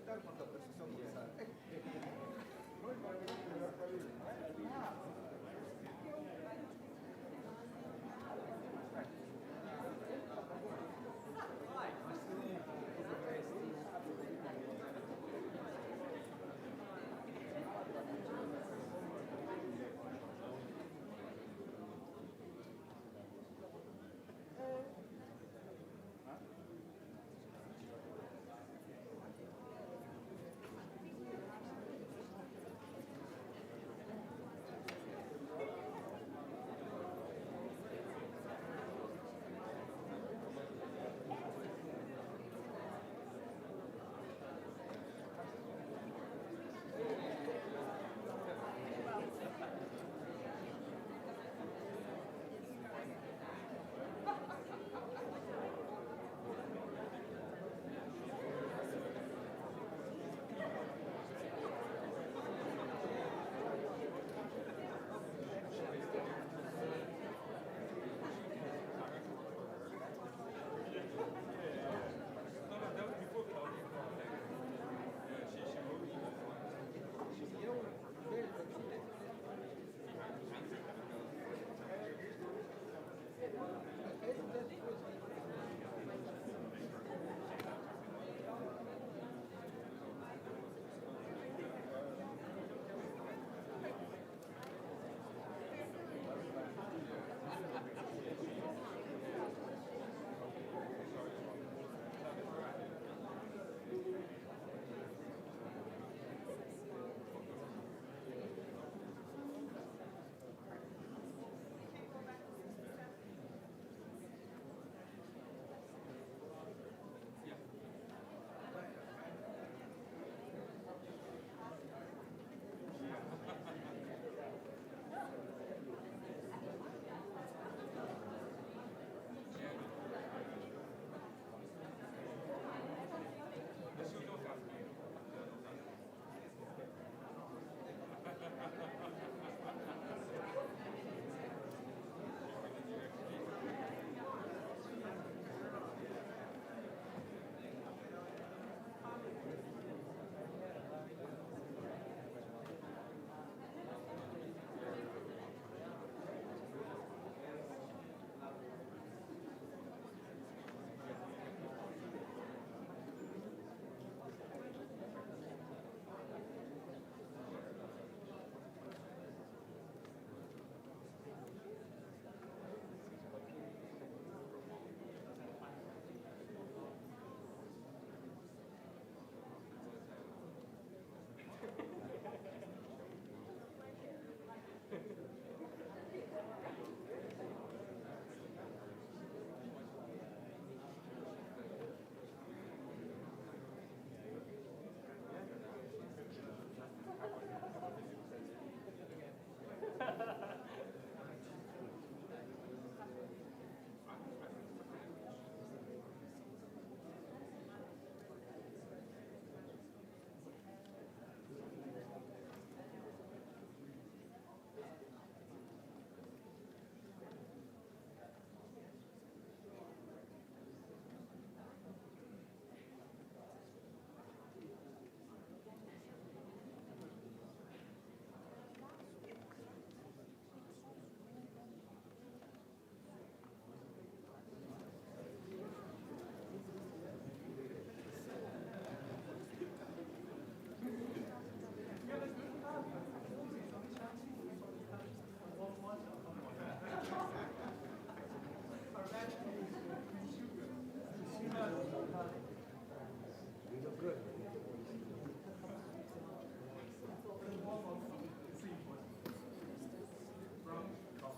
contar con la precisión de esa.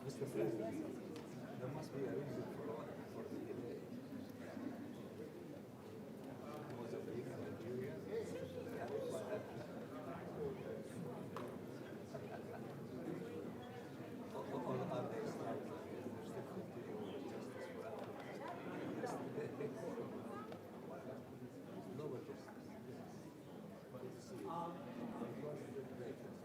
Mr. President, there must be a reason for the delay. Mozambique, Algeria, all are they striking and still continue with justice for Africa. No justice. But it's see, it was the greatest.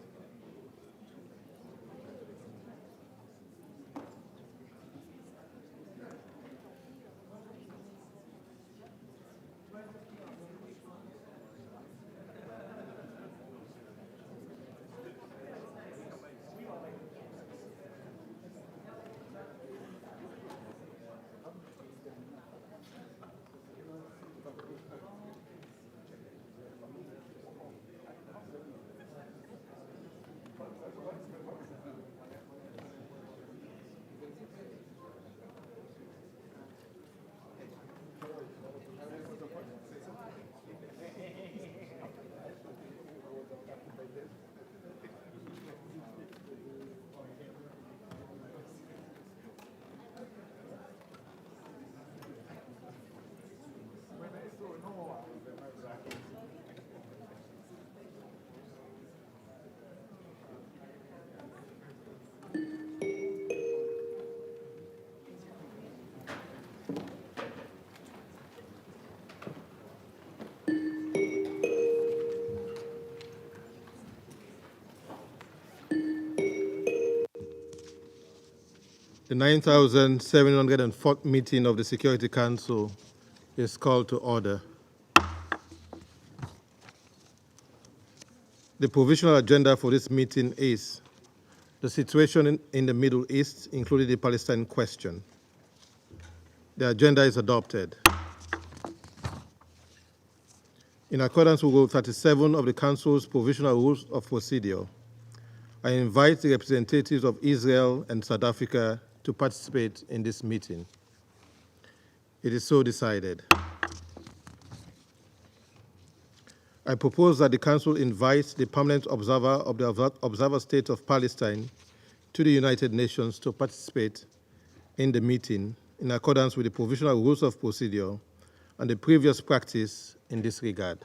The 9,704th meeting of the Security Council is called to order. The provisional agenda for this meeting is the situation in the Middle East, including the Palestine question. The agenda is adopted. In accordance with Rule 37 of the Council's Provisional Rules of Procedure, I invite the representatives of Israel and South Africa to participate in this meeting. It is so decided. I propose that the Council invites the permanent observer of the Observer State of Palestine to the United Nations to participate in the meeting in accordance with the Provisional Rules of Procedure and the previous practice in this regard.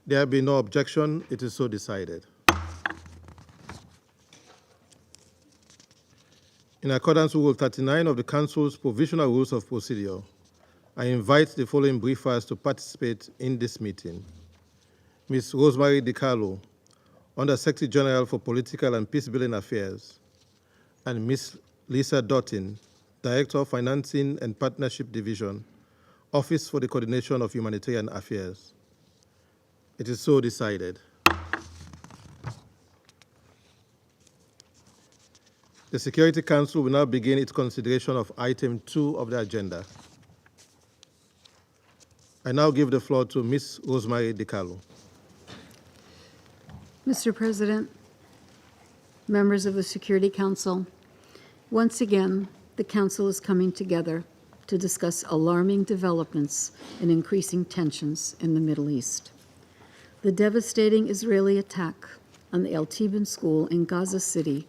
There be no objection, it is so decided. In accordance with Rule 39 of the Council's Provisional Rules of Procedure, I invite the following briefers to participate in this meeting. Ms. Rosemary DiCarlo, Under Secretary General for Political and Peacebuilding Affairs, and Ms. Lisa Doughten, Director of Financing and Partnership Division, Office for the Coordination of Humanitarian Affairs. It is so decided. The Security Council will now begin its consideration of item 2 of the agenda. I now give the floor to Ms. Rosemary DiCarlo. Mr. President, members of the Security Council, once again, the Council is coming together to discuss alarming developments and increasing tensions in the Middle East. The devastating Israeli attack on the Al-Tibin school in Gaza City,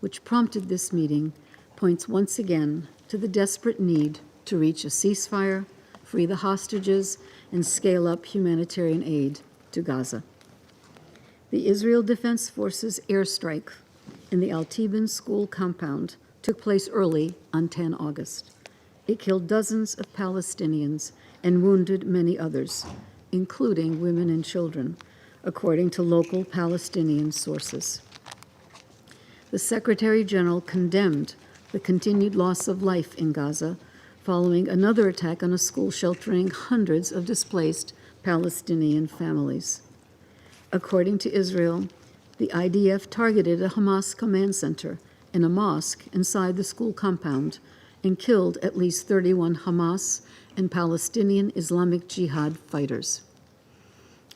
which prompted this meeting, points once again to the desperate need to reach a ceasefire, free the hostages, and scale up humanitarian aid to Gaza. The Israel Defense Forces airstrike in the Al-Tibin school compound took place early on 10 August. It killed dozens of Palestinians and wounded many others, including women and children, according to local Palestinian sources. The Secretary General condemned the continued loss of life in Gaza following another attack on a school sheltering hundreds of displaced Palestinian families. According to Israel, the IDF targeted a Hamas command center and a mosque inside the school compound and killed at least 31 Hamas and Palestinian Islamic Jihad fighters.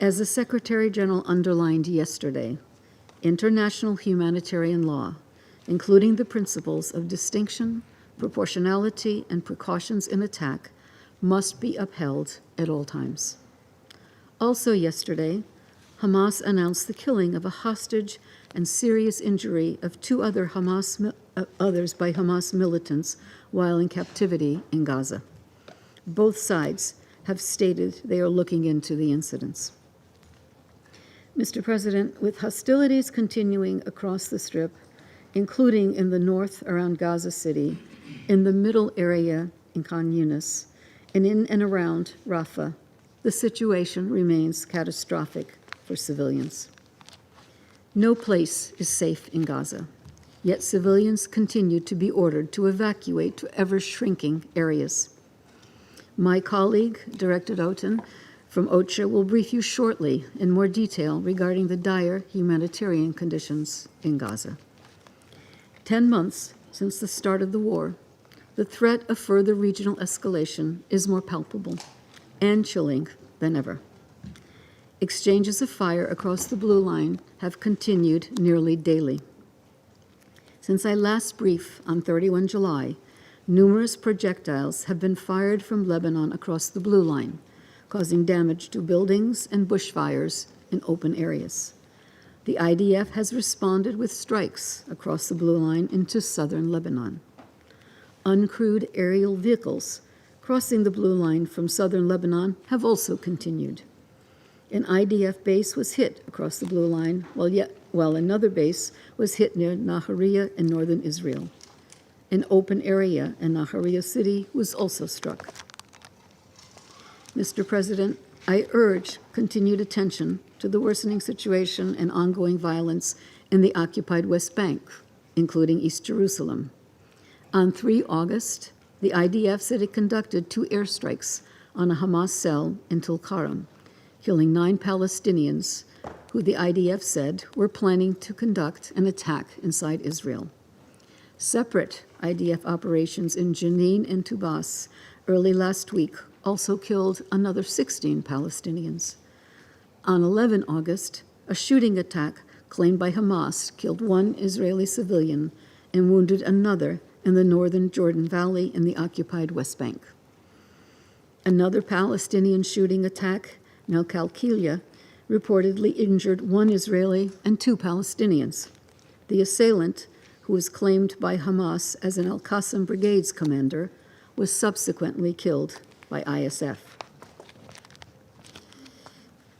As the Secretary General underlined yesterday, international humanitarian law, including the principles of distinction, proportionality, and precautions in attack, must be upheld at all times. Also yesterday, Hamas announced the killing of a hostage and serious injury of two others by Hamas militants while in captivity in Gaza. Both sides have stated they are looking into the incidents. Mr. President, with hostilities continuing across the Strip, including in the north around Gaza City, in the middle area in Khan Yunis, and in and around Rafah, the situation remains catastrophic for civilians. No place is safe in Gaza, yet civilians continue to be ordered to evacuate to ever-shrinking areas. My colleague, Director Doughten, from OCHA will brief you shortly in more detail regarding the dire humanitarian conditions in Gaza. 10 months since the start of the war, the threat of further regional escalation is more palpable and chilling than ever. Exchanges of fire across the Blue Line have continued nearly daily. Since I last briefed on 31 July, numerous projectiles have been fired from Lebanon across the Blue Line, causing damage to buildings and bushfires in open areas. The IDF has responded with strikes across the Blue Line into southern Lebanon. Uncrewed aerial vehicles crossing the Blue Line from southern Lebanon have also continued. An IDF base was hit across the Blue Line, while another base was hit near Nahariya in northern Israel. An open area in Nahariya city was also struck. Mr. President, I urge continued attention to the worsening situation and ongoing violence in the occupied West Bank, including East Jerusalem. On 3 August, the IDF said it conducted 2 airstrikes on a Hamas cell in Tulkarem, killing 9 Palestinians who the IDF said were planning to conduct an attack inside Israel. Separate IDF operations in Jenin and Tubas early last week also killed another 16 Palestinians. On 11 August, a shooting attack claimed by Hamas killed 1 Israeli civilian and wounded another in the northern Jordan Valley in the occupied West Bank. Another Palestinian shooting attack, Melkalkilia, reportedly injured 1 Israeli and 2 Palestinians. The assailant, who was claimed by Hamas as an Al-Qassam Brigade's commander, was subsequently killed by ISF.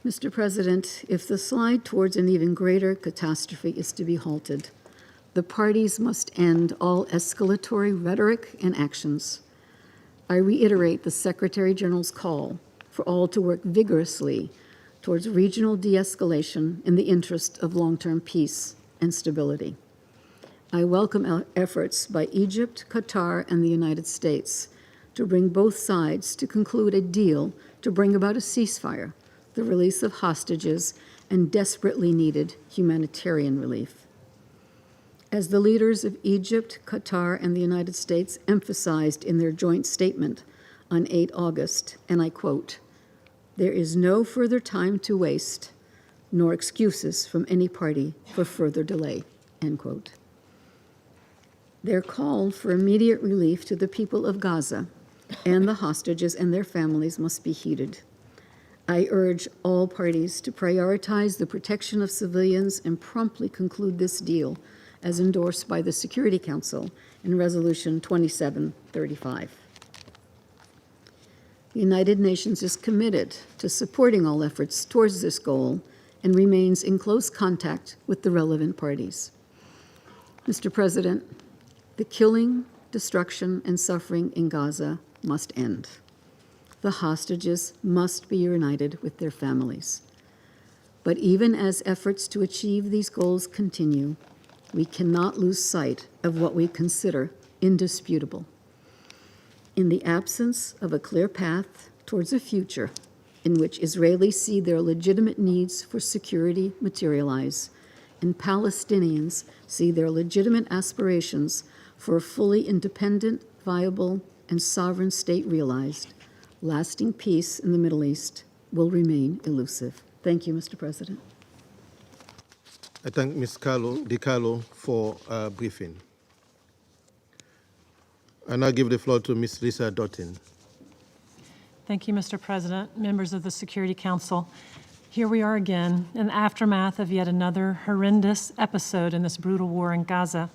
Mr. President, if the slide towards an even greater catastrophe is to be halted, the parties must end all escalatory rhetoric and actions. I reiterate the Secretary General's call for all to work vigorously towards regional de-escalation in the interest of long-term peace and stability. I welcome efforts by Egypt, Qatar, and the United States to bring both sides to conclude a deal to bring about a ceasefire, the release of hostages, and desperately needed humanitarian relief. As the leaders of Egypt, Qatar, and the United States emphasized in their joint statement on 8 August, and I quote, "There is no further time to waste, nor excuses from any party for further delay," end quote. Their call for immediate relief to the people of Gaza and the hostages and their families must be heeded. I urge all parties to prioritize the protection of civilians and promptly conclude this deal as endorsed by the Security Council in Resolution 2735. The United Nations is committed to supporting all efforts towards this goal and remains in close contact with the relevant parties. Mr. President, the killing, destruction, and suffering in Gaza must end. The hostages must be reunited with their families. But even as efforts to achieve these goals continue, we cannot lose sight of what we consider indisputable. In the absence of a clear path towards a future in which Israelis see their legitimate needs for security materialize, and Palestinians see their legitimate aspirations for a fully independent, viable, and sovereign state realized, lasting peace in the Middle East will remain elusive. Thank you, Mr. President. I thank Ms. DiCarlo for a briefing. I now give the floor to Ms. Lisa Doughten. Thank you, Mr. President, members of the Security Council. Here we are again in the aftermath of yet another horrendous episode in this brutal war in Gaza.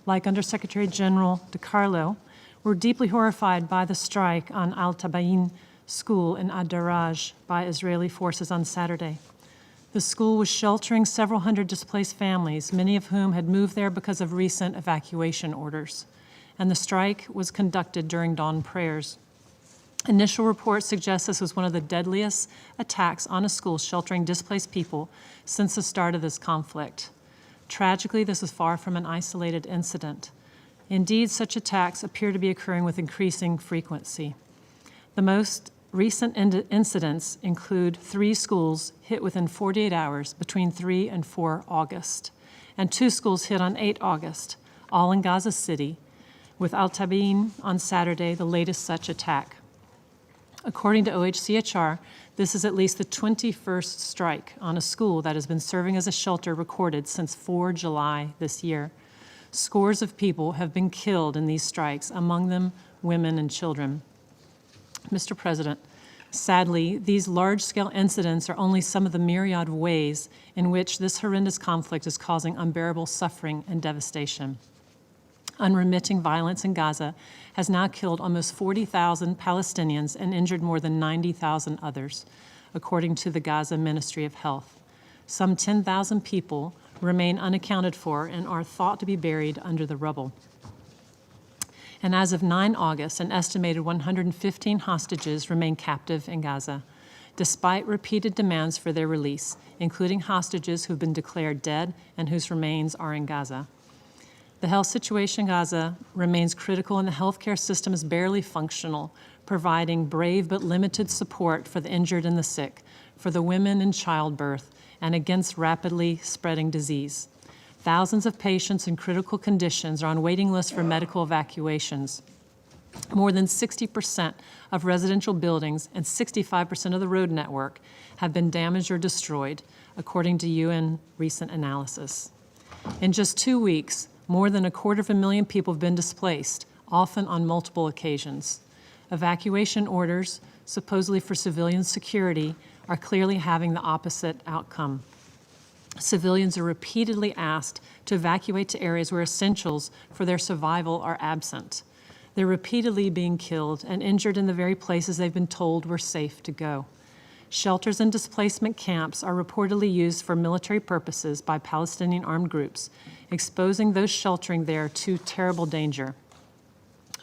Like Undersecretary General DiCarlo, we're deeply horrified by the strike on Al-Tabayin school in Ad-Daraj by Israeli forces on Saturday. The school was sheltering several hundred displaced families, many of whom had moved there because of recent evacuation orders. And the strike was conducted during dawn prayers. Initial reports suggest this was one of the deadliest attacks on a school sheltering displaced people since the start of this conflict. Tragically, this is far from an isolated incident. Indeed, such attacks appear to be occurring with increasing frequency. The most recent incidents include 3 schools hit within 48 hours between 3 and 4 August, and 2 schools hit on 8 August, all in Gaza City, with Al-Tabayin on Saturday, the latest such attack. According to OHCHR, this is at least the 21st strike on a school that has been serving as a shelter recorded since 4 July this year. Scores of people have been killed in these strikes, among them women and children. Mr. President, sadly, these large-scale incidents are only some of the myriad ways in which this horrendous conflict is causing unbearable suffering and devastation. Unremitting violence in Gaza has now killed almost 40,000 Palestinians and injured more than 90,000 others, according to the Gaza Ministry of Health. Some 10,000 people remain unaccounted for and are thought to be buried under the rubble. And as of 9 August, an estimated 115 hostages remain captive in Gaza, despite repeated demands for their release, including hostages who've been declared dead and whose remains are in Gaza. The health situation in Gaza remains critical and the healthcare system is barely functional, providing brave but limited support for the injured and the sick, for the women in childbirth, and against rapidly spreading disease. Thousands of patients in critical conditions are on waiting lists for medical evacuations. More than 60% of residential buildings and 65% of the road network have been damaged or destroyed, according to UN recent analysis. In just 2 weeks, more than 250,000 people have been displaced, often on multiple occasions. Evacuation orders, supposedly for civilian security, are clearly having the opposite outcome. Civilians are repeatedly asked to evacuate to areas where essentials for their survival are absent. They're repeatedly being killed and injured in the very places they've been told were safe to go. Shelters and displacement camps are reportedly used for military purposes by Palestinian armed groups, exposing those sheltering there to terrible danger.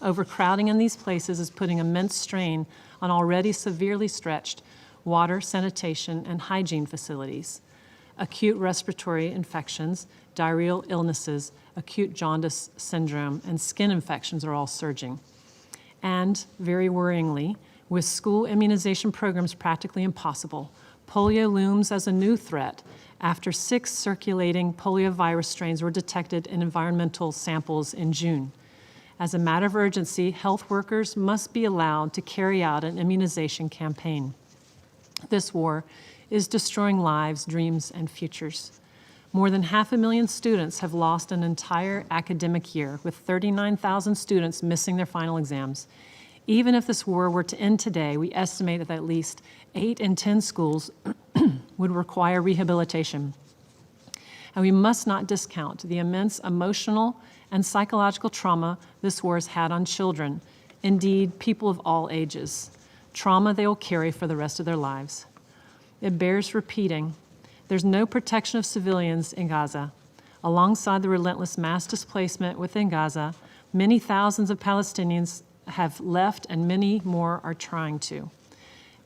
Overcrowding in these places is putting immense strain on already severely stretched water, sanitation, and hygiene facilities. Acute respiratory infections, diarrheal illnesses, acute jaundice syndrome, and skin infections are all surging. And, very worryingly, with school immunization programs practically impossible, polio looms as a new threat after 6 circulating poliovirus strains were detected in environmental samples in June. As a matter of urgency, health workers must be allowed to carry out an immunization campaign. This war is destroying lives, dreams, and futures. More than 500,000 students have lost an entire academic year, with 39,000 students missing their final exams. Even if this war were to end today, we estimate that at least 8 in 10 schools would require rehabilitation. And we must not discount the immense emotional and psychological trauma this war has had on children, indeed, people of all ages, trauma they will carry for the rest of their lives. It bears repeating, there's no protection of civilians in Gaza. Alongside the relentless mass displacement within Gaza, many thousands of Palestinians have left and many more are trying to.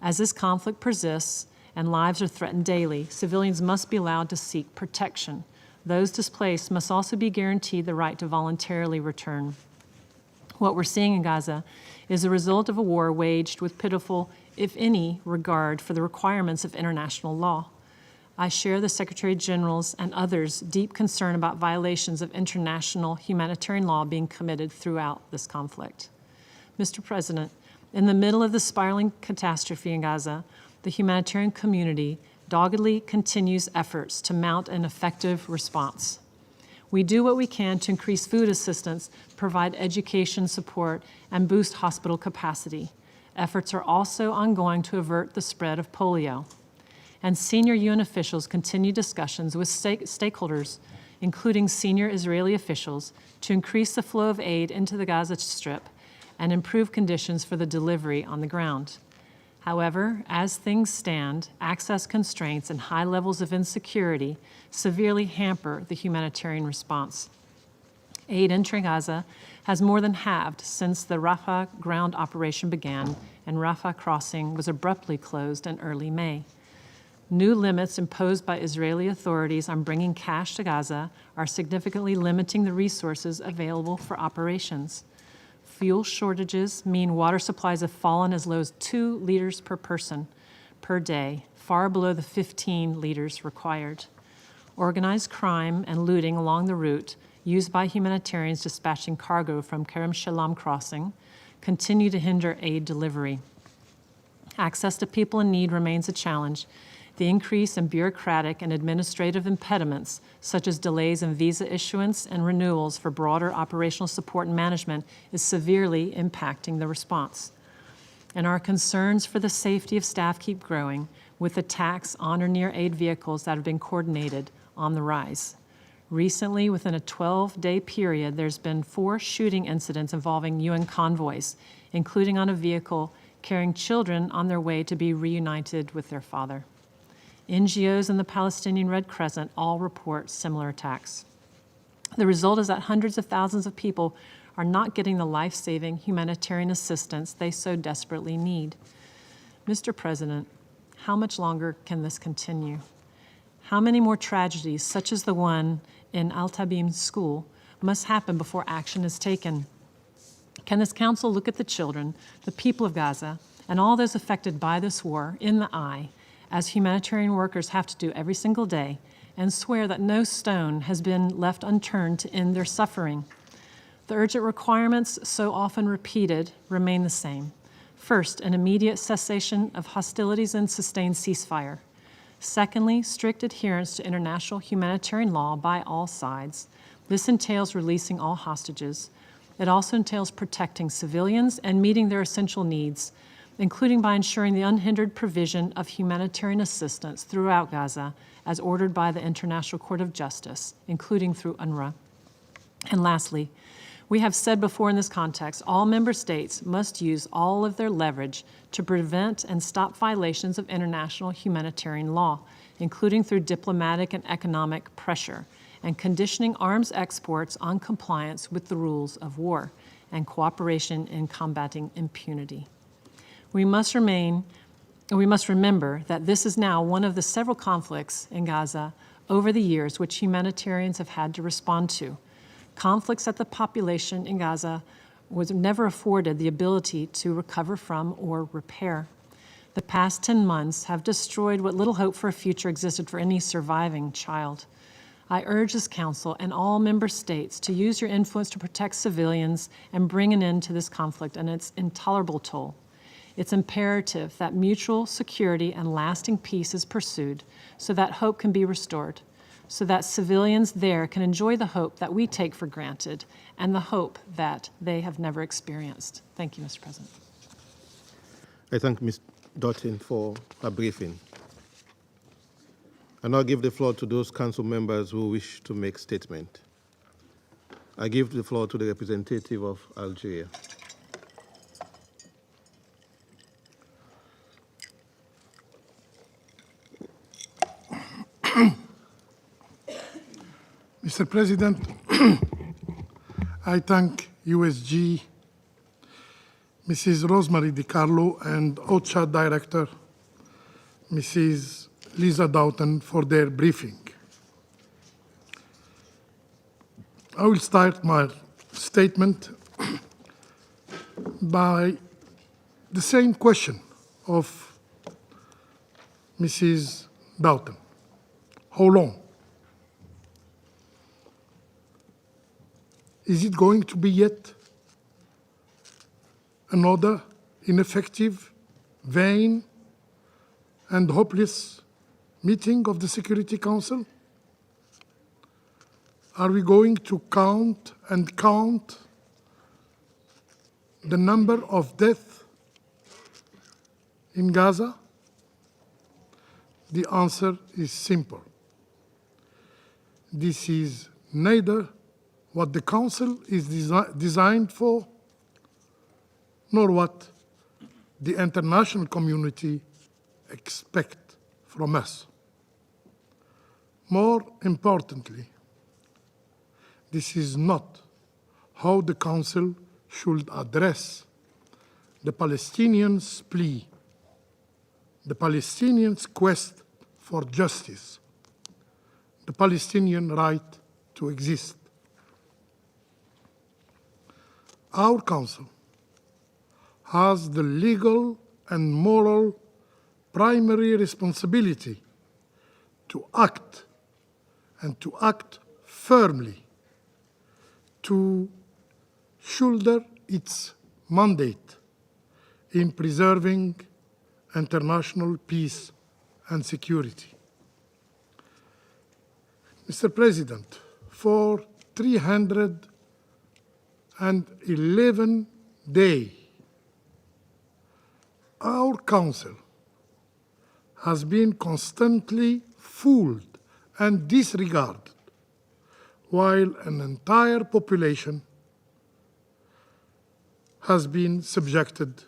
As this conflict persists and lives are threatened daily, civilians must be allowed to seek protection. Those displaced must also be guaranteed the right to voluntarily return. What we're seeing in Gaza is a result of a war waged with pitiful, if any, regard for the requirements of international law. I share the Secretary General's and others' deep concern about violations of international humanitarian law being committed throughout this conflict. Mr. President, in the middle of the spiraling catastrophe in Gaza, the humanitarian community doggedly continues efforts to mount an effective response. We do what we can to increase food assistance, provide education support, and boost hospital capacity. Efforts are also ongoing to avert the spread of polio. And senior UN officials continue discussions with stakeholders, including senior Israeli officials, to increase the flow of aid into the Gaza Strip and improve conditions for the delivery on the ground. However, as things stand, access constraints and high levels of insecurity severely hamper the humanitarian response. Aid entering Gaza has more than halved since the Rafah ground operation began, and Rafah crossing was abruptly closed in early May. New limits imposed by Israeli authorities on bringing cash to Gaza are significantly limiting the resources available for operations. Fuel shortages mean water supplies have fallen as low as 2 liters per person per day, far below the 15 liters required. Organized crime and looting along the route used by humanitarians dispatching cargo from Kerem Shalom crossing continue to hinder aid delivery. Access to people in need remains a challenge. The increase in bureaucratic and administrative impediments, such as delays in visa issuance and renewals for broader operational support and management, is severely impacting the response. And our concerns for the safety of staff keep growing, with attacks on or near aid vehicles that have been coordinated on the rise. Recently, within a 12-day period, there's been 4 shooting incidents involving UN convoys, including on a vehicle carrying children on their way to be reunited with their father. NGOs and the Palestinian Red Crescent all report similar attacks. The result is that hundreds of thousands of people are not getting the life-saving humanitarian assistance they so desperately need. Mr. President, how much longer can this continue? How many more tragedies, such as the one in Al-Tabim school, must happen before action is taken. Can this council look at the children, the people of Gaza, and all those affected by this war in the eye, as humanitarian workers have to do every single day, and swear that no stone has been left unturned to end their suffering? The urgent requirements, so often repeated, remain the same. First, an immediate cessation of hostilities and sustained ceasefire. Secondly, strict adherence to international humanitarian law by all sides. This entails releasing all hostages. It also entails protecting civilians and meeting their essential needs, including by ensuring the unhindered provision of humanitarian assistance throughout Gaza, as ordered by the International Court of Justice, including through UNRWA. And lastly, we have said before in this context, all member states must use all of their leverage to prevent and stop violations of international humanitarian law, including through diplomatic and economic pressure, and conditioning arms exports on compliance with the rules of war and cooperation in combating impunity. We must remember that this is now one of the several conflicts in Gaza over the years which humanitarians have had to respond to. Conflicts that the population in Gaza was never afforded the ability to recover from or repair. The past 10 months have destroyed what little hope for a future existed for any surviving child. I urge this council and all member states to use your influence to protect civilians and bring an end to this conflict and its intolerable toll. It's imperative that mutual security and lasting peace is pursued so that hope can be restored, so that civilians there can enjoy the hope that we take for granted and the hope that they have never experienced. Thank you, Mr. President. I thank Ms. Doughten for her briefing. I now give the floor to those council members who wish to make statement. I give the floor to the representative of Algeria. Mr. President, I thank USG, Mrs. Rosemary DiCarlo, and OCHA Director, Mrs. Lisa Doughten, for their briefing. I will start my statement by the same question of Mrs. Doughten. How long? Is it going to be yet another ineffective, vain, and hopeless meeting of the Security Council? Are we going to count and count the number of deaths in Gaza? The answer is simple. This is neither what the Council is designed for, nor what the international community expects from us. More importantly, this is not how the Council should address the Palestinians' plea, the Palestinians' quest for justice, the Palestinian right to exist. Our Council has the legal and moral primary responsibility to act, and to act firmly, to shoulder its mandate in preserving international peace and security. Mr. President, for 311 days, our Council has been constantly fooled and disregarded, while an entire population has been subjected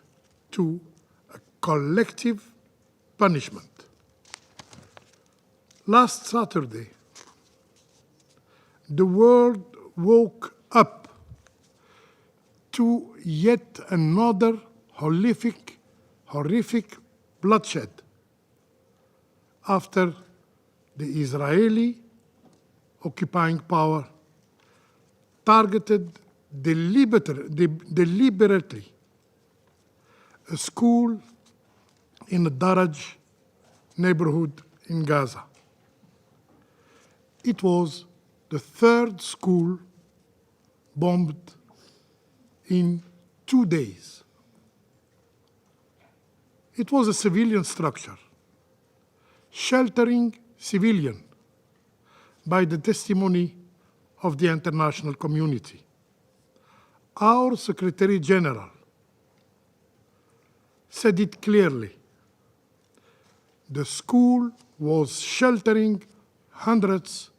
to a collective punishment. Last Saturday, the world woke up to yet another horrific bloodshed after the Israeli occupying power targeted deliberately a school in the Daraj neighborhood in Gaza. It was the third school bombed in 2 days. It was a civilian structure, sheltering civilians by the testimony of the international community. Our Secretary General said it clearly. The school was sheltering hundreds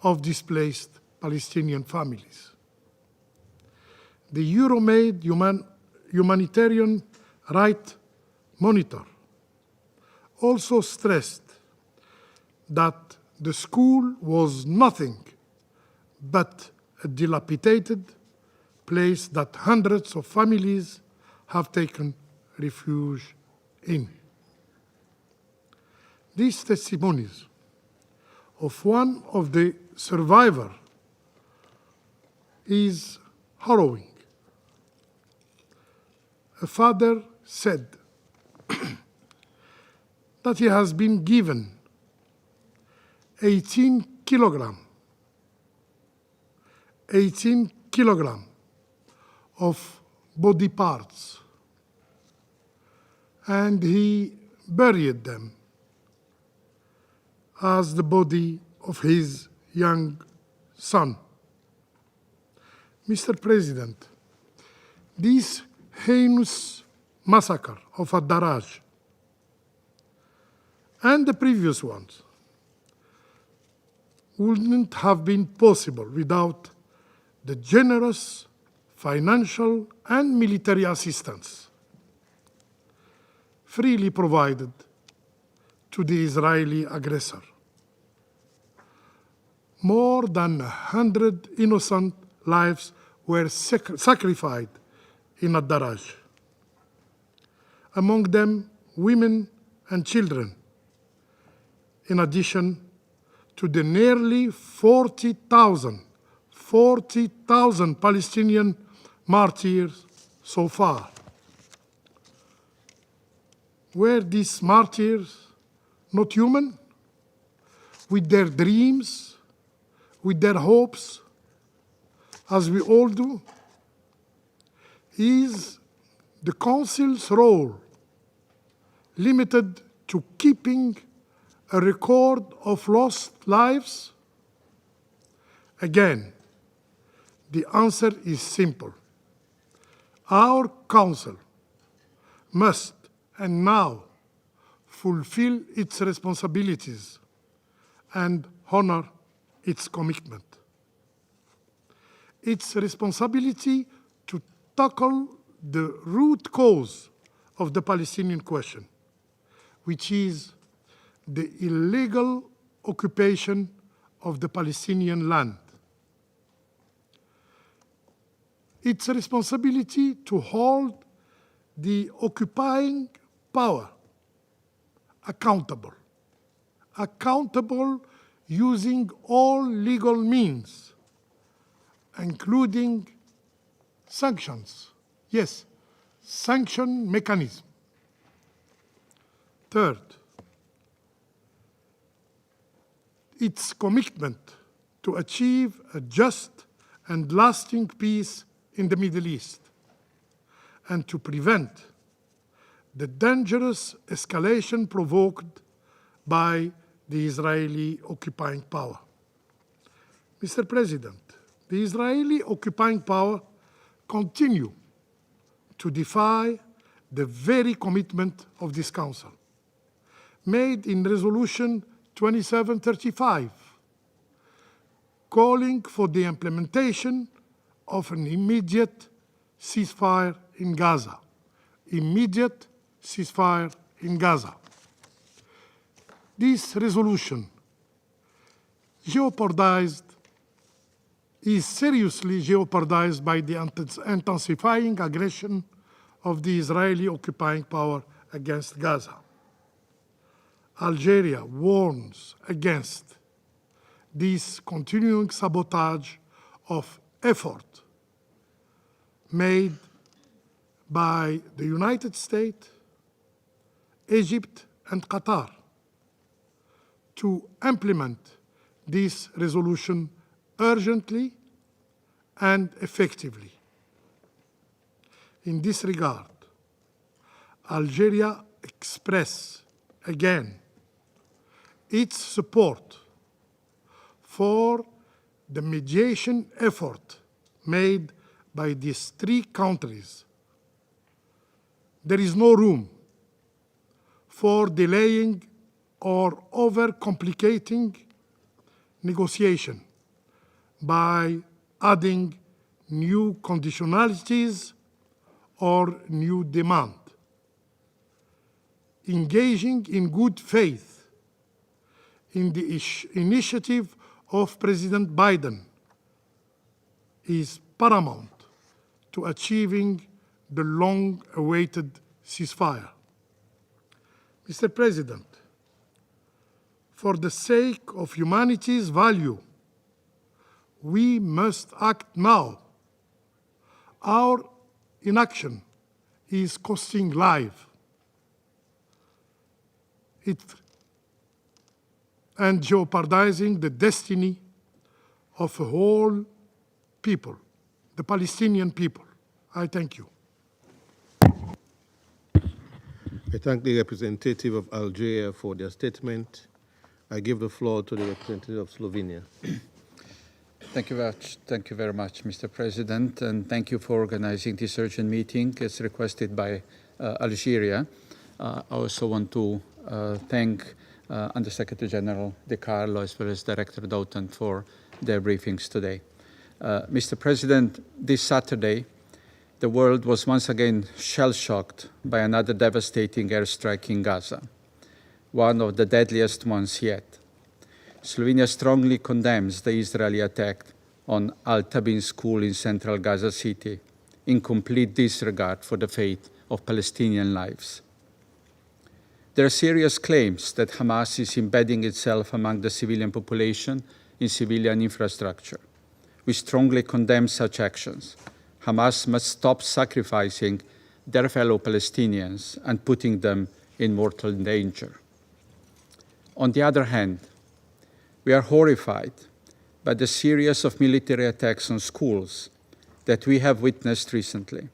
of displaced Palestinian families. The Euromed Humanitarian Rights Monitor also stressed that the school was nothing but a dilapidated place that hundreds of families have taken refuge in. These testimonies of one of the survivors is harrowing. A father said that he has been given 18 kilogram of body parts, and he buried them as the body of his young son. Mr. President, this heinous massacre of Ad-Daraj and the previous ones wouldn't have been possible without the generous financial and military assistance freely provided to the Israeli aggressor. More than 100 innocent lives were sacrificed in Ad-Daraj, among them women and children, in addition to the nearly 40,000 Palestinian martyrs so far. Were these martyrs not human? With their dreams, with their hopes, as we all do? Is the Council's role limited to keeping a record of lost lives? Again, the answer is simple. Our Council must, and now, fulfill its responsibilities and honor its commitment. Its responsibility to tackle the root cause of the Palestinian question, which is the illegal occupation of the Palestinian land. Its responsibility to hold the occupying power accountable using all legal means, including sanctions. Yes, sanction mechanism. Third, its commitment to achieve a just and lasting peace in the Middle East and to prevent the dangerous escalation provoked by the Israeli occupying power. Mr. President, the Israeli occupying power continue to defy the very commitment of this Council, made in Resolution 2735, calling for the implementation of an immediate ceasefire in Gaza. Immediate ceasefire in Gaza. This resolution is seriously jeopardized by the intensifying aggression of the Israeli occupying power against Gaza. Algeria warns against this continuing sabotage of effort made by the United States, Egypt, and Qatar to implement this resolution urgently and effectively. In this regard, Algeria expresses again its support for the mediation effort made by these three countries. There is no room for delaying or over-complicating negotiation by adding new conditionalities or new demand. Engaging in good faith in the initiative of President Biden is paramount to achieving the long-awaited ceasefire. Mr. President, for the sake of humanity's value, we must act now. Our inaction is costing life and jeopardizing the destiny of a whole people, the Palestinian people. I thank you. I thank the representative of Algeria for their statement. I give the floor to the representative of Slovenia. Thank you very much, Mr. President, and thank you for organizing this urgent meeting as requested by Algeria. I also want to thank Undersecretary General DiCarlo as well as Director Doughten for their briefings today. Mr. President, this Saturday, the world was once again shell-shocked by another devastating airstrike in Gaza, one of the deadliest ones yet. Slovenia strongly condemns the Israeli attack on Al-Tabin school in central Gaza City, in complete disregard for the fate of Palestinian lives. There are serious claims that Hamas is embedding itself among the civilian population in civilian infrastructure. We strongly condemn such actions. Hamas must stop sacrificing their fellow Palestinians and putting them in mortal danger. On the other hand, we are horrified by the series of military attacks on schools that we have witnessed recently.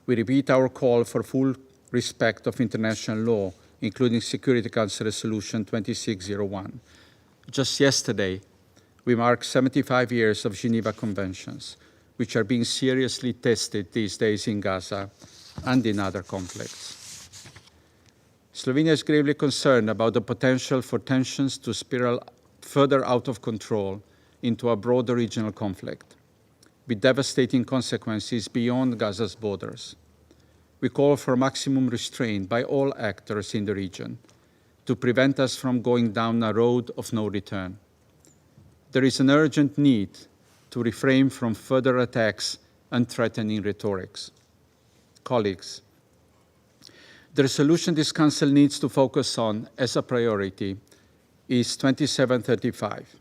We repeat our call for full respect of international law, including Security Council Resolution 2601. Just yesterday, we marked 75 years of Geneva Conventions, which are being seriously tested these days in Gaza and in other conflicts. Slovenia is gravely concerned about the potential for tensions to spiral further out of control into a broader regional conflict, with devastating consequences beyond Gaza's borders. We call for maximum restraint by all actors in the region to prevent us from going down a road of no return. There is an urgent need to refrain from further attacks and threatening rhetorics. Colleagues, the resolution this Council needs to focus on as a priority is 2735.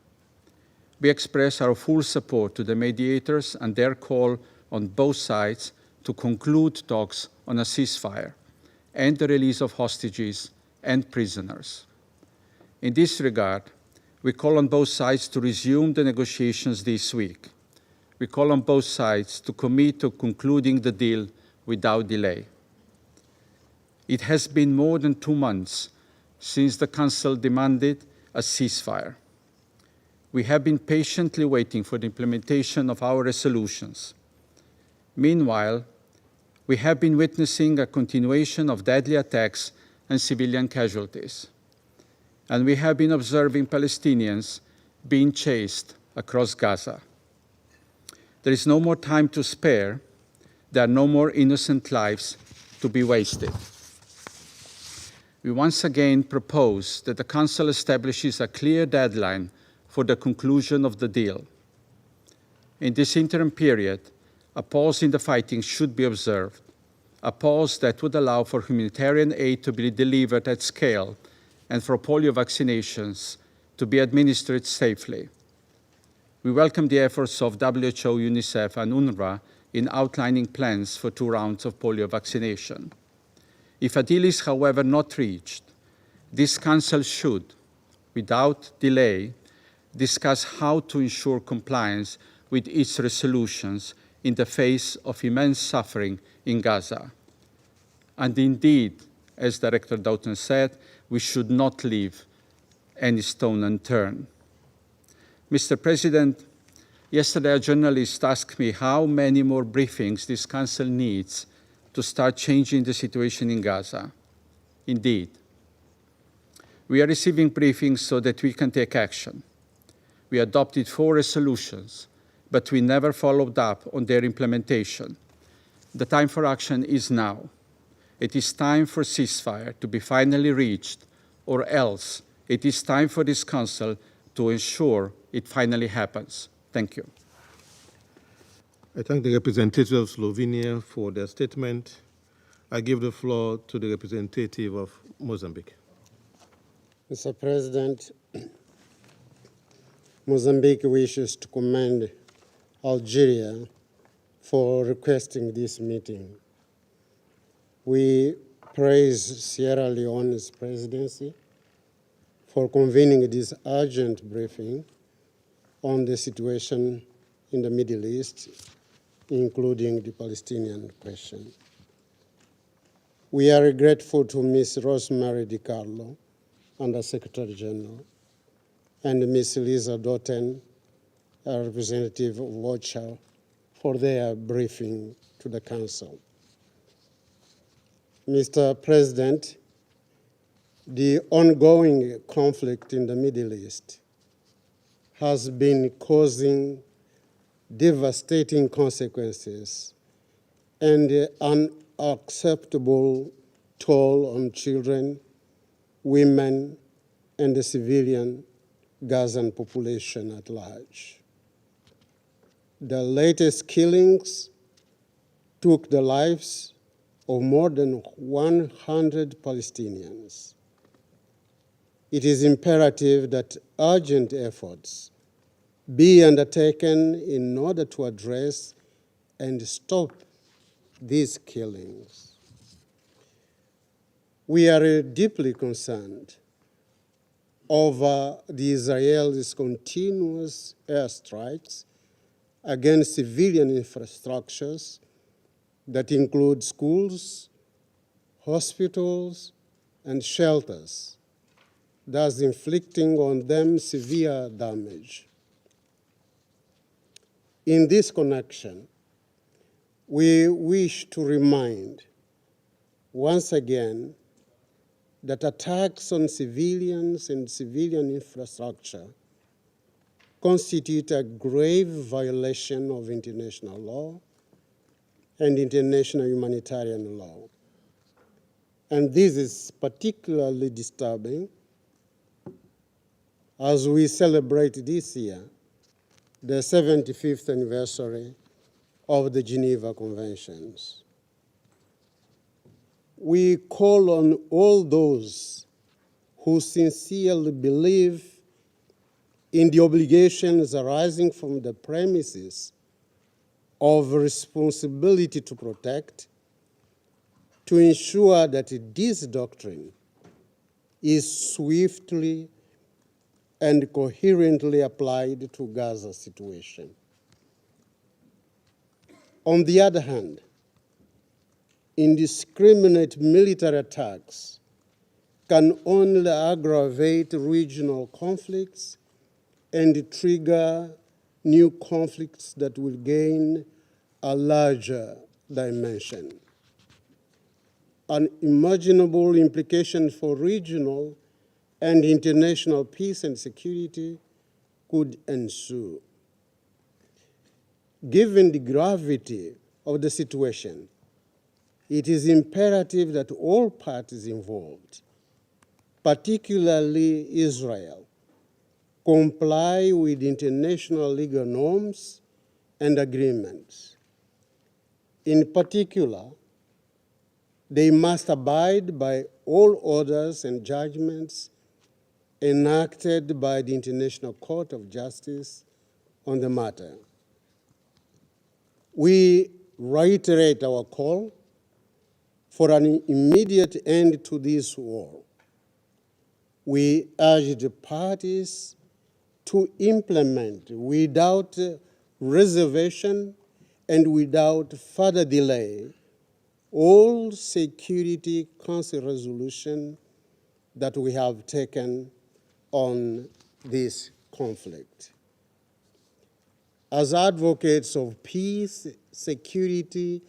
We express our full support to the mediators and their call on both sides to conclude talks on a ceasefire and the release of hostages and prisoners. In this regard, we call on both sides to resume the negotiations this week. We call on both sides to commit to concluding the deal without delay. It has been more than 2 months since the Council demanded a ceasefire. We have been patiently waiting for the implementation of our resolutions. Meanwhile, we have been witnessing a continuation of deadly attacks and civilian casualties. And we have been observing Palestinians being chased across Gaza. There is no more time to spare. There are no more innocent lives to be wasted. We once again propose that the Council establishes a clear deadline for the conclusion of the deal. In this interim period, a pause in the fighting should be observed, a pause that would allow for humanitarian aid to be delivered at scale and for polio vaccinations to be administered safely. We welcome the efforts of WHO, UNICEF, and UNRWA in outlining plans for 2 rounds of polio vaccination. If a deal is, however, not reached, this Council should, without delay, discuss how to ensure compliance with its resolutions in the face of immense suffering in Gaza. And indeed, as Director Doughten said, we should not leave any stone unturned. Mr. President, yesterday a journalist asked me how many more briefings this Council needs to start changing the situation in Gaza. Indeed, we are receiving briefings so that we can take action. We adopted 4 resolutions, but we never followed up on their implementation. The time for action is now. It is time for ceasefire to be finally reached, or else it is time for this Council to ensure it finally happens. Thank you. I thank the representative of Slovenia for their statement. I give the floor to the representative of Mozambique. Mr. President, Mozambique wishes to commend Algeria for requesting this meeting. We praise Sierra Leone's presidency for convening this urgent briefing on the situation in the Middle East, including the Palestinian question. We are grateful to Ms. Rosemary DiCarlo, Under Secretary General, and Ms. Lisa Doughten, a representative of OCHA, for their briefing to the Council. Mr. President, the ongoing conflict in the Middle East has been causing devastating consequences and an unacceptable toll on children, women, and the civilian Gazan population at large. The latest killings took the lives of more than 100 Palestinians. It is imperative that urgent efforts be undertaken in order to address and stop these killings. We are deeply concerned over the Israelis' continuous airstrikes against civilian infrastructures that include schools, hospitals, and shelters, thus inflicting on them severe damage. In this connection, we wish to remind once again that attacks on civilians and civilian infrastructure constitute a grave violation of international law and international humanitarian law. And this is particularly disturbing as we celebrate this year the 75th anniversary of the Geneva Conventions. We call on all those who sincerely believe in the obligations arising from the premises of responsibility to protect, to ensure that this doctrine is swiftly and coherently applied to Gaza's situation. On the other hand, indiscriminate military attacks can only aggravate regional conflicts and trigger new conflicts that will gain a larger dimension. Unimaginable implications for regional and international peace and security could ensue. Given the gravity of the situation, it is imperative that all parties involved, particularly Israel, comply with international legal norms and agreements. In particular, they must abide by all orders and judgments enacted by the International Court of Justice on the matter. We reiterate our call for an immediate end to this war. We urge the parties to implement without reservation and without further delay all Security Council resolutions that we have taken on this conflict. As advocates of peace, security,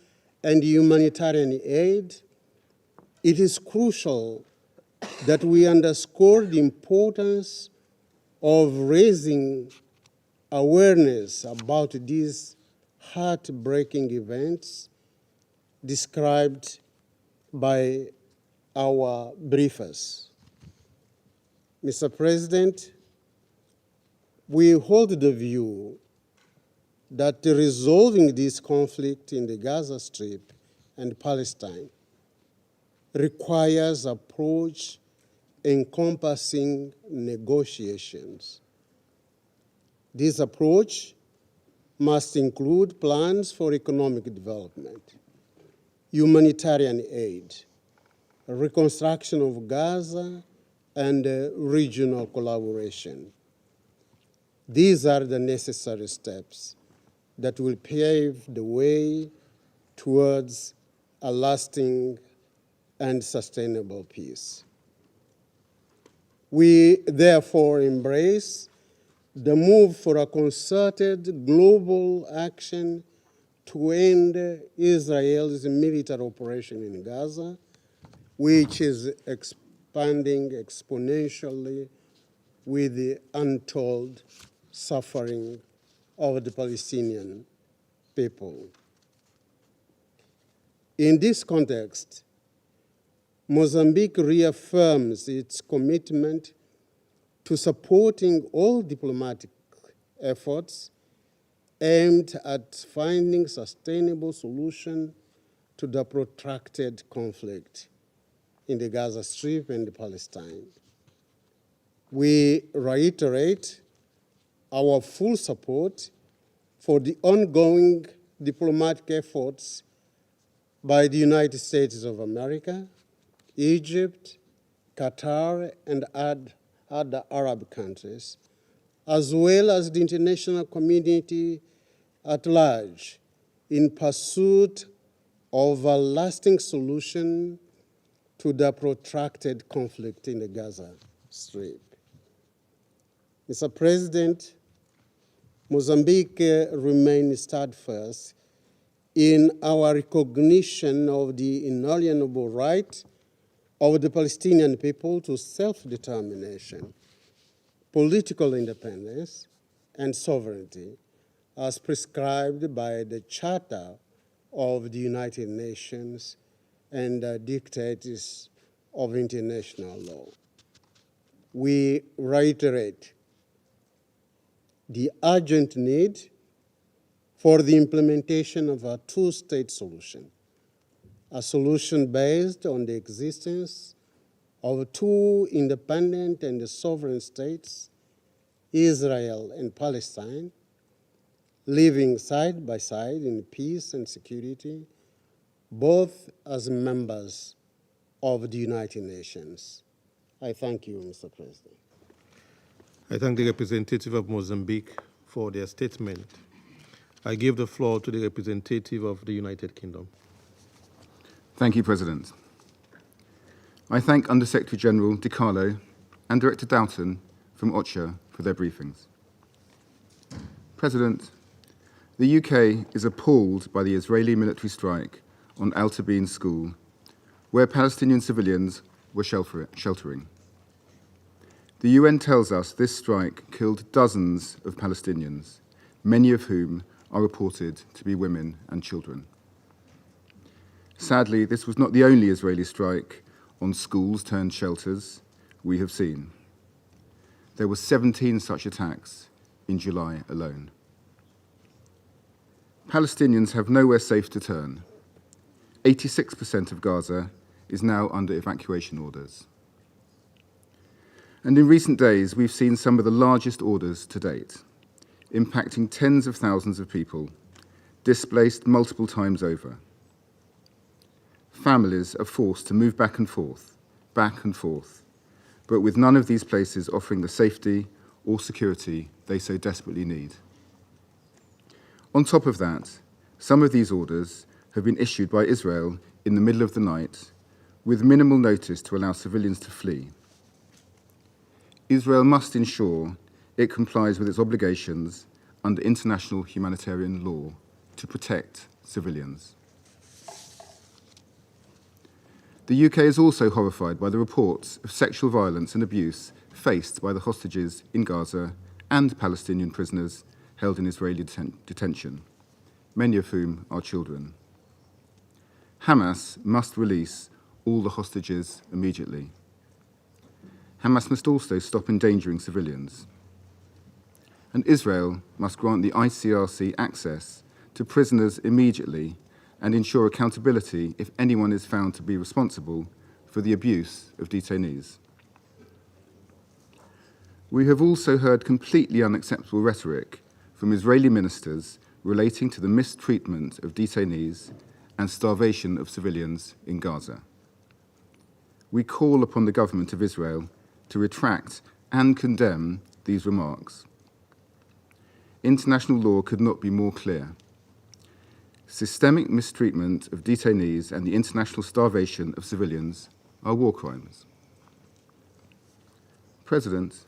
and humanitarian aid, it is crucial that we underscore the importance of raising awareness about these heartbreaking events described by our briefers. Mr. President, we hold the view that resolving this conflict in the Gaza Strip and Palestine requires approach encompassing negotiations. This approach must include plans for economic development, humanitarian aid, reconstruction of Gaza, and regional collaboration. These are the necessary steps that will pave the way towards a lasting and sustainable peace. We therefore embrace the move for a concerted global action to end Israel's military operation in Gaza, which is expanding exponentially with the untold suffering of the Palestinian people. In this context, Mozambique reaffirms its commitment to supporting all diplomatic efforts aimed at finding sustainable solution to the protracted conflict in the Gaza Strip and Palestine. We reiterate our full support for the ongoing diplomatic efforts by the United States of America, Egypt, Qatar, and other Arab countries, as well as the international community at large, in pursuit of a lasting solution to the protracted conflict in the Gaza Strip. Mr. President, Mozambique remains steadfast in our recognition of the inalienable right of the Palestinian people to self-determination, political independence, and sovereignty, as prescribed by the Charter of the United Nations and the dictates of international law. We reiterate the urgent need for the implementation of a two-state solution, a solution based on the existence of two independent and sovereign states, Israel and Palestine, living side by side in peace and security, both as members of the United Nations. I thank you, Mr. President. I thank the representative of Mozambique for their statement. I give the floor to the representative of the United Kingdom. Thank you, President. I thank Under-Secretary General DiCarlo and Director Doughten from OCHA for their briefings. President, the UK is appalled by the Israeli military strike on Al Tabeen School, where Palestinian civilians were sheltering. The UN tells us this strike killed dozens of Palestinians, many of whom are reported to be women and children. Sadly, this was not the only Israeli strike on schools turned shelters we have seen. There were 17 such attacks in July alone. Palestinians have nowhere safe to turn. 86% of Gaza is now under evacuation orders. And in recent days, we've seen some of the largest orders to date. impacting tens of thousands of people, displaced multiple times over. Families are forced to move back and forth, but with none of these places offering the safety or security they so desperately need. On top of that, some of these orders have been issued by Israel in the middle of the night, with minimal notice to allow civilians to flee. Israel must ensure it complies with its obligations under international humanitarian law to protect civilians. The UK is also horrified by the reports of sexual violence and abuse faced by the hostages in Gaza and Palestinian prisoners held in Israeli detention, many of whom are children. Hamas must release all the hostages immediately. Hamas must also stop endangering civilians. And Israel must grant the ICRC access to prisoners immediately and ensure accountability if anyone is found to be responsible for the abuse of detainees. We have also heard completely unacceptable rhetoric from Israeli ministers relating to the mistreatment of detainees and starvation of civilians in Gaza. We call upon the government of Israel to retract and condemn these remarks. International law could not be more clear. Systemic mistreatment of detainees and the international starvation of civilians are war crimes. President,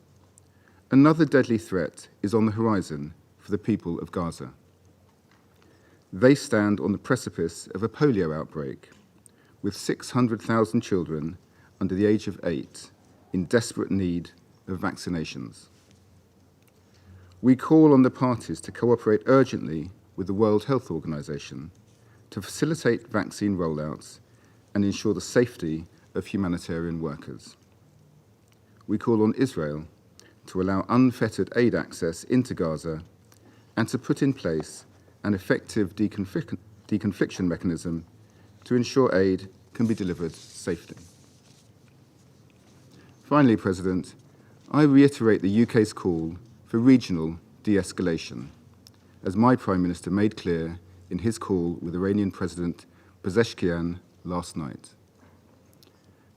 another deadly threat is on the horizon for the people of Gaza. They stand on the precipice of a polio outbreak, with 600,000 children under the age of 8 in desperate need of vaccinations. We call on the parties to cooperate urgently with the World Health Organization to facilitate vaccine rollouts and ensure the safety of humanitarian workers. We call on Israel to allow unfettered aid access into Gaza and to put in place an effective deconfliction mechanism to ensure aid can be delivered safely. Finally, President, I reiterate the UK's call for regional de-escalation, as my Prime Minister made clear in his call with Iranian President Pezeshkian last night.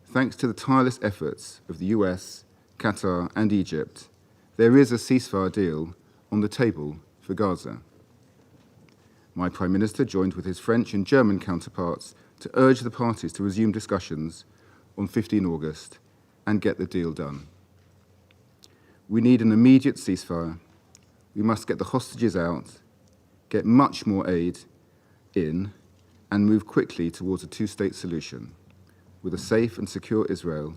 Thanks to the tireless efforts of the US, Qatar and Egypt, there is a ceasefire deal on the table for Gaza. My Prime Minister joined with his French and German counterparts to urge the parties to resume discussions on 15 August and get the deal done. We need an immediate ceasefire. We must get the hostages out, get much more aid in, and move quickly towards a two-state solution with a safe and secure Israel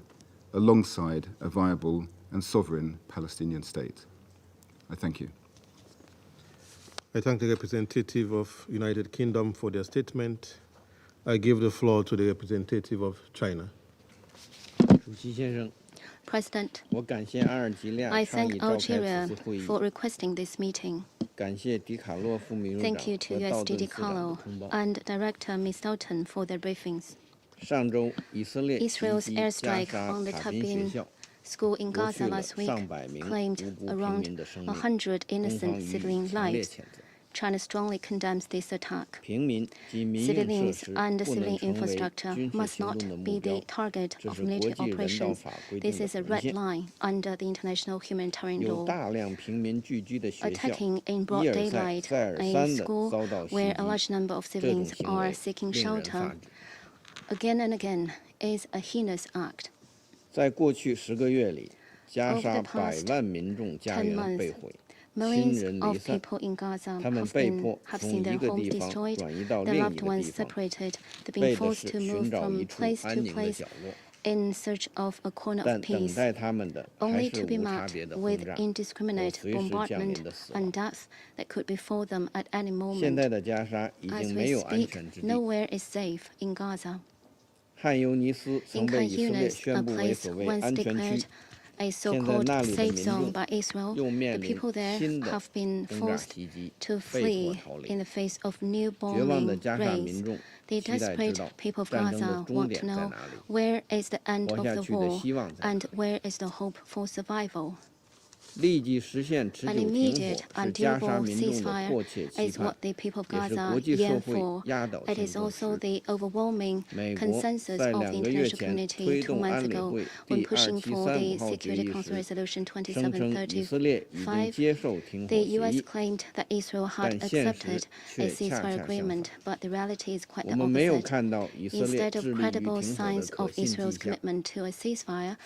alongside a viable and sovereign Palestinian state. I thank you. I thank the representative of United Kingdom for their statement. I give the floor to the representative of China. President, I thank Algeria for requesting this meeting. Thank you to USD DiCarlo and Director Ms. Doughten for their briefings. Israel's airstrike on the Doughten school in Gaza last week claimed around 100 innocent civilian lives. China strongly condemns this attack. Civilians and civilian infrastructure must not be the target of military operations. This is a red line under the international humanitarian law. Attacking in broad daylight a school where a large number of civilians are seeking shelter again and again is a heinous act. Over the past 10 months, millions of people in Gaza have seen their homes destroyed, their loved ones separated, they've been forced to move from place to place in search of a corner of peace, only to be met with indiscriminate bombardment and death that could befall them at any moment. As we speak, nowhere is safe in Gaza. In Khan Yunis, a place once declared a so-called safe zone by Israel, the people there have been forced to flee in the face of new bombing raids. The desperate people of Gaza want to know where is the end of the war and where is the hope for survival. An immediate and durable ceasefire is what the people of Gaza yearn for. It is also the overwhelming consensus of the international community 2 months ago when pushing for the Security Council Resolution 2735. The U.S. claimed that Israel had accepted a ceasefire agreement, but the reality is quite the opposite. Instead of credible signs of Israel's commitment to a ceasefire,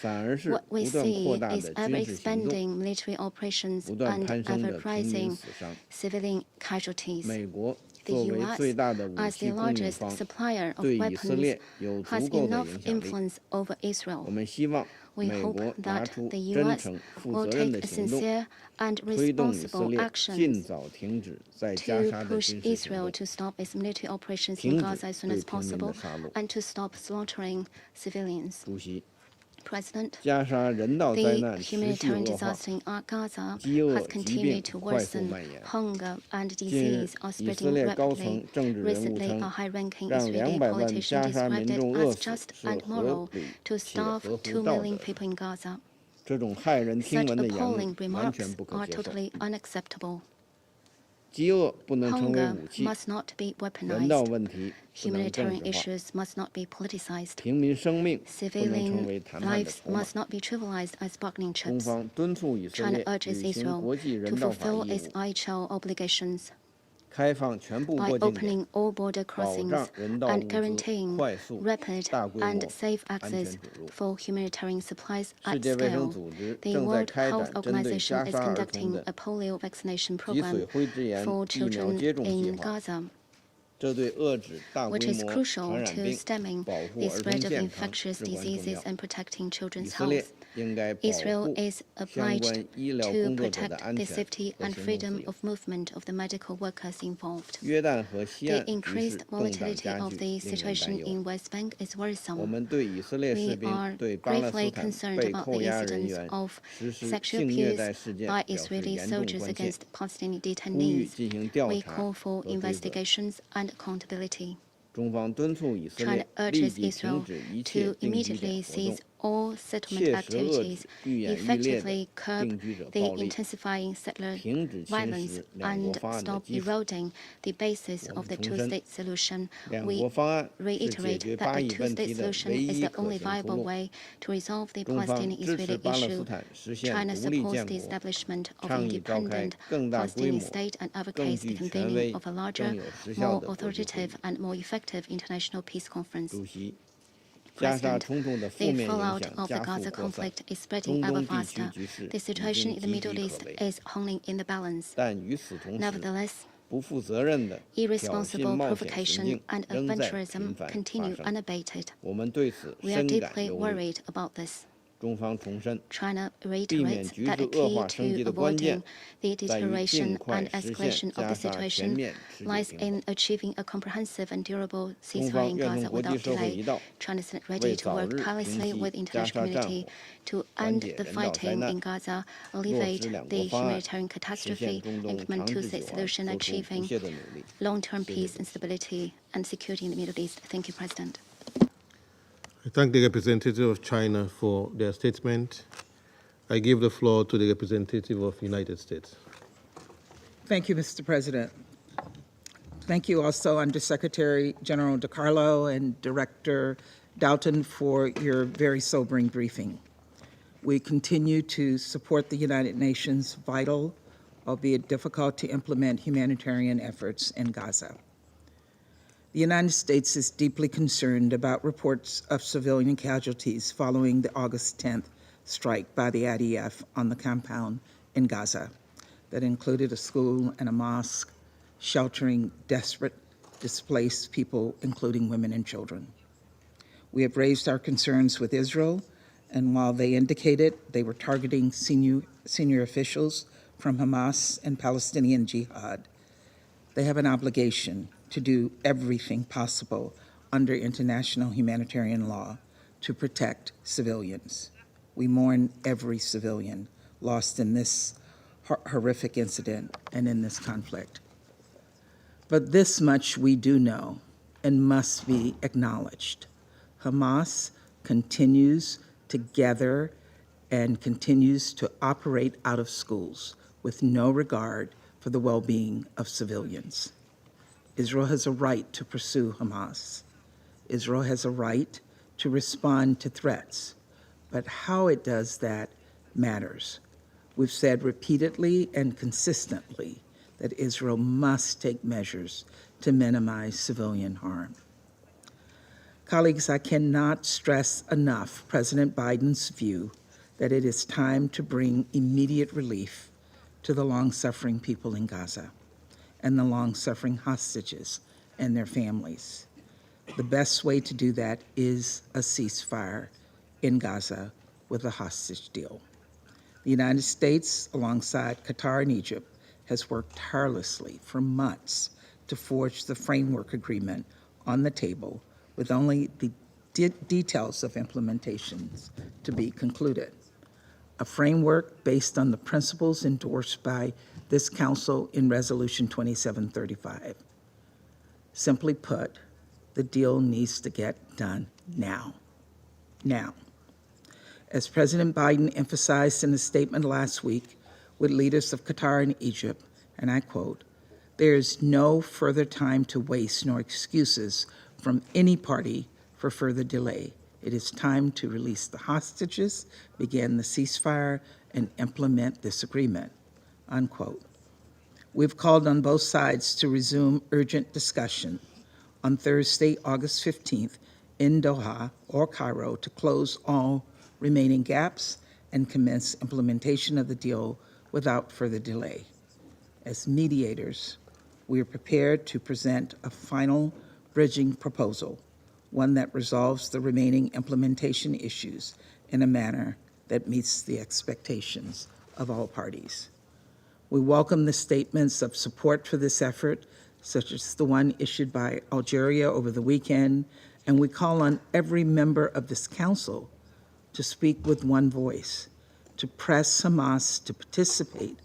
what we see is ever-expanding military operations and ever-rising civilian casualties. The U.S., as the largest supplier of weapons, has enough influence over Israel. We hope that the U.S. will take sincere and responsible actions to push Israel to stop its military operations in Gaza as soon as possible and to stop slaughtering civilians. President, the humanitarian disaster in Gaza has continued to worsen. Hunger and disease are spreading rapidly. Recently, a high-ranking Israeli politician described it as just and moral to starve 2 million people in Gaza. Such appalling remarks are totally unacceptable. Hunger must not be weaponized. Humanitarian issues must not be politicized. Civilian lives must not be trivialized as bargaining chips. China urges Israel to fulfill its IHL obligations by opening all border crossings and guaranteeing rapid and safe access for humanitarian supplies at scale. The World Health Organization is conducting a polio vaccination program for children in Gaza, which is crucial to stemming the spread of infectious diseases and protecting children's health. Israel is obliged to protect the safety and freedom of movement of the medical workers involved. The increased volatility of the situation in West Bank is worrisome. We are gravely concerned about the incidents of sexual abuse by Israeli soldiers against Palestinian detainees. We call for investigations and accountability. China urges Israel to immediately cease all settlement activities, effectively curb the intensifying settler violence, and stop eroding the basis of the two-state solution. We reiterate that a two-state solution is the only viable way to resolve the Palestinian-Israeli issue. China supports the establishment of an independent Palestinian state and advocates the convening of a larger, more authoritative, and more effective international peace conference. President, the fallout of the Gaza conflict is spreading ever faster. The situation in the Middle East is hanging in the balance. Nevertheless, irresponsible provocation and adventurism continue unabated. We are deeply worried about this. China reiterates that the key to avoiding the deterioration and escalation of the situation lies in achieving a comprehensive and durable ceasefire in Gaza without delay. China is ready to work tirelessly with the international community to end the fighting in Gaza, alleviate the humanitarian catastrophe, implement two-state solution, achieving long-term peace and stability and security in the Middle East. Thank you, President. I thank the representative of China for their statement. I give the floor to the representative of the United States. Thank you, Mr. President. Thank you also, Undersecretary General DiCarlo and Director Doughten, for your very sobering briefing. We continue to support the United Nations' vital, albeit difficult to implement, humanitarian efforts in Gaza. The United States is deeply concerned about reports of civilian casualties following the August 10th strike by the IDF on the compound in Gaza that included a school and a mosque sheltering desperate, displaced people, including women and children. We have raised our concerns with Israel, and while they indicated they were targeting senior officials from Hamas and Palestinian Jihad, they have an obligation to do everything possible under international humanitarian law to protect civilians. We mourn every civilian lost in this horrific incident and in this conflict. But this much we do know and must be acknowledged. Hamas continues to gather and continues to operate out of schools with no regard for the well-being of civilians. Israel has a right to pursue Hamas. Israel has a right to respond to threats, but how it does that matters. We've said repeatedly and consistently that Israel must take measures to minimize civilian harm. Colleagues, I cannot stress enough President Biden's view that it is time to bring immediate relief to the long-suffering people in Gaza and the long-suffering hostages and their families. The best way to do that is a ceasefire in Gaza with a hostage deal. The United States, alongside Qatar and Egypt, has worked tirelessly for months to forge the framework agreement on the table, with only the details of implementations to be concluded. A framework based on the principles endorsed by this Council in Resolution 2735. Simply put, the deal needs to get done now. Now. As President Biden emphasized in a statement last week with leaders of Qatar and Egypt, and I quote, "There is no further time to waste nor excuses from any party for further delay. It is time to release the hostages, begin the ceasefire, and implement this agreement," unquote. We've called on both sides to resume urgent discussion on Thursday, August 15th, in Doha or Cairo to close all remaining gaps and commence implementation of the deal without further delay. As mediators, we are prepared to present a final bridging proposal, one that resolves the remaining implementation issues in a manner that meets the expectations of all parties. We welcome the statements of support for this effort, such as the one issued by Algeria over the weekend, and we call on every member of this Council to speak with one voice, to press Hamas to participate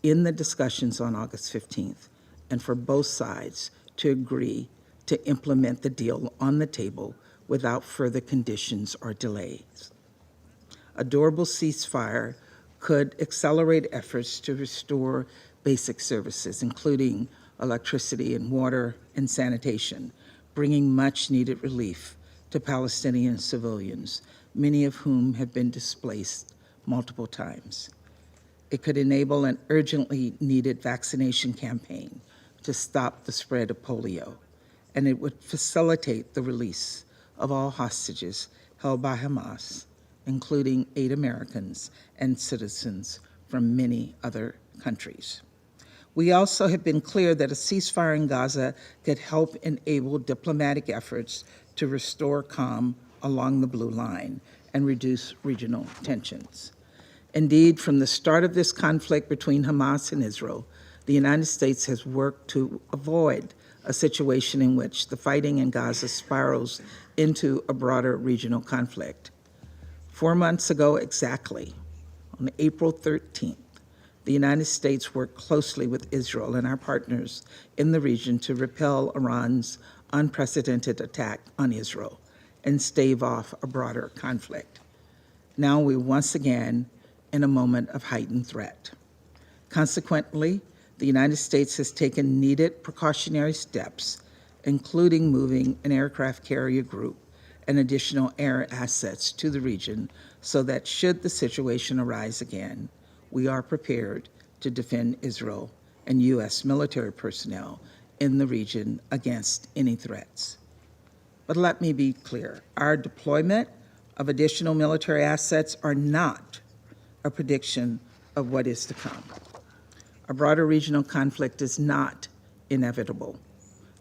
in the discussions on August 15th, and for both sides to agree to implement the deal on the table without further conditions or delays. A durable ceasefire could accelerate efforts to restore basic services, including electricity and water and sanitation, bringing much-needed relief to Palestinian civilians, many of whom have been displaced multiple times. It could enable an urgently needed vaccination campaign to stop the spread of polio, and it would facilitate the release of all hostages held by Hamas, including 8 Americans and citizens from many other countries. We also have been clear that a ceasefire in Gaza could help enable diplomatic efforts to restore calm along the Blue Line and reduce regional tensions. Indeed, from the start of this conflict between Hamas and Israel, the United States has worked to avoid a situation in which the fighting in Gaza spirals into a broader regional conflict. 4 months ago exactly, on April 13th, the United States worked closely with Israel and our partners in the region to repel Iran's unprecedented attack on Israel and stave off a broader conflict. Now we're once again in a moment of heightened threat. Consequently, the United States has taken needed precautionary steps, including moving an aircraft carrier group and additional air assets to the region so that should the situation arise again, we are prepared to defend Israel and U.S. military personnel in the region against any threats. But let me be clear, our deployment of additional military assets are not a prediction of what is to come. A broader regional conflict is not inevitable.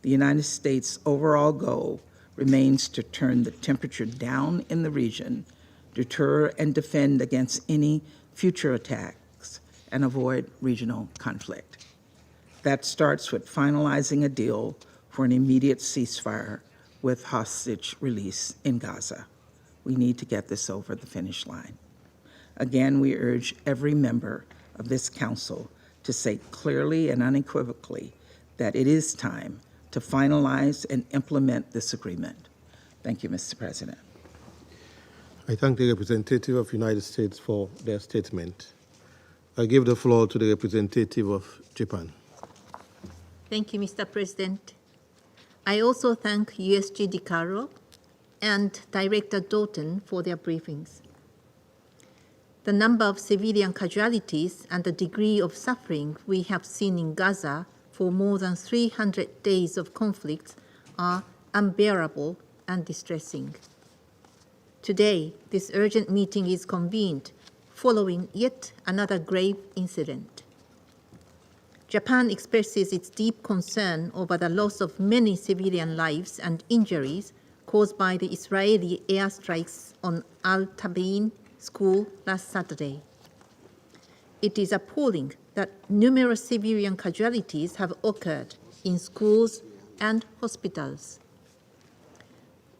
The United States' overall goal remains to turn the temperature down in the region, deter and defend against any future attacks, and avoid regional conflict. That starts with finalizing a deal for an immediate ceasefire with hostage release in Gaza. We need to get this over the finish line. Again, we urge every member of this Council to say clearly and unequivocally that it is time to finalize and implement this agreement. Thank you, Mr. President. I thank the representative of the United States for their statement. I give the floor to the representative of Japan. Thank you, Mr. President. I also thank USG DiCarlo and Director Doughten for their briefings. The number of civilian casualties and the degree of suffering we have seen in Gaza for more than 300 days of conflict are unbearable and distressing. Today, this urgent meeting is convened following yet another grave incident. Japan expresses its deep concern over the loss of many civilian lives and injuries caused by the Israeli airstrikes on Al-Tabein school last Saturday. It is appalling that numerous civilian casualties have occurred in schools and hospitals.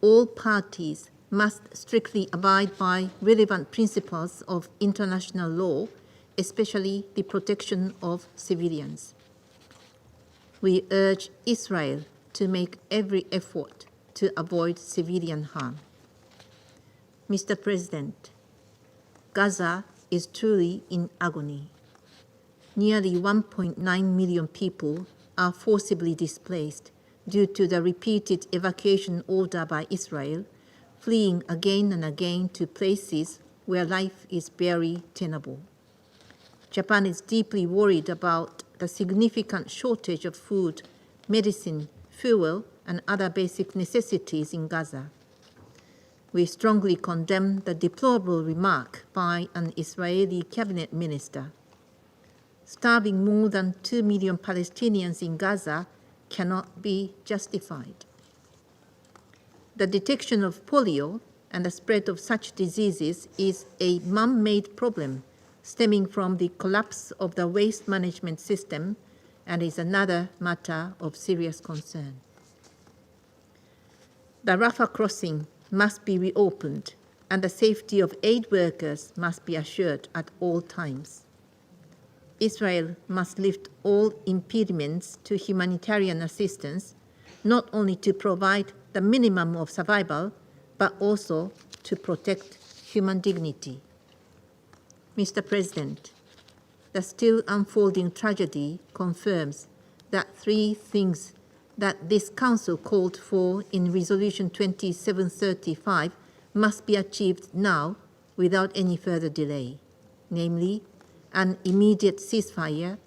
All parties must strictly abide by relevant principles of international law, especially the protection of civilians. We urge Israel to make every effort to avoid civilian harm. Mr. President, Gaza is truly in agony. Nearly 1.9 million people are forcibly displaced due to the repeated evacuation order by Israel, fleeing again and again to places where life is barely tenable. Japan is deeply worried about the significant shortage of food, medicine, fuel, and other basic necessities in Gaza. We strongly condemn the deplorable remark by an Israeli cabinet minister. Starving more than 2 million Palestinians in Gaza cannot be justified. The detection of polio and the spread of such diseases is a man-made problem stemming from the collapse of the waste management system and is another matter of serious concern. The Rafah crossing must be reopened and the safety of aid workers must be assured at all times. Israel must lift all impediments to humanitarian assistance, not only to provide the minimum of survival, but also to protect human dignity. Mr. President, the still unfolding tragedy confirms that three things that this Council called for in Resolution 2735 must be achieved now without any further delay, namely, an immediate ceasefire,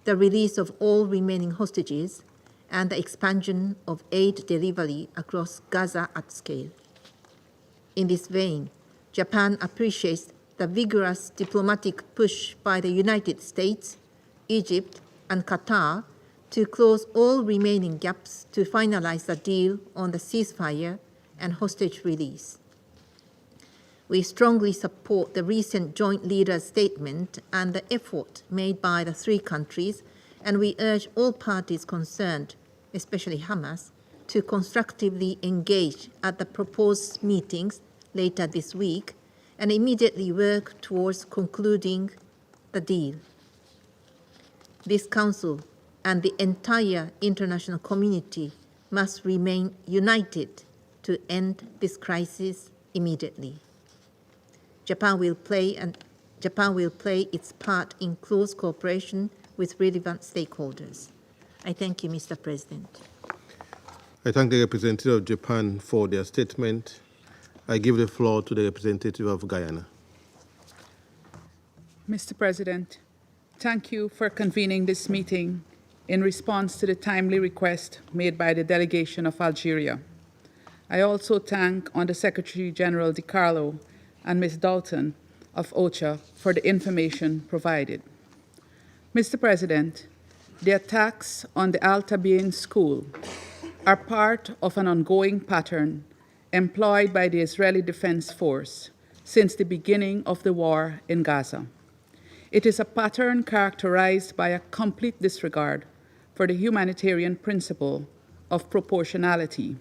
the release of all remaining hostages, and the expansion of aid delivery across Gaza at scale. In this vein, Japan appreciates the vigorous diplomatic push by the United States, Egypt, and Qatar to close all remaining gaps to finalize the deal on the ceasefire and hostage release. We strongly support the recent joint leaders' statement and the effort made by the three countries, and we urge all parties concerned, especially Hamas, to constructively engage at the proposed meetings later this week and immediately work towards concluding the deal. This Council and the entire international community must remain united to end this crisis immediately. Japan will play its part in close cooperation with relevant stakeholders. I thank you, Mr. President. I thank the representative of Japan for their statement. I give the floor to the representative of Guyana. Mr. President, thank you for convening this meeting in response to the timely request made by the delegation of Algeria. I also thank Under Secretary General DiCarlo and Ms. Doughten of OCHA for the information provided. Mr. President, the attacks on the Al-Tabein school are part of an ongoing pattern employed by the Israeli Defense Force since the beginning of the war in Gaza. It is a pattern characterized by a complete disregard for the humanitarian principle of proportionality,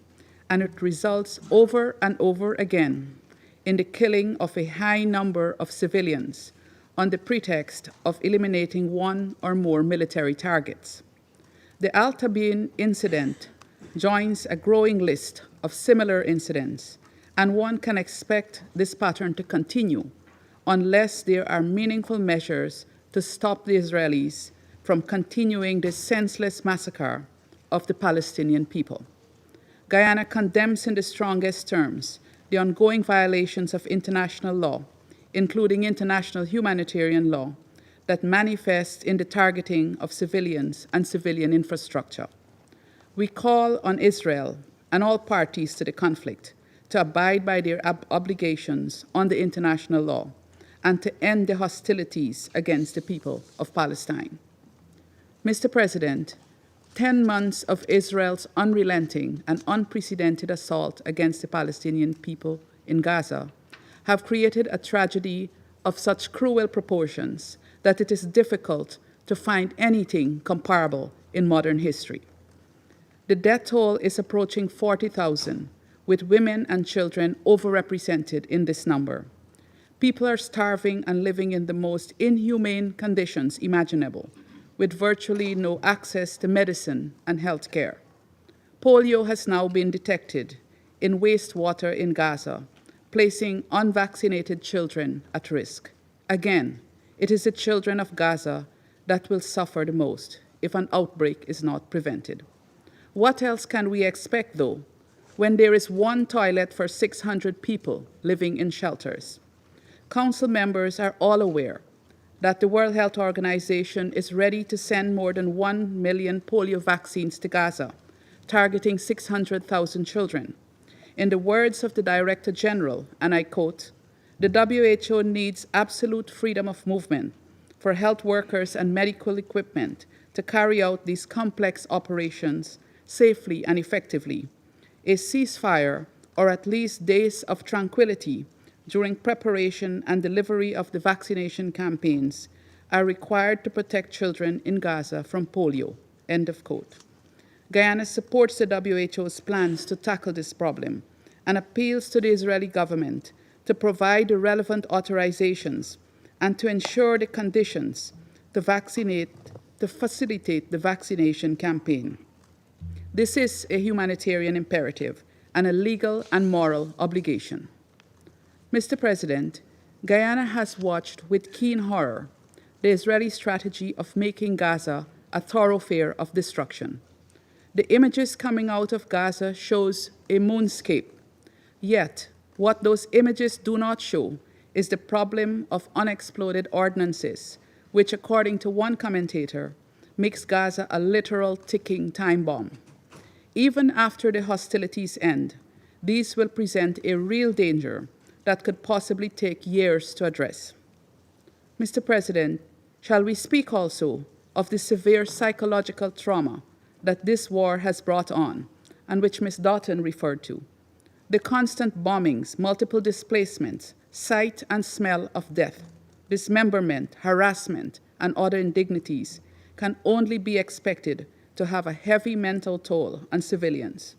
and it results over and over again in the killing of a high number of civilians on the pretext of eliminating one or more military targets. The Al-Tabein incident joins a growing list of similar incidents and one can expect this pattern to continue unless there are meaningful measures to stop the Israelis from continuing this senseless massacre of the Palestinian people. Guyana condemns in the strongest terms the ongoing violations of international law, including international humanitarian law, that manifest in the targeting of civilians and civilian infrastructure. We call on Israel and all parties to the conflict to abide by their obligations under international law and to end the hostilities against the people of Palestine. Mr. President, 10 months of Israel's unrelenting and unprecedented assault against the Palestinian people in Gaza have created a tragedy of such cruel proportions that it is difficult to find anything comparable in modern history. The death toll is approaching 40,000, with women and children overrepresented in this number. People are starving and living in the most inhumane conditions imaginable, with virtually no access to medicine and health care. Polio has now been detected in wastewater in Gaza, placing unvaccinated children at risk. Again, it is the children of Gaza that will suffer the most if an outbreak is not prevented. What else can we expect, though, when there is one toilet for 600 people living in shelters? Council members are all aware that the World Health Organization is ready to send more than 1 million polio vaccines to Gaza, targeting 600,000 children. In the words of the Director General, and I quote, "The WHO needs absolute freedom of movement for health workers and medical equipment to carry out these complex operations safely and effectively. A ceasefire, or at least days of tranquility, during preparation and delivery of the vaccination campaigns are required to protect children in Gaza from polio," end of quote. Guyana supports the WHO's plans to tackle this problem and appeals to the Israeli government to provide the relevant authorizations and to ensure the conditions to facilitate the vaccination campaign. This is a humanitarian imperative and a legal and moral obligation. Mr. President, Guyana has watched with keen horror the Israeli strategy of making Gaza a thoroughfare of destruction. The images coming out of Gaza shows a moonscape. Yet, what those images do not show is the problem of unexploded ordnances, which, according to one commentator, makes Gaza a literal ticking time bomb. Even after the hostilities end, these will present a real danger that could possibly take years to address. Mr. President, shall we speak also of the severe psychological trauma that this war has brought on, and which Ms. Doughten referred to? The constant bombings, multiple displacements, sight and smell of death, dismemberment, harassment, and other indignities can only be expected to have a heavy mental toll on civilians.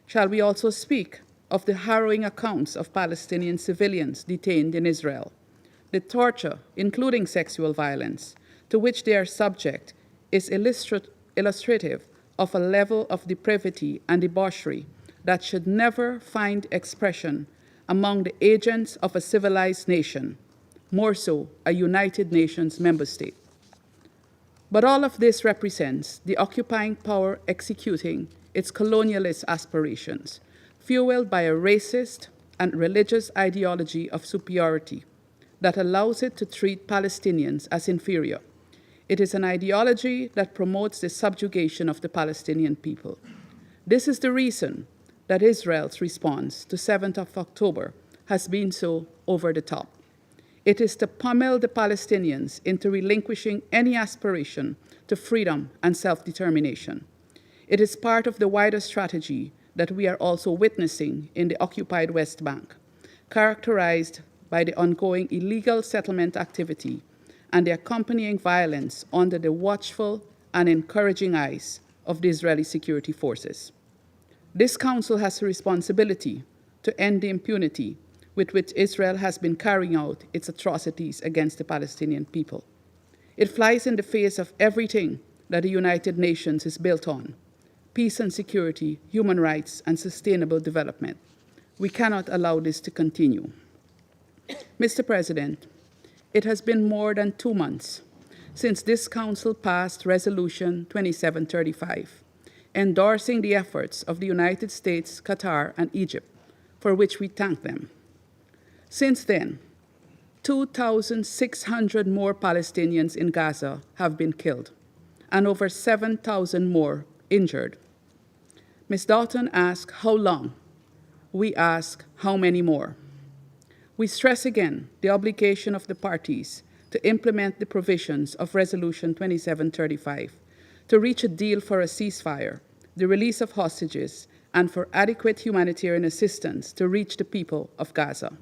Shall we also speak of the harrowing accounts of Palestinian civilians detained in Israel, the torture, including sexual violence, to which they are subject, is illustrative of a level of depravity and debauchery that should never find expression among the agents of a civilized nation, more so a United Nations member state. But all of this represents the occupying power executing its colonialist aspirations, fueled by a racist and religious ideology of superiority that allows it to treat Palestinians as inferior. It is an ideology that promotes the subjugation of the Palestinian people. This is the reason that Israel's response to 7th of October has been so over the top. It is to pummel the Palestinians into relinquishing any aspiration to freedom and self-determination. It is part of the wider strategy that we are also witnessing in the occupied West Bank, characterized by the ongoing illegal settlement activity and the accompanying violence under the watchful and encouraging eyes of the Israeli security forces. This Council has a responsibility to end the impunity with which Israel has been carrying out its atrocities against the Palestinian people. It flies in the face of everything that the United Nations is built on: peace and security, human rights, and sustainable development. We cannot allow this to continue. Mr. President, it has been more than 2 months since this Council passed Resolution 2735, endorsing the efforts of the United States, Qatar, and Egypt, for which we thank them. Since then, 2,600 more Palestinians in Gaza have been killed, and over 7,000 more injured. Ms. Doughten asked how long. We ask how many more. We stress again the obligation of the parties to implement the provisions of Resolution 2735, to reach a deal for a ceasefire, the release of hostages, and for adequate humanitarian assistance to reach the people of Gaza.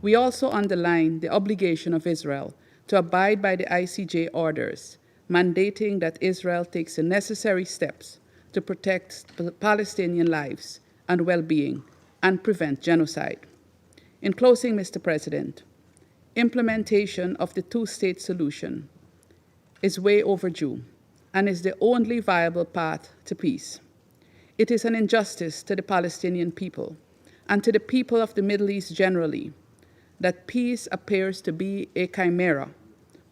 We also underline the obligation of Israel to abide by the ICJ orders, mandating that Israel takes the necessary steps to protect Palestinian lives and well-being and prevent genocide. In closing, Mr. President, implementation of the two-state solution is way overdue and is the only viable path to peace. It is an injustice to the Palestinian people and to the people of the Middle East generally that peace appears to be a chimera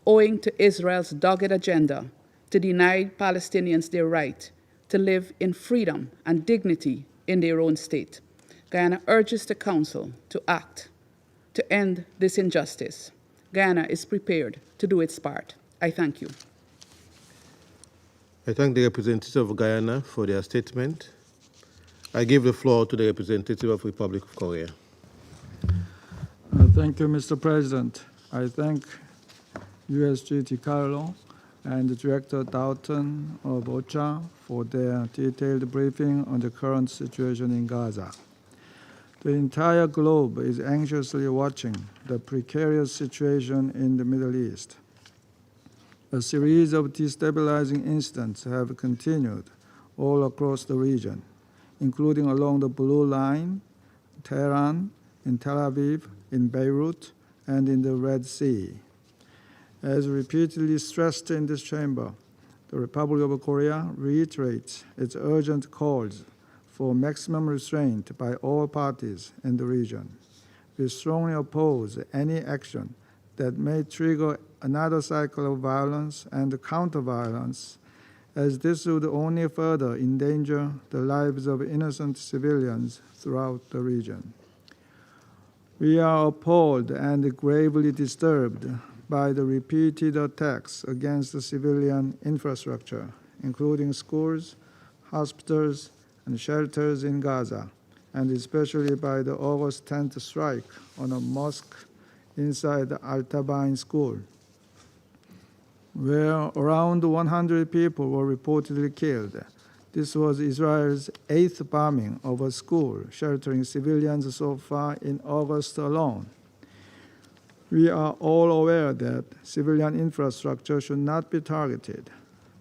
owing to Israel's dogged agenda to deny Palestinians their right to live in freedom and dignity in their own state. Guyana urges the Council to act to end this injustice. Guyana is prepared to do its part. I thank you. I thank the representative of Guyana for their statement. I give the floor to the representative of the Republic of Korea. Thank you, Mr. President. I thank USG DiCarlo and Director Doughten of OCHA for their detailed briefing on the current situation in Gaza. The entire globe is anxiously watching the precarious situation in the Middle East. A series of destabilizing incidents have continued all across the region, including along the Blue Line, Tehran, in Tel Aviv, in Beirut, and in the Red Sea. As repeatedly stressed in this chamber, the Republic of Korea reiterates its urgent calls for maximum restraint by all parties in the region. We strongly oppose any action that may trigger another cycle of violence and counter-violence, as this would only further endanger the lives of innocent civilians throughout the region. We are appalled and gravely disturbed by the repeated attacks against the civilian infrastructure, including schools, hospitals, and shelters in Gaza, and especially by the August 10th strike on a mosque inside the Al-Tabain school, where around 100 people were reportedly killed. This was Israel's 8th bombing of a school sheltering civilians so far in August alone. We are all aware that civilian infrastructure should not be targeted.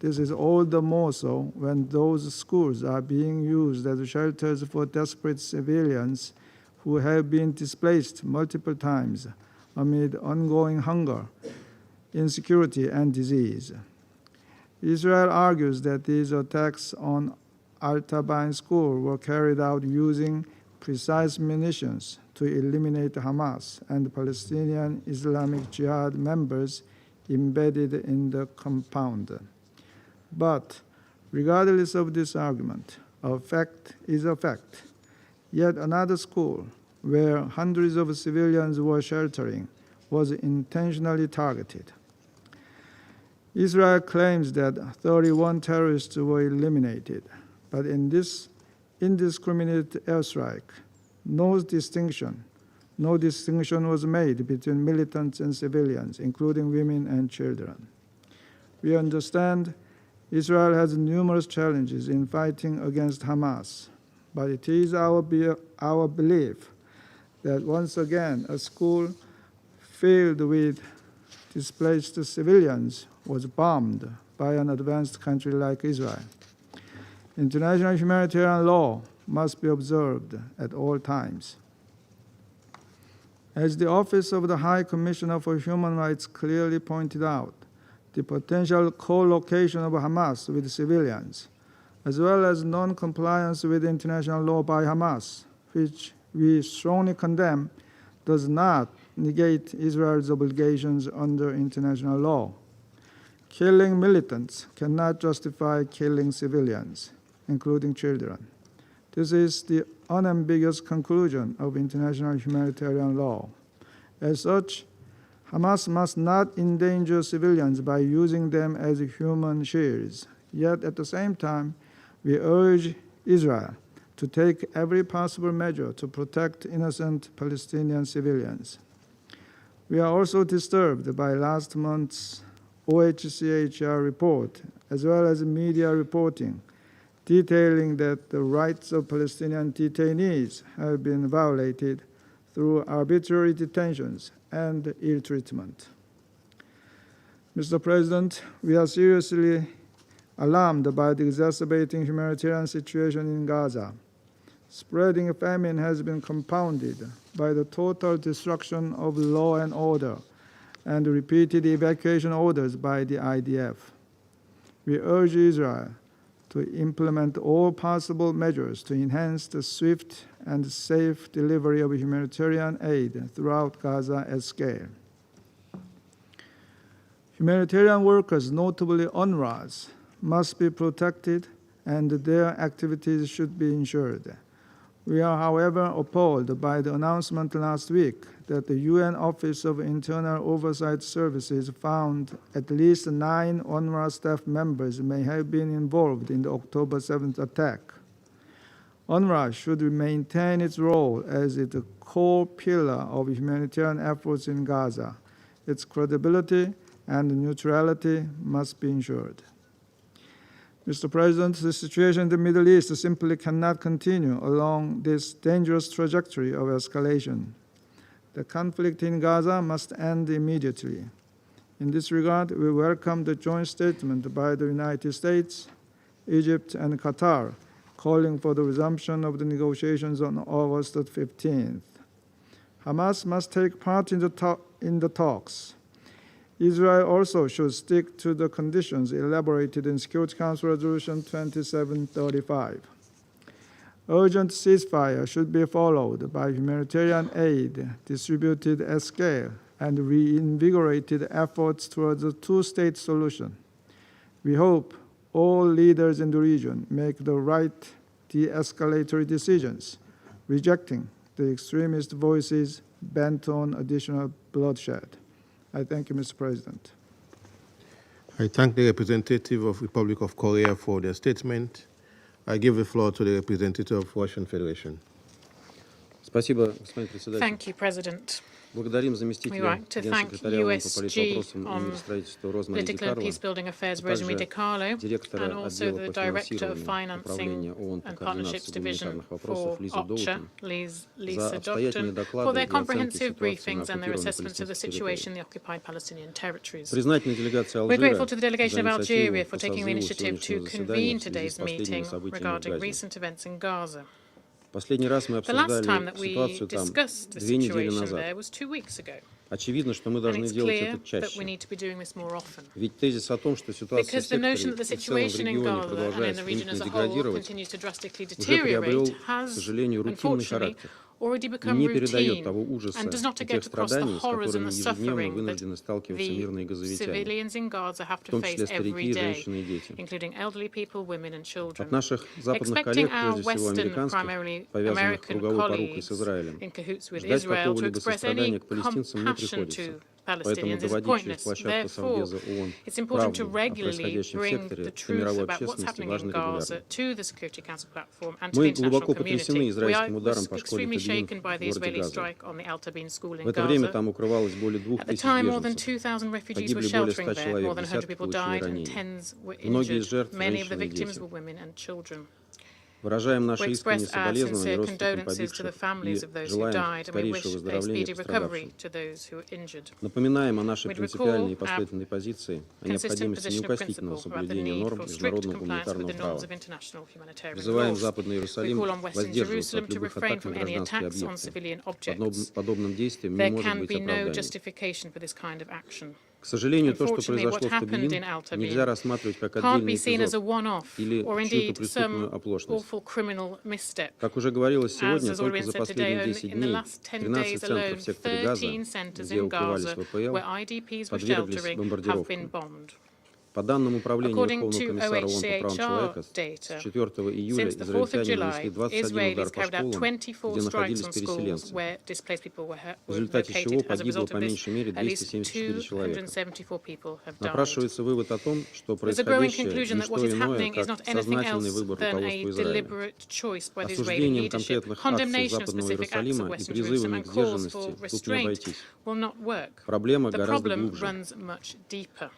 This is all the more so when those schools are being used as shelters for desperate civilians who have been displaced multiple times amid ongoing hunger, insecurity, and disease. Israel argues that these attacks on Al-Tabain school were carried out using precise munitions to eliminate Hamas and Palestinian Islamic Jihad members embedded in the compound. But regardless of this argument, a fact is a fact. Yet another school, where hundreds of civilians were sheltering, was intentionally targeted. Israel claims that 31 terrorists were eliminated, but in this indiscriminate airstrike, no distinction was made between militants and civilians, including women and children. We understand Israel has numerous challenges in fighting against Hamas, but it is our belief that once again a school filled with displaced civilians was bombed by an advanced country like Israel. International humanitarian law must be observed at all times. As the Office of the High Commissioner for Human Rights clearly pointed out, the potential co-location of Hamas with civilians, as well as non-compliance with international law by Hamas, which we strongly condemn does not negate Israel's obligations under international law. Killing militants cannot justify killing civilians, including children. This is the unambiguous conclusion of international humanitarian law. As such, Hamas must not endanger civilians by using them as human shields. Yet at the same time, we urge Israel to take every possible measure to protect innocent Palestinian civilians. We are also disturbed by last month's OHCHR report, as well as media reporting, detailing that the rights of Palestinian detainees have been violated through arbitrary detentions and ill treatment. Mr. President, we are seriously alarmed by the exacerbating humanitarian situation in Gaza. Spreading famine has been compounded by the total destruction of law and order and repeated evacuation orders by the IDF. We urge Israel to implement all possible measures to enhance the swift and safe delivery of humanitarian aid throughout Gaza at scale. Humanitarian workers, notably UNRWA's, must be protected and their activities should be ensured. We are, however, appalled by the announcement last week that the UN Office of Internal Oversight Services found at least 9 UNRWA staff members may have been involved in the October 7th attack. UNRWA should maintain its role as a core pillar of humanitarian efforts in Gaza. Its credibility and neutrality must be ensured. Mr. President, the situation in the Middle East simply cannot continue along this dangerous trajectory of escalation. The conflict in Gaza must end immediately. In this regard, we welcome the joint statement by the United States, Egypt, and Qatar, calling for the resumption of the negotiations on August 15th. Hamas must take part in the talks. Israel also should stick to the conditions elaborated in Security Council Resolution 2735. Urgent ceasefire should be followed by humanitarian aid distributed at scale and reinvigorated efforts towards a two-state solution. We hope all leaders in the region make the right de-escalatory decisions, rejecting the extremist voices bent on additional bloodshed. I thank you, Mr. President. I thank the representative of Republic of Korea for their statement. I give the floor to the representative of Russian Federation. Thank you, President. We would like to thank USG on Political and Peacebuilding Affairs, Rosemary DiCarlo, and also the Director of Financing and Partnerships Division for OCHA, Lisa Doughten, for their comprehensive briefings and their assessments of the situation in the occupied Palestinian territories. We're grateful to the delegation of Algeria for taking the initiative to convene today's meeting regarding recent events in Gaza. The last time that we discussed the situation there was 2 weeks ago. And it's clear that we need to be doing this more often. Because the notion that the situation in Gaza and in the region as a whole continues to drastically deteriorate has, unfortunately, already become routine and does not get across the horrors and the suffering that the civilians in Gaza have to face every day, including elderly people, women and children. Expecting our Western, primarily American colleagues in cahoots with Israel to express any compassion to Palestinians is pointless. Therefore, it's important to regularly bring the truth about what's happening in Gaza to the Security Council platform and to the international community. We are extremely shaken by the Israeli strike on the Al-Tabin school in Gaza. At the time, more than 2,000 refugees were sheltering there, more than 100 people died and tens were injured. Many of the victims were women and children. We express our sincere condolences to the families of those who died, and we wish a speedy recovery to those who were injured. We recall our consistent position of principle about the need for strict compliance with the norms of international humanitarian law. We call on Western Jerusalem to refrain from any attacks on civilian objects. There can be no justification for this kind of action. К сожалению, то, что Unfortunately, what произошло в happened in Табелин, Algeria нельзя рассматривать как can't be отдельный seen as a эпизод one-off или or чью-то indeed преступную some оплошность. awful criminal misstep. Как уже говорилось As сегодня, has already только been за said today, последние only 10 in the дней last 10 13 days центров alone, в секторе Газа, 13 centers где in укрывались Gaza ВПЛ, where IDPs were подверглись sheltering have been бомбардировкам. bombed. По данным Управления According Верховного to комиссара ООН по правам человека, OHCHR data, с 4 июля since the 4th of израильтяне July, нанесли 21 удар Israelis по carried out школам, 24 где strikes находились on schools переселенцы, where displaced people were в результате чего located. As a погибло result по of this, меньшей мере at least 274 человека. 274 people have died. Напрашивается вывод о том, что There's a growing происходящее conclusion не that what что is иное, happening is как not anything сознательный else выбор than a руководства Израиля, deliberate choice by the Israeli осуждением leadership. конкретных акций Condemnation of Западного specific acts of Иерусалима и Western Jerusalem призывами and к calls сдержанности for тут не restraint обойтись. will not work. Проблема The гораздо problem глубже. runs much deeper.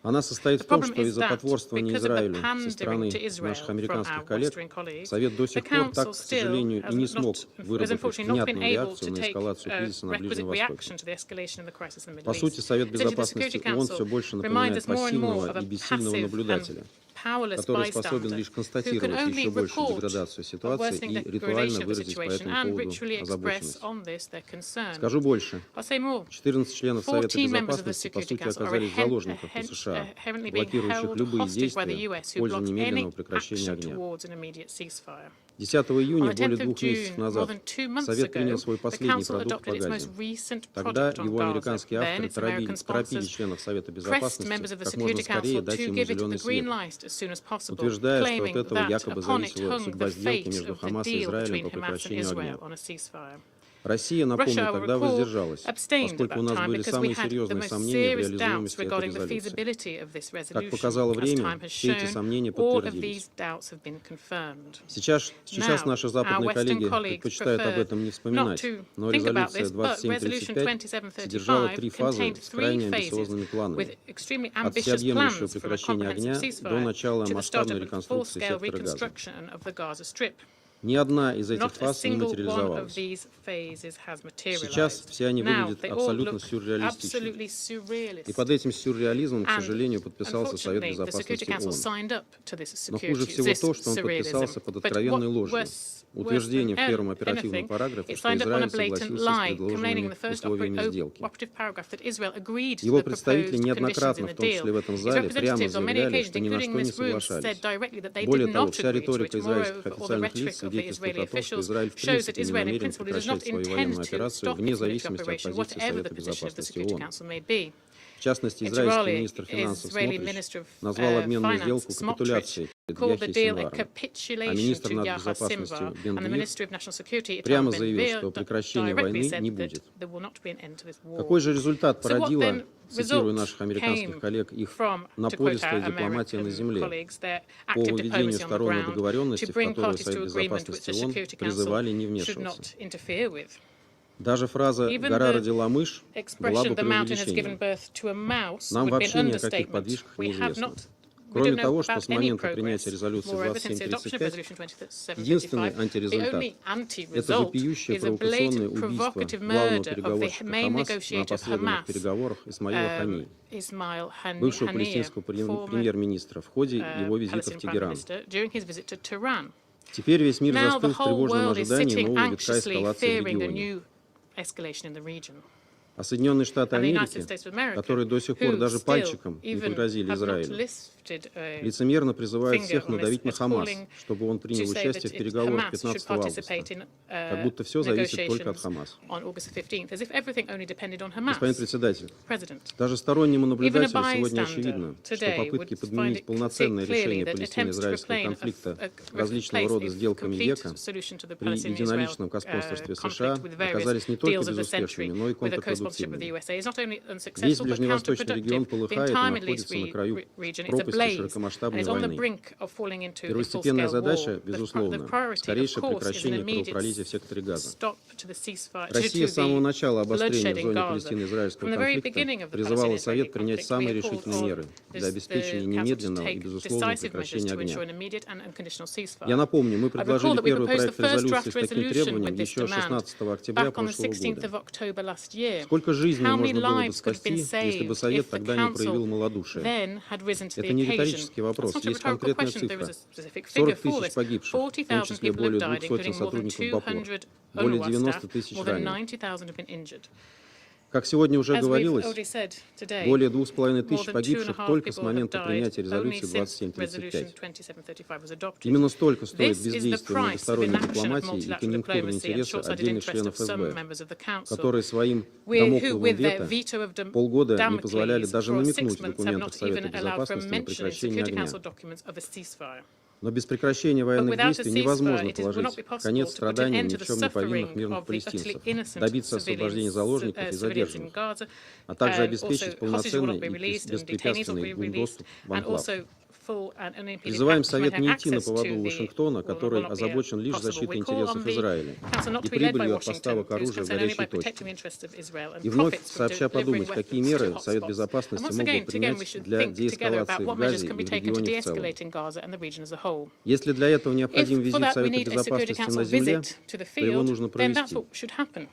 Она состоит The в том, problem что is из-за that потворствования because of the Израилю со pandering стороны to Israel наших from американских our коллег, Western colleagues, Совет до the сих пор так, Council к сожалению, и не смог has выработать unfortunately not been внятную able реакцию to на take эскалацию кризиса на requisite Ближнем reaction Востоке. to the escalation of the crisis in the Middle По сути, East. Совет Essentially, the Безопасности Security ООН Council все больше reminds напоминает us more and more пассивного of a и бессильного passive наблюдателя, and powerless который способен bystander лишь who can констатировать only еще большую report деградацию a ситуации worsening и ритуально degradation of the выразить по situation этому and поводу ritually express озабоченность. on this their concern. Скажу больше. I'll say more. 14 членов Совета 14 members of the Безопасности, по Security сути, Council are оказались в заложниках у США, inherently being блокирующих held любые hostage by the действия US в who пользу block немедленного any прекращения action огня. towards an immediate ceasefire. 10 июня, On the более 10th of 2 месяцев June, more назад, than 2 months Совет принял ago, свой the последний Council продукт по adopted its Газе. most recent Тогда project on его Gaza. американские Then авторы its American торопили sponsors членов Совета pressed members of Безопасности the как можно Security скорее Council дать to ему give it зеленый the green свет, light as soon as possible, утверждая, что от claiming этого that якобы upon it зависела hung судьба the сделки fate между of the Хамас и deal Израилем between по Hamas and прекращению огня. Israel on a ceasefire. Россия, напомню, Russia, I will тогда recall, воздержалась, abstained at поскольку у that нас time были because we самые had the серьезные most сомнения в serious doubts реализуемости этой regarding the резолюции. feasibility of this Как resolution. показало As время, time has все эти shown, сомнения all of подтвердились. these doubts have been confirmed. Сейчас Now, наши our западные Western коллеги colleagues предпочитают об prefer этом не not вспоминать, to но think about резолюция this, but Resolution 2735 содержала 2735 3 фазы contained с 3 крайне phases амбициозными планами. with extremely От ambitious всеобъемлющего plans from a прекращения огня comprehensive до ceasefire начала to the start масштабной of a реконструкции full-scale сектора Газа. reconstruction of the Gaza Strip. Ни одна из этих Not a фаз не single one of материализовалась. these phases has Сейчас materialized. все они Now, выглядят they all абсолютно look сюрреалистично. absolutely surrealist. И под этим сюрреализмом, к And, сожалению, подписался Совет unfortunately, the Security Безопасности Council ООН. signed up to this Но хуже всего то, что он подписался под откровенной ложью, утверждением в первом оперативном параграфе, что Израиль согласился с предложенными условиями сделки. Его представители неоднократно, в том числе в этом зале, прямо заявляли, что ни на что не соглашались. Более того, вся риторика израильских официальных лиц свидетельствует о том, что Израиль в принципе не намерен прекращать свою военную операцию вне зависимости от позиции Совета Безопасности ООН. В частности, израильский министр финансов Смотрич назвал обменную сделку капитуляцией перед Яхьей Синваром, а министр нацбезопасности Бен Гвир прямо заявил, что прекращения войны не будет. Какой же результат породила, цитирую наших американских коллег, их напористая дипломатия на земле по выведению сторон на договоренности, в которую Совет Безопасности ООН призывали не вмешиваться? Даже фраза «гора родила мышь» была бы преувеличением. Нам вообще ни о каких подвижках не известно. Кроме того, что с момента принятия резолюции 2735 единственный антирезультат – это вопиющее провокационное убийство главного переговорщика Хамас на последующих переговорах Исмаила Хании, бывшего палестинского премьер-министра, в ходе его визита в Тегеран. Теперь весь мир застыл в тревожном ожидании нового витка эскалации в регионе. А Соединенные Штаты Америки, которые до сих пор даже пальчиком не погрозили Израилю, лицемерно призывают всех надавить на Хамас, чтобы он принял участие в переговорах 15 августа, как будто все зависит только от Хамас. Господин председатель, даже стороннему наблюдателю сегодня очевидно, что попытки подменить полноценное решение палестино-израильского конфликта различного рода сделками века при единоличном господарстве США оказались не только безуспешными, но и контрпродуктивными. Весь ближневосточный регион полыхает и находится на краю пропасти широкомасштабной войны. Первостепенная задача, безусловно, скорейшее прекращение кровопролития в секторе Газа. Россия с самого начала обострения в зоне палестино-израильского конфликта призывала Совет принять самые решительные меры для обеспечения немедленного и безусловного прекращения огня. Я напомню, мы предложили первый проект резолюции с таким требованием еще 16 октября прошлого года. Сколько жизней можно было бы спасти, если бы Совет тогда не проявил малодушие? Это не риторический вопрос, есть конкретная цифра. 40 тысяч погибших, в том числе более 200 сотрудников БАПОР, более 90 тысяч раненых. Как сегодня уже As we've говорилось, already said today, более 2500 more than погибших 2.5 только с people have момента died принятия only резолюции since Resolution 2735. 2735 was adopted. Именно столько стоит This is the бездействие price of многосторонней inaction of дипломатии и multilateral конъюнктурные diplomacy and интересы short-sighted отдельных interest членов of some ФСБ, members of the Council, которые своим who, дамокловым with their вето veto of полгода не позволяли Damocles даже for 6 намекнуть в months have документах not Совета even allowed for a Безопасности на mention in прекращение Security огня. Council documents of a ceasefire. Но без прекращения военных without a действий ceasefire, невозможно it will not положить be possible конец to put an страданиям end ни to в the чем не повинных suffering мирных of the utterly палестинцев, innocent добиться освобождения заложников и civilians задержанных, in Gaza. а также Also, обеспечить hostages will полноценный not be и released and detainees will беспрепятственный be им released, доступ в and анклав. also full and unimpeded Призываем Совет не идти на access поводу to у the Вашингтона, will который not be озабочен лишь possible. защитой We call интересов on the Израиля Council not и to be led by прибылью от Washington, поставок who is оружия в concerned only горячие by точки. protecting the interests of Israel and И вновь profits from сообща delivering подумать, какие weapons to меры Совет hotspots. Безопасности And once мог бы again, together we принять should для think together about деэскалации what в measures Газе can и be в taken to регионе в целом. de-escalate in Gaza and the region as a whole. Если для этого необходим If for визит that we Совета need a Security Безопасности Council на земле, visit to the то его field, нужно then that's провести. what should happen.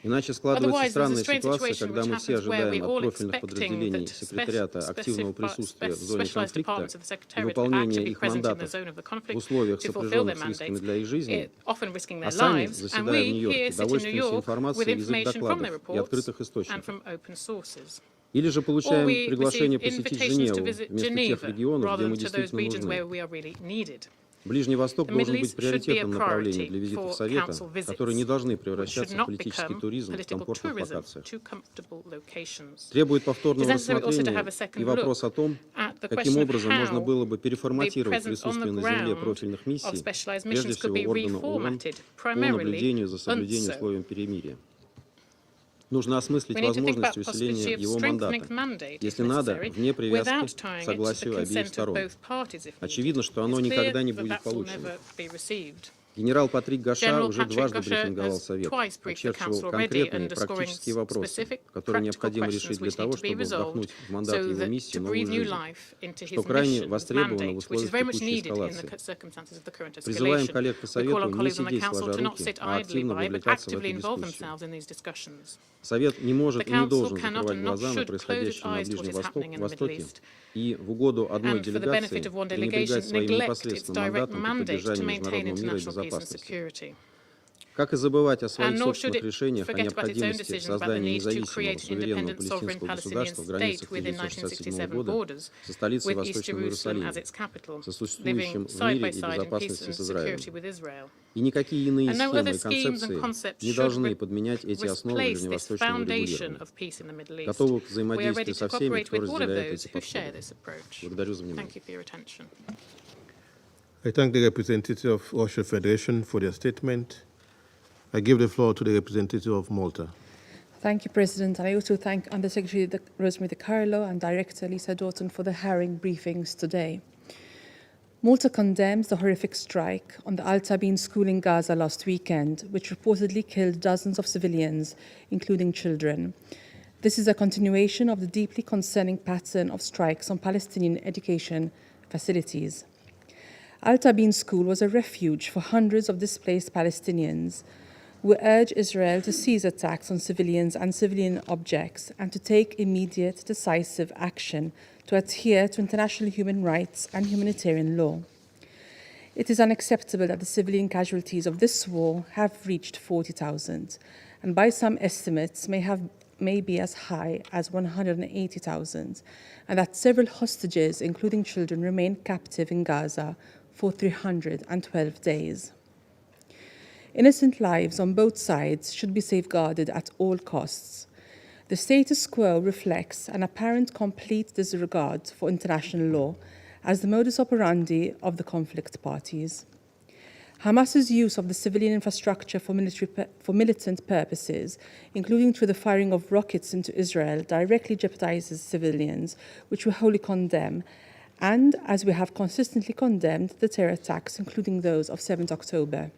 Иначе складывается Otherwise, there's a странная strange ситуация, situation когда which мы все happens where ожидаем we're от all профильных expecting подразделений that секретариата активного присутствия в зоне specialized конфликта departments of the и Secretariat are выполнения actively их present in the мандатов zone of the в conflict условиях, to fulfill their сопряженных с рисками mandates, для их жизни, often risking their а сами, lives, and заседая в we Нью-Йорке, here sit in New довольствуемся York with информацией из их information from their докладов и reports открытых and источников. from open sources. Или же Or получаем we приглашение receive посетить invitations to Женеву visit вместо тех Geneva регионов, где rather мы than to those действительно regions нужны. where we are really needed. Ближний Восток The должен Middle быть East should be a приоритетным направлением priority для визитов for Совета, Council visits, которые не должны which should превращаться в not политический become туризм в political комфортных tourism локациях. to comfortable locations. Требует It повторного is necessary also to have рассмотрения a second и вопрос о том, at the каким question of образом можно how было бы the переформатировать presence on the присутствие на земле ground профильных of миссий, specialized прежде missions could всего be органу ООН, reformatted, по primarily наблюдению за соблюдением UNSO. условий перемирия. Нужно осмыслить We need to think возможность about the усиления possibility of его strengthening мандата, the mandate, if если надо, necessary, вне привязки without к tying it to the согласию обеих consent of сторон. both parties, if Очевидно, что оно needed. It's clear никогда не that будет that will получено. never be received. Генерал Патрик Гаша General уже Patrick дважды Gosha брифинговал has Совет, twice briefed the очерчивал Council already, конкретные underscoring практические вопросы, specific которые practical необходимо решить questions для which того, need to be чтобы вдохнуть resolved в мандат so его that миссии to новую breathe new жизнь, life into что his крайне mission, востребовано в mandate, which is условиях very much текущей needed in эскалации. the circumstances of the current Призываем escalation. коллег по We call Совету on не colleagues on the сидеть Council сложа to not руки, sit а idly активно by, but вовлекаться в actively эту involve дискуссию. themselves in these discussions. Совет не может The и не Council должен cannot закрывать and not глаза на should close its происходящее на eyes to what Ближнем is happening in the Middle Востоке East. и в угоду одной And for the делегации benefit of one пренебрегать delegation, своим neglect its непосредственным direct мандатом по mandate to поддержанию maintain международного мира и international peace and безопасности. security. Как и забывать о своих And nor should собственных it решениях о forget about its own необходимости decisions about the создания need to независимого create an суверенного independent sovereign палестинского Palestinian государства в границах state within 1967 1967 года borders, со столицей with East Восточного Jerusalem Иерусалима, as its capital, сосуществующим living в side мире by и side in peace безопасности and с Израилем. security with Israel. И никакие иные And no схемы other и schemes and концепции concepts не should должны подменять эти основы replace this ближневосточного foundation регулирования. of peace in the Middle East. Готовы к We are ready взаимодействию to со всеми, cooperate кто with all of разделяет those эти who share подходы. this approach. Благодарю за внимание. Thank you for your attention. I thank the representative of Russian Federation for their statement. I give the floor to the representative of Malta. Thank you, President. And I also thank Undersecretary Rosemary DiCarlo and Director Lisa Doughten for the harrowing briefings today. Malta condemns the horrific strike on the Al Tabeen school in Gaza last weekend, which reportedly killed dozens of civilians, including children. This is a continuation of the deeply concerning pattern of strikes on Palestinian education facilities. Al Tabeen school was a refuge for hundreds of displaced Palestinians. We urge Israel to cease attacks on civilians and civilian objects and to take immediate, decisive action to adhere to international human rights and humanitarian law. It is unacceptable that the civilian casualties of this war have reached 40,000, and by some estimates may be as high as 180,000, and that several hostages, including children, remain captive in Gaza for 312 days. Innocent lives on both sides should be safeguarded at all costs. The status quo reflects an apparent complete disregard for international law as the modus operandi of the conflict parties. Hamas's use of the civilian infrastructure for militant purposes, including through the firing of rockets into Israel, directly jeopardizes civilians, which we wholly condemn, and as we have consistently condemned the terror attacks, including those of 7th October.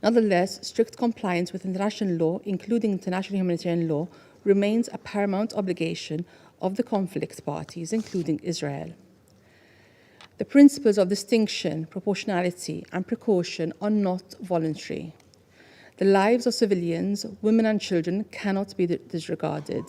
Nonetheless, strict compliance with international law, including international humanitarian law, remains a paramount obligation of the conflict parties, including Israel. The principles of distinction, proportionality, and precaution are not voluntary. The lives of civilians, women and children cannot be disregarded.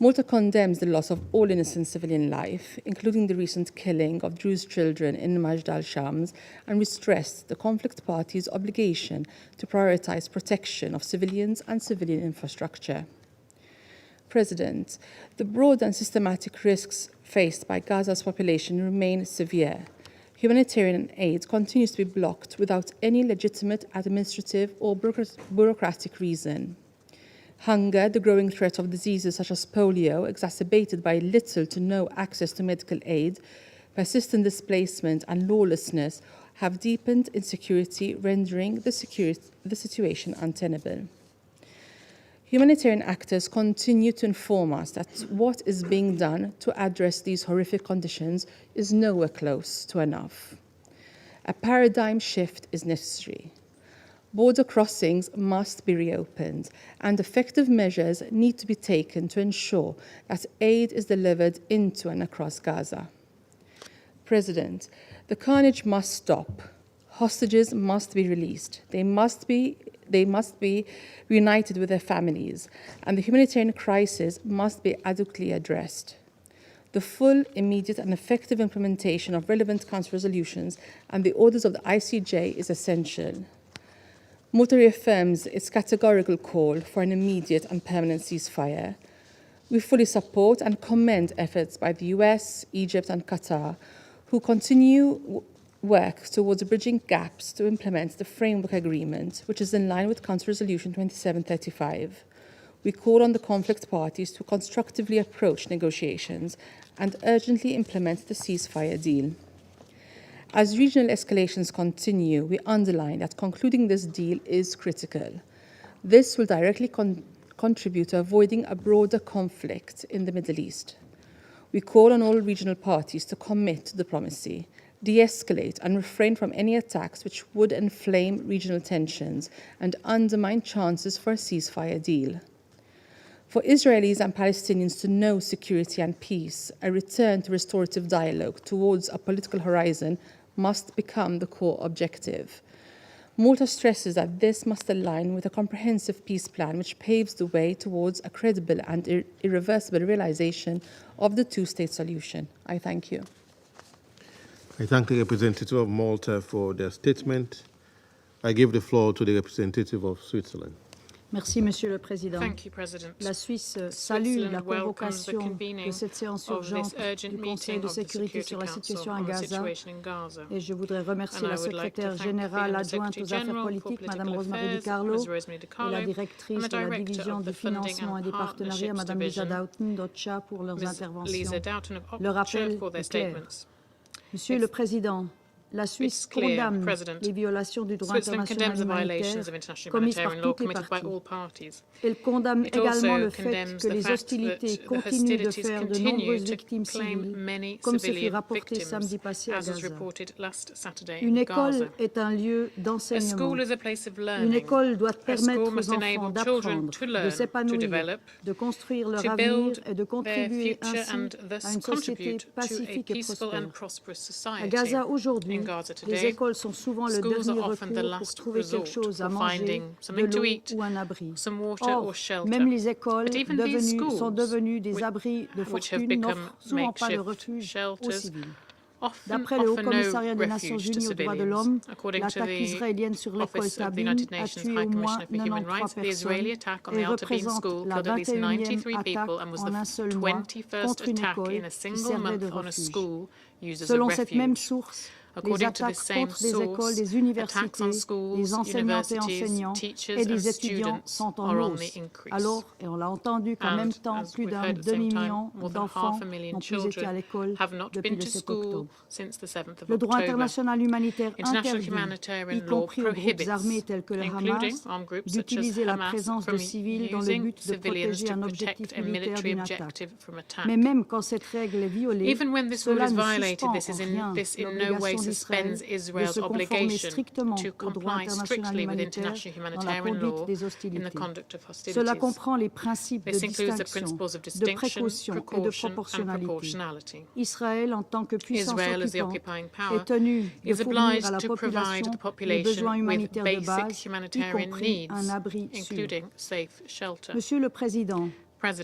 Malta condemns the loss of all innocent civilian life, including the recent killing of Druze children in Majd al-Shams, and we stress the conflict parties' obligation to prioritize protection of civilians and civilian infrastructure. President, the broad and systematic risks faced by Gaza's population remain severe. Humanitarian aid continues to be blocked without any legitimate administrative or bureaucratic reason. Hunger, the growing threat of diseases such as polio, exacerbated by little to no access to medical aid, persistent displacement and lawlessness have deepened insecurity, rendering the situation untenable. Humanitarian actors continue to inform us that what is being done to address these horrific conditions is nowhere close to enough. A paradigm shift is necessary. Border crossings must be reopened, and effective measures need to be taken to ensure that aid is delivered into and across Gaza. President, the carnage must stop. Hostages must be released. They must be reunited with their families, and the humanitarian crisis must be adequately addressed. The full, immediate, and effective implementation of relevant Council resolutions and the orders of the ICJ is essential. Malta reaffirms its categorical call for an immediate and permanent ceasefire. We fully support and commend efforts by the US, Egypt, and Qatar, who continue work towards bridging gaps to implement the framework agreement, which is in line with Council Resolution 2735. We call on the conflict parties to constructively approach negotiations and urgently implement the ceasefire deal. As regional escalations continue, we underline that concluding this deal is critical. This will directly contribute to avoiding a broader conflict in the Middle East. We call on all regional parties to commit to diplomacy, de-escalate and refrain from any attacks which would inflame regional tensions and undermine chances for a ceasefire deal. For Israelis and Palestinians to know security and peace, a return to restorative dialogue towards a political horizon must become the core objective. Malta stresses that this must align with a comprehensive peace plan which paves the way towards a credible and irreversible realization of the two-state solution. I thank you. I thank the representative of Malta for their statement. I give the floor to the representative of Switzerland. Merci, Monsieur le Président. Thank you, President. La Suisse salue la convocation de cette séance urgente du Conseil de sécurité sur la situation à Gaza et je voudrais remercier la secrétaire générale adjointe aux affaires politiques, Madame Rosemary DiCarlo, et la directrice de la division du financement et des partenariats, Madame Doughten d'OCHA, pour leurs interventions. Le rappel est clair. Monsieur le Président, la Suisse condamne les violations du droit international humanitaire commises par toutes les parties. Elle condamne également le fait que les hostilités continuent de faire de nombreuses victimes civiles, comme ce fut rapporté samedi passé à Gaza. Une école est un lieu d'enseignement. Une école doit permettre aux enfants d'apprendre, de s'épanouir, de construire leur avenir et de contribuer ainsi à une société pacifique et prospère. À Gaza aujourd'hui, les écoles sont souvent le dernier recours pour trouver quelque chose à manger, de l'eau ou un abri. Or, même les écoles sont devenues des abris de fortune n'offrent souvent pas de refuge aux civils. D'après le Haut-Commissariat des Nations Unies aux droits de l'homme, l'attaque israélienne sur l'école Tabine a tué au moins 93 personnes et représente la 21e attaque en un seul mois contre une école qui servait de refuge. Selon cette même source, les attaques contre des écoles, des universités, des enseignantes et enseignants et des étudiants sont en hausse. Alors, et on l'a entendu qu'en même temps, plus d'un demi-million d'enfants n'ont plus été à l'école depuis le 7 octobre. Le droit international humanitaire interdit, y compris aux groupes armés tels que le Hamas, d'utiliser la présence de civils dans le but de protéger un objectif militaire d'une attaque. Mais même quand cette règle est violée, cela ne suspend en rien l'obligation d'Israël de se conformer strictement au droit international humanitaire dans la conduite des hostilités. Cela comprend les principes de distinction, de précaution et de proportionnalité. Israël, en tant que puissance occupante, est tenu de fournir à la population les besoins humanitaires de base, y compris un abri sûr. Monsieur le Président,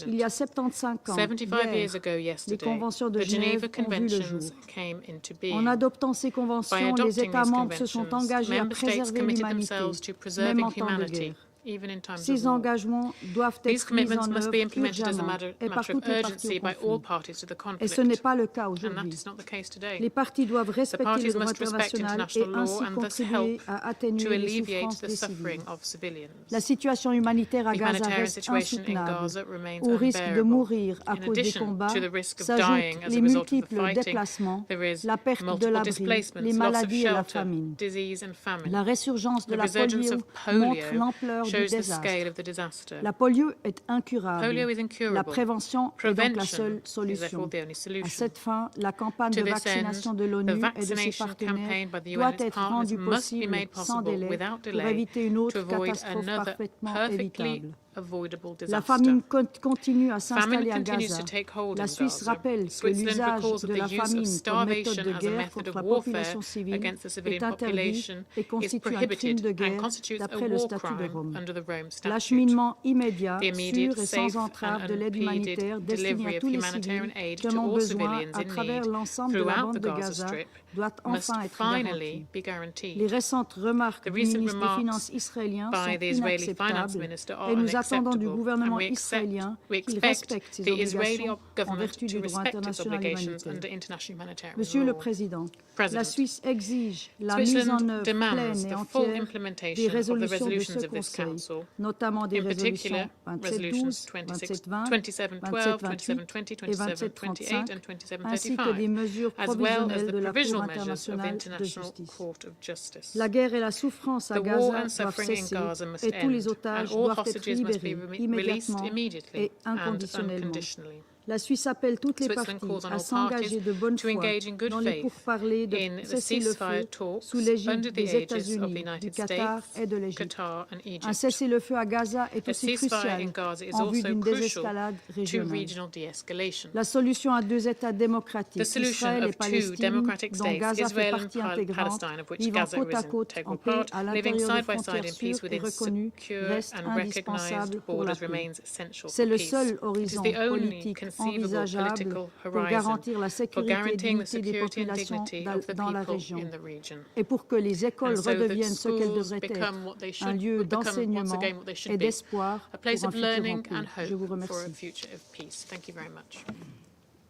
Il y a 75 ans, 75 years hier, ago les yesterday, conventions de the Genève Geneva ont vu le jour. Conventions came into being. En adoptant ces By conventions, les adopting États these membres se sont conventions, engagés à member states préserver committed l'humanité, themselves to même preserving en temps de humanity, guerre. even in times of Ces war. engagements doivent These être mis commitments en must œuvre be implemented as a urgemment et par matter of toutes les parties urgency au by all conflit. parties to the Et conflict. ce n'est pas le cas And that aujourd'hui. is not the case today. Les parties doivent The respecter le parties droit must respect international et international law ainsi and thus contribuer help à to atténuer les alleviate souffrances the des civils. suffering of civilians. La situation humanitaire à The Gaza humanitarian reste situation in insoutenable. Gaza remains Au risque de unbearable. mourir à In cause des addition combats to the risk of s'ajoutent dying as a les result of the multiples fighting, déplacements, there is la perte de multiple l'abri, displacements, les loss of maladies et la shelter, famine. disease and famine. La résurgence de The la resurgence polio of montre polio l'ampleur du shows the désastre. scale of the disaster. La polio est incurable. Polio is incurable. La prévention est donc la Prevention seule is solution. therefore the only À solution. cette fin, la campagne To de this vaccination end, de the l'ONU et de ses vaccination partenaires campaign by the UN doit and its être partners rendue must be possible made sans possible délai without pour delay éviter une to autre avoid catastrophe another parfaitement perfectly évitable. avoidable La disaster. famine continue à Famine s'installer à continues Gaza. to take hold La in Suisse Gaza. rappelle que Switzerland l'usage recalls that de the la use of famine comme méthode starvation de as a guerre method contre of la warfare population civile against the est civilian interdit population et is constitue un crime prohibited de and guerre constitutes a d'après le war statut de crime Rome. under the Rome statute. L'acheminement immédiat, The immediate, sûr et safe sans entrave and de l'aide unimpeded humanitaire destinée delivery à of tous les humanitarian civils aid qui en to ont all besoin civilians à in travers need l'ensemble de la throughout bande the de Gaza Gaza Strip doit must enfin être finally garantie. be guaranteed. Les récentes remarques The du recent ministre des remarks Finances israélien sont by the Israeli finance inacceptables minister are et nous attendons du unacceptable, gouvernement and we israélien qu'il expect respecte ses the Israeli obligations en government vertu to du droit respect its international obligations humanitaire. under international humanitarian Monsieur le law. Président, President, la Suisse exige la mise en Switzerland œuvre demands pleine et the full entière des implementation of the résolutions de resolutions ce of this Conseil, Council, notamment des in particular résolutions 2712, 2720, 2712, 2728 2728, et 2728, 2735, and ainsi que des 2735, mesures as well as provisionnelles the de la Cour provisional measures of internationale de International justice. Court of Justice. La guerre et la souffrance à The war Gaza and doivent suffering in cesser Gaza must et tous les end, otages and all doivent être hostages must be libérés released immédiatement immediately et and inconditionnellement. unconditionally. La Suisse appelle toutes les Switzerland parties calls on à all s'engager parties de bonne to foi engage in good dans les faith pourparlers de in the cessez-le-feu ceasefire talks sous l'égide under the des aegis of the États-Unis, du United Qatar States, et de l'Égypte. Qatar and Un Egypt. cessez-le-feu à Gaza est A aussi ceasefire crucial in Gaza is en vue also d'une crucial désescalade to régionale. regional de-escalation. La solution à deux États démocratiques, The solution Israël et of two Palestine, democratic dont states, Gaza fait Israel and partie intégrante, Palestine, of which vivant Gaza côte à is an côte en integral paix part, à living l'intérieur de side by side frontières in peace sûres et within reconnues, secure reste and recognized indispensable pour la borders paix. remains essential C'est for le peace. seul It is horizon the only politique conceivable envisageable political pour horizon garantir la for sécurité et guaranteeing the dignité des security and populations dignity of the dans la people région in the region. et pour que les écoles And so that redeviennent ce qu'elles schools devraient become what they être, un should lieu become once d'enseignement again what they should et be, d'espoir a place pour un of futur en learning paix. and Je vous hope for a remercie. future of peace. Thank you very much.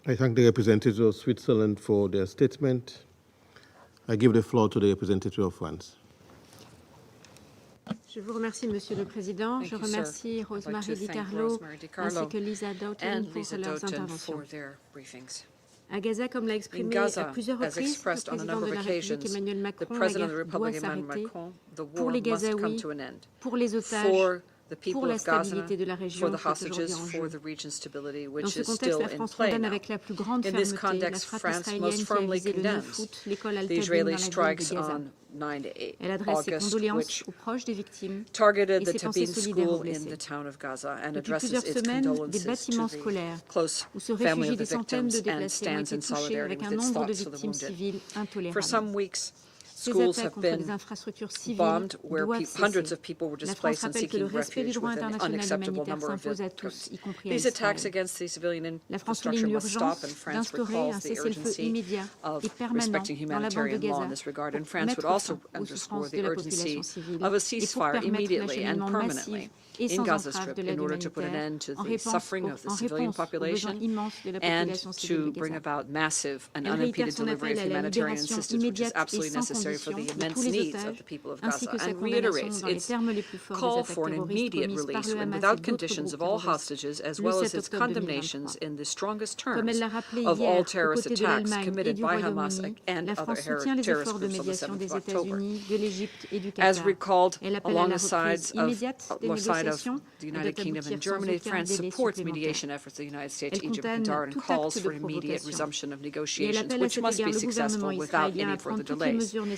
I thank the representatives of Switzerland for their statement. I give the floor to the representative of France. Je vous remercie, Monsieur le Président. Je remercie Rosemary DiCarlo ainsi que Lisa Doughten pour leurs interventions. À Gaza, comme l'a exprimé à plusieurs reprises le président de la République Emmanuel Macron, la guerre doit s'arrêter pour les Gazaouis, pour les otages, pour la stabilité de la région qui est aujourd'hui en jeu. Dans ce contexte, la France condamne avec la plus grande fermeté la frappe israélienne qui a visé le 9 août l'école Al-Tabin dans la ville de Gaza. Elle adresse ses condoléances aux proches des victimes et ses pensées solidaires aux blessés. Depuis plusieurs semaines, des bâtiments scolaires où se réfugient des centaines de déplacés ont été touchés avec un nombre de victimes civiles intolérable. Ces attaques contre des infrastructures civiles doivent cesser. La France rappelle que le respect du droit international humanitaire s'impose à tous, y compris à Israël. La France souligne l'urgence d'instaurer un cessez-le-feu immédiat et permanent dans la bande de Gaza pour mettre fin aux souffrances de la population civile et pour permettre l'acheminement massif et sans entrave de l'aide humanitaire en réponse aux besoins immenses de la population civile de Gaza. Elle réitère son appel à la libération immédiate et sans condition de tous les otages, ainsi que sa condamnation dans les termes les plus forts des attaques terroristes commises par le Hamas et d'autres groupes terroristes le 7 octobre 2023. Comme elle l'a rappelé hier, aux côtés de l'Allemagne et du Royaume-Uni, la France soutient les efforts de médiation des États-Unis, de l'Égypte et du Qatar. Elle appelle à la reprise immédiate des négociations et doit aboutir sans aucun délai supplémentaire. Elle condamne tout acte de provocation et elle appelle à cet égard le gouvernement israélien à prendre toutes les mesures nécessaires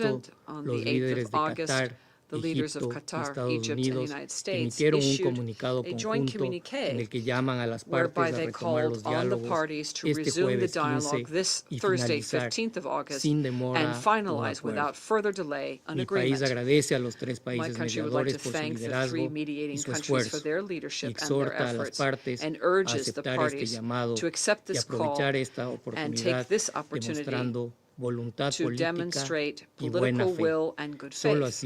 President, on the 8th of August, the leaders of Qatar, Egypt, and the United States issued a joint communique whereby they called on the parties to resume the dialogue this Thursday, 15th of August, and finalize without further delay an agreement. My country would like to thank the three mediating countries for their leadership and their efforts, and urges the parties to accept this call and take this opportunity to demonstrate political will and good faith.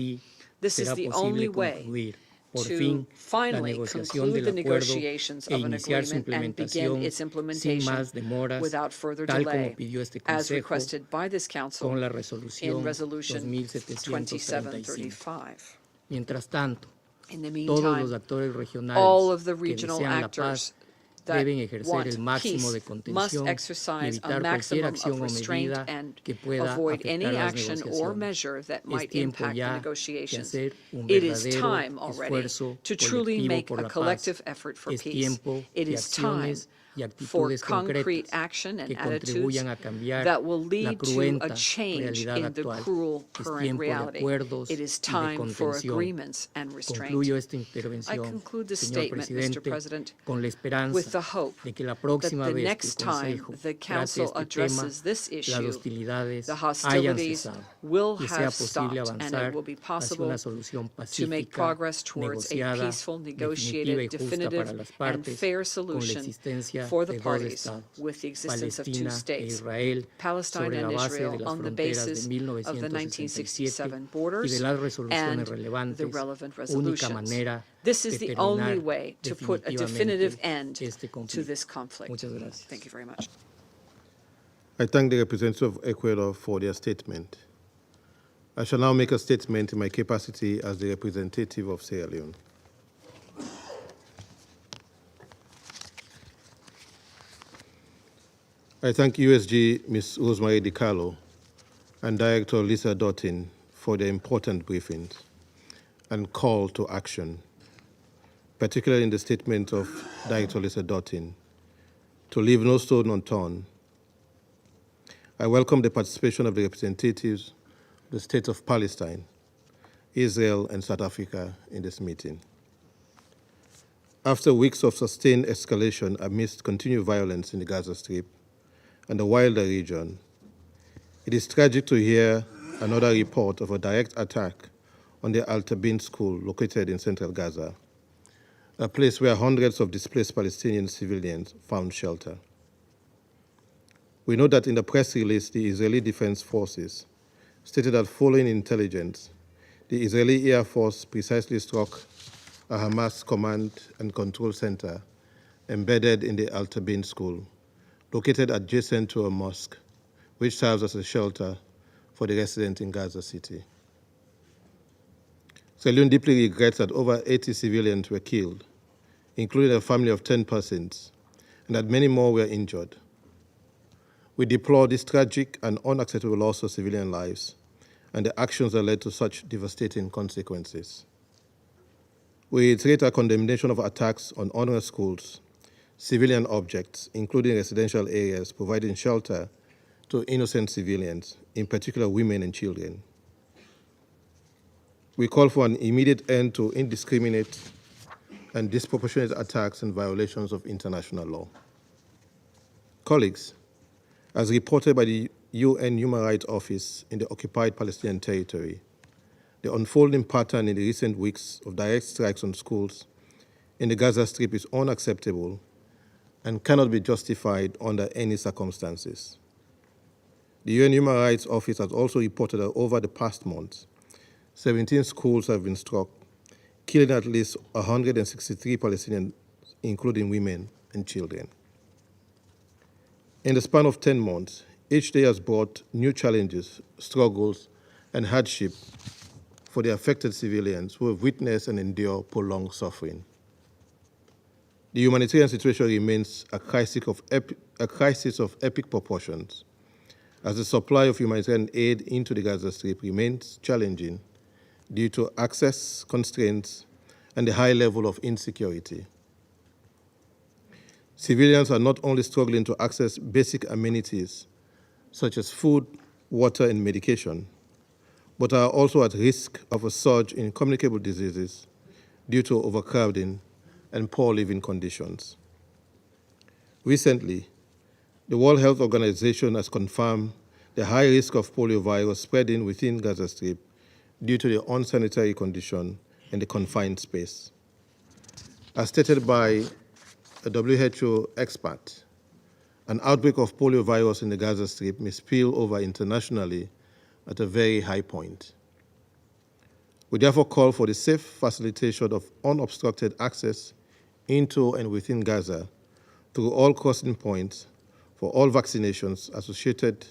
This is the only way to finally conclude the negotiations of an agreement and begin its implementation without further delay, as requested by this Council in Resolution 2735. In the meantime, all of the regional actors that deben ejercer want el máximo de peace must contención y exercise a evitar cualquier maximum acción of o restraint medida and que pueda avoid any afectar las action or negociaciones. measure that Es might tiempo impact the ya de negotiations. hacer un It is verdadero time already esfuerzo to truly colectivo make por a la paz. collective effort for Es peace. tiempo It de is time acciones y for actitudes concrete concretas action and que attitudes contribuyan a cambiar that will la lead to a cruenta change realidad in the actual. cruel Es current tiempo de reality. acuerdos It is y de time for contención. agreements and restraint. Concluyo esta I intervención, conclude the señor statement, Mr. presidente, President, con la with esperanza the hope de que la that próxima the vez que el next time Consejo the trate Council este tema, addresses this las issue, hostilidades the hayan hostilities cesado will y sea have posible stopped, and avanzar it will be hacia possible una solución to make pacífica, progress towards a negociada, peaceful, definitiva negotiated, y justa definitive, para las and partes, fair con la solution existencia for the de dos parties estados, with the existence of two Palestina e states, Israel, Palestine sobre la and base de Israel, las on the fronteras basis de of the 1967 1967 y borders de las resoluciones and the relevantes, relevant única resolutions. manera This is de the only terminar way to put a definitive end este to conflicto. this conflict. Muchas gracias. Thank you very much. I thank the representative of Ecuador for their statement. I shall now make a statement in my capacity as the representative of Sierra Leone. I thank USG Ms. Rosemary DiCarlo and Director Lisa Doughten for their important briefings and call to action, particularly in the statement of Director Lisa Doughten, to leave no stone unturned. I welcome the participation of the representatives of the State of Palestine, Israel, and South Africa in this meeting. After weeks of sustained escalation amidst continued violence in the Gaza Strip and the wider region, it is tragic to hear another report of a direct attack on the Al-Tabin school located in central Gaza, a place where hundreds of displaced Palestinian civilians found shelter. We know that in the press release, the Israeli Defense Forces stated that following intelligence, the Israeli Air Force precisely struck a Hamas command and control center embedded in the Al-Tabin school, located adjacent to a mosque, which serves as a shelter for the residents in Gaza City. Sierra Leone deeply regrets that over 80 civilians were killed, including a family of 10 persons, and that many more were injured. We deplore this tragic and unacceptable loss of civilian lives and the actions that led to such devastating consequences. We reiterate our condemnation of attacks on honor schools, civilian objects, including residential areas, providing shelter to innocent civilians, in particular women and children. We call for an immediate end to indiscriminate and disproportionate attacks and violations of international law. Colleagues, as reported by the UN Human Rights Office in the occupied Palestinian territory, the unfolding pattern in the recent weeks of direct strikes on schools in the Gaza Strip is unacceptable and cannot be justified under any circumstances. The UN Human Rights Office has also reported that over the past months, 17 schools have been struck, killing at least 163 Palestinians, including women and children. In the span of 10 months, each day has brought new challenges, struggles, and hardship for the affected civilians who have witnessed and endured prolonged suffering. The humanitarian situation remains a crisis of epic proportions, as the supply of humanitarian aid into the Gaza Strip remains challenging due to access constraints and the high level of insecurity. Civilians are not only struggling to access basic amenities such as food, water, and medication, but are also at risk of a surge in communicable diseases due to overcrowding and poor living conditions. Recently, the World Health Organization has confirmed the high risk of poliovirus spreading within Gaza Strip due to the unsanitary condition and the confined space. As stated by a WHO expert, an outbreak of poliovirus in the Gaza Strip may spill over internationally at a very high point. We therefore call for the safe facilitation of unobstructed access into and within Gaza through all crossing points for all vaccinations, associated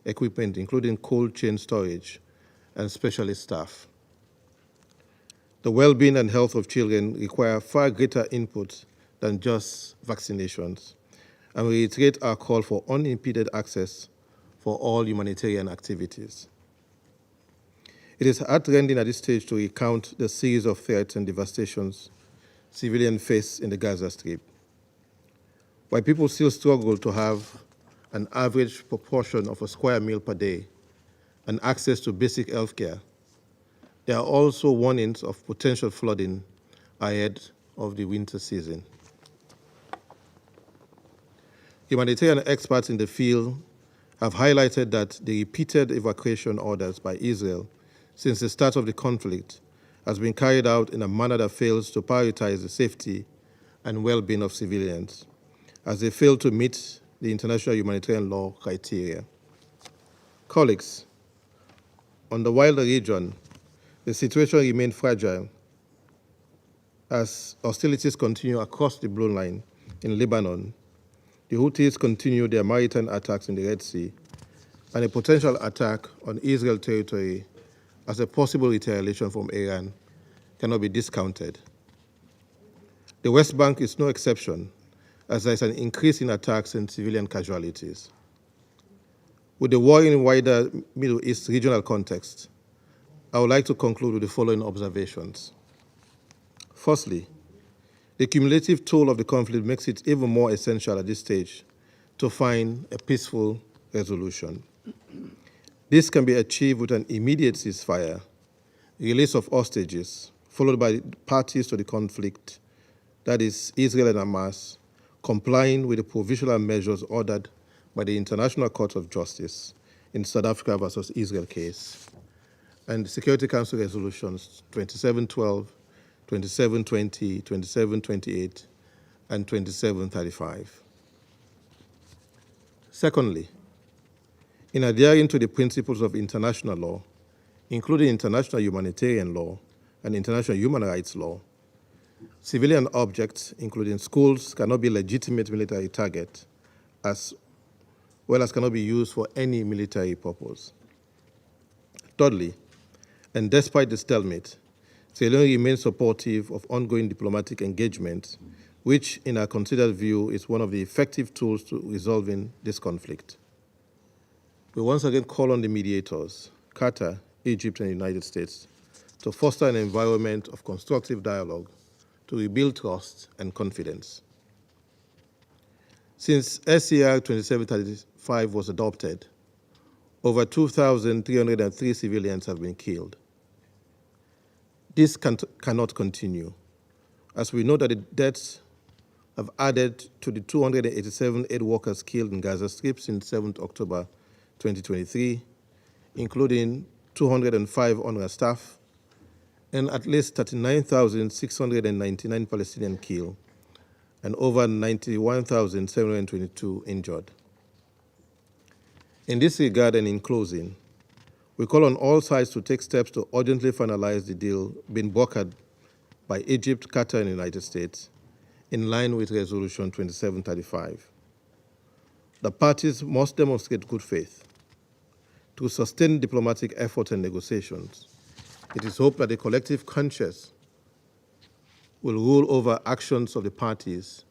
equipment, including cold chain storage, and specialist staff. The well-being and health of children require far greater input than just vaccinations, and we reiterate our call for unimpeded access for all humanitarian activities. It is heartrending at this stage to recount the series of threats and devastations civilians face in the Gaza Strip. While people still struggle to have an average proportion of a square meal per day and access to basic health care, there are also warnings of potential flooding ahead of the winter season. Humanitarian experts in the field have highlighted that the repeated evacuation orders by Israel since the start of the conflict has been carried out in a manner that fails to prioritize the safety and well-being of civilians, as they fail to meet the international humanitarian law criteria. Colleagues, on the wider region, the situation remains fragile as hostilities continue across the blue line in Lebanon. The Houthis continue their maritime attacks in the Red Sea, and a potential attack on Israel territory as a possible retaliation from Iran cannot be discounted. The West Bank is no exception, as there is an increase in attacks and civilian casualties. With the war in wider Middle East regional context, I would like to conclude with the following observations. Firstly, the cumulative toll of the conflict makes it even more essential at this stage to find a peaceful resolution. This can be achieved with an immediate ceasefire, release of hostages, followed by parties to the conflict, that is, Israel and Hamas, complying with the provisional measures ordered by the International Court of Justice in South Africa versus Israel case, and Security Council resolutions 2712, 2720, 2728, and 2735. Secondly, in adhering to the principles of international law, including international humanitarian law and international human rights law, civilian objects, including schools, cannot be legitimate military target, as well as cannot be used for any military purpose. Thirdly, and despite the stalemate, Sierra Leone remains supportive of ongoing diplomatic engagement, which, in our considered view, is one of the effective tools to resolving this conflict. We once again call on the mediators, Qatar, Egypt, and the United States, to foster an environment of constructive dialogue to rebuild trust and confidence. Since SCR 2735 was adopted, over 2,303 civilians have been killed. This cannot continue, as we know that the deaths have added to the 287 aid workers killed in Gaza Strip since 7th October 2023, including 205 UNRWA staff, and at least 39,699 Palestinians killed, and over 91,722 injured. In this regard and in closing, we call on all sides to take steps to urgently finalize the deal being brokered by Egypt, Qatar, and the United States, in line with Resolution 2735. The parties must demonstrate good faith. To sustain diplomatic efforts and negotiations, it is hoped that the collective conscience will rule over actions of the parties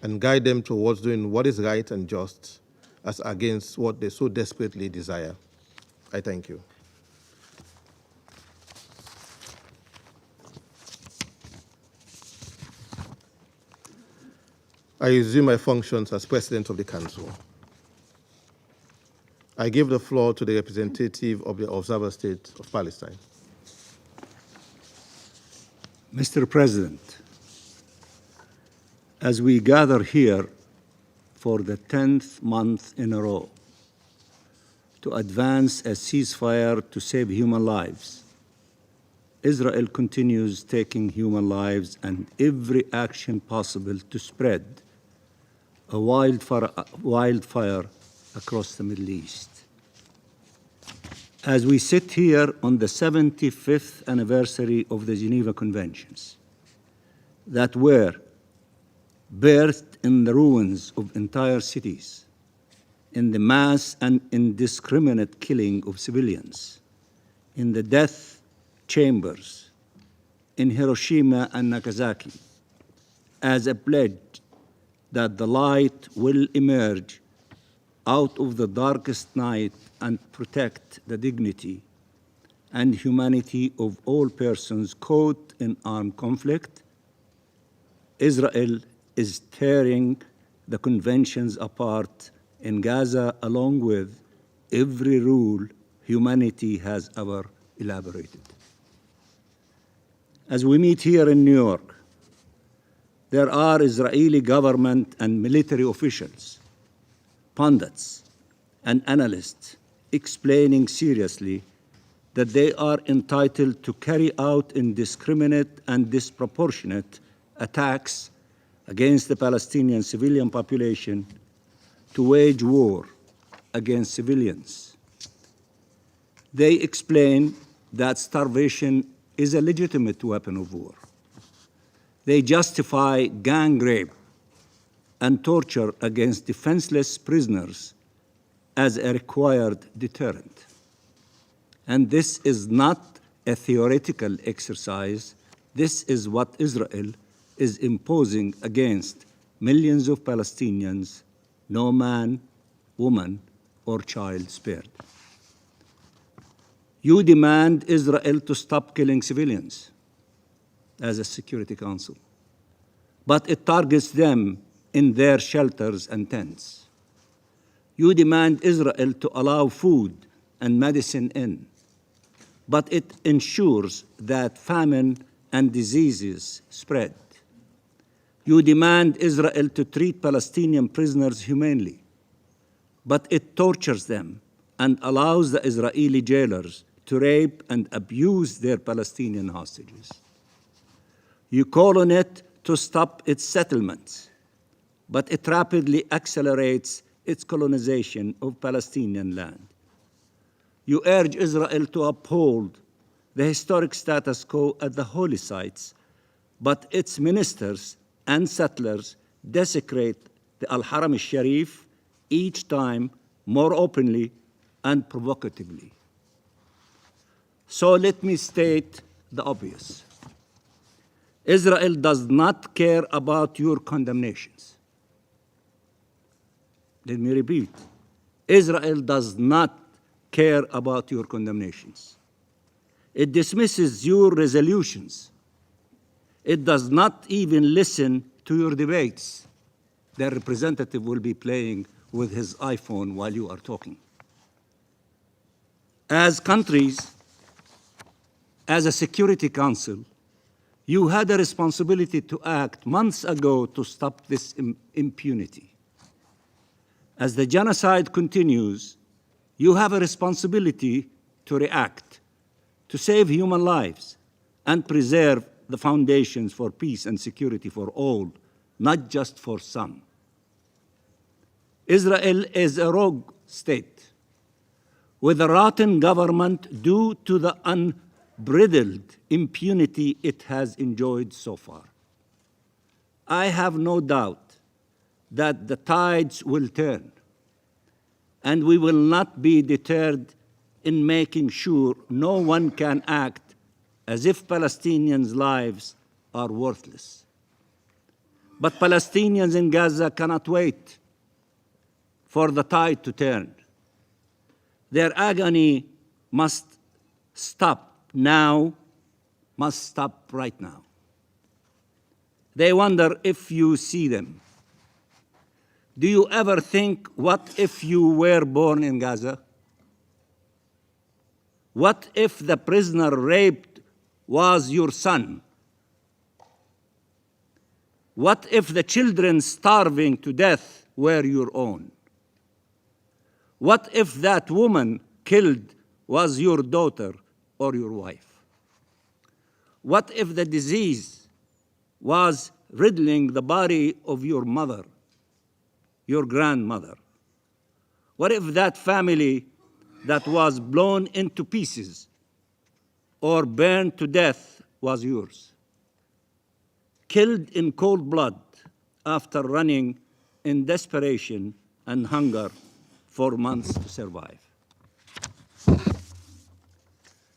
and guide them towards doing what is right and just, as against what they so desperately desire. I thank you. I resume my functions as President of the Council. I give the floor to the representative of the observer state of Palestine. Mr. President, as we gather here for the 10th month in a row to advance a ceasefire to save human lives, Israel continues taking human lives and every action possible to spread a wildfire across the Middle East. As we sit here on the 75th anniversary of the Geneva Conventions that were birthed in the ruins of entire cities, in the mass and indiscriminate killing of civilians, in the death chambers, in Hiroshima and Nagasaki, as a pledge that the light will emerge out of the darkest night and protect the dignity and humanity of all persons caught in armed conflict, Israel is tearing the conventions apart in Gaza along with every rule humanity has ever elaborated. As we meet here in New York, there are Israeli government and military officials, pundits, and analysts explaining seriously that they are entitled to carry out indiscriminate and disproportionate attacks against the Palestinian civilian population, to wage war against civilians. They explain that starvation is a legitimate weapon of war. They justify gang rape and torture against defenseless prisoners as a required deterrent. And this is not a theoretical exercise. This is what Israel is imposing against millions of Palestinians, no man, woman, or child spared. You demand Israel to stop killing civilians as a Security Council, but it targets them in their shelters and tents. You demand Israel to allow food and medicine in, but it ensures that famine and diseases spread. You demand Israel to treat Palestinian prisoners humanely, but it tortures them and allows the Israeli jailers to rape and abuse their Palestinian hostages. You call on it to stop its settlements, but it rapidly accelerates its colonization of Palestinian land. You urge Israel to uphold the historic status quo at the holy sites, but its ministers and settlers desecrate the Al-Haram al-Sharif each time more openly and provocatively. So let me state the obvious. Israel does not care about your condemnations. Let me repeat. Israel does not care about your condemnations. It dismisses your resolutions. It does not even listen to your debates. Their representative will be playing with his iPhone while you are talking. As countries, as a Security Council, you had a responsibility to act months ago to stop this impunity. As the genocide continues, you have a responsibility to react, to save human lives, and preserve the foundations for peace and security for all, not just for some. Israel is a rogue state with a rotten government due to the unbridled impunity it has enjoyed so far. I have no doubt that the tides will turn, and we will not be deterred in making sure no one can act as if Palestinians' lives are worthless. But Palestinians in Gaza cannot wait for the tide to turn. Their agony must stop now, must stop right now. They wonder if you see them. Do you ever think, what if you were born in Gaza? What if the prisoner raped was your son? What if the children starving to death were your own? What if that woman killed was your daughter or your wife? What if the disease was riddling the body of your mother, your grandmother? What if that family that was blown into pieces or burned to death was yours? Killed in cold blood after running in desperation and hunger for months to survive.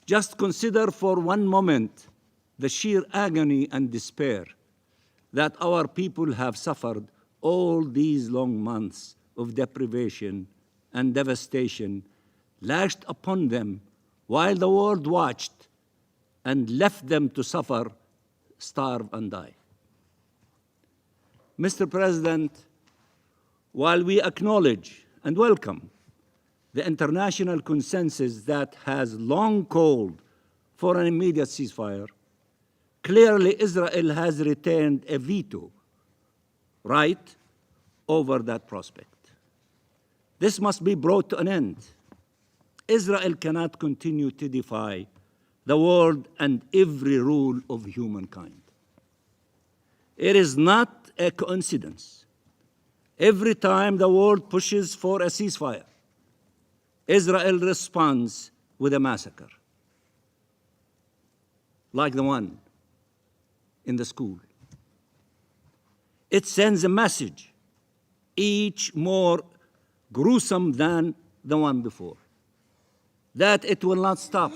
Just consider for one moment the sheer agony and despair that our people have suffered all these long months of deprivation and devastation lashed upon them while the world watched and left them to suffer, starve, and die. Mr. President, while we acknowledge and welcome the international consensus that has long called for an immediate ceasefire, clearly Israel has retained a veto right over that prospect. This must be brought to an end. Israel cannot continue to defy the world and every rule of humankind. It is not a coincidence. Every time the world pushes for a ceasefire, Israel responds with a massacre, like the one in the school. It sends a message, each more gruesome than the one before, that it will not stop.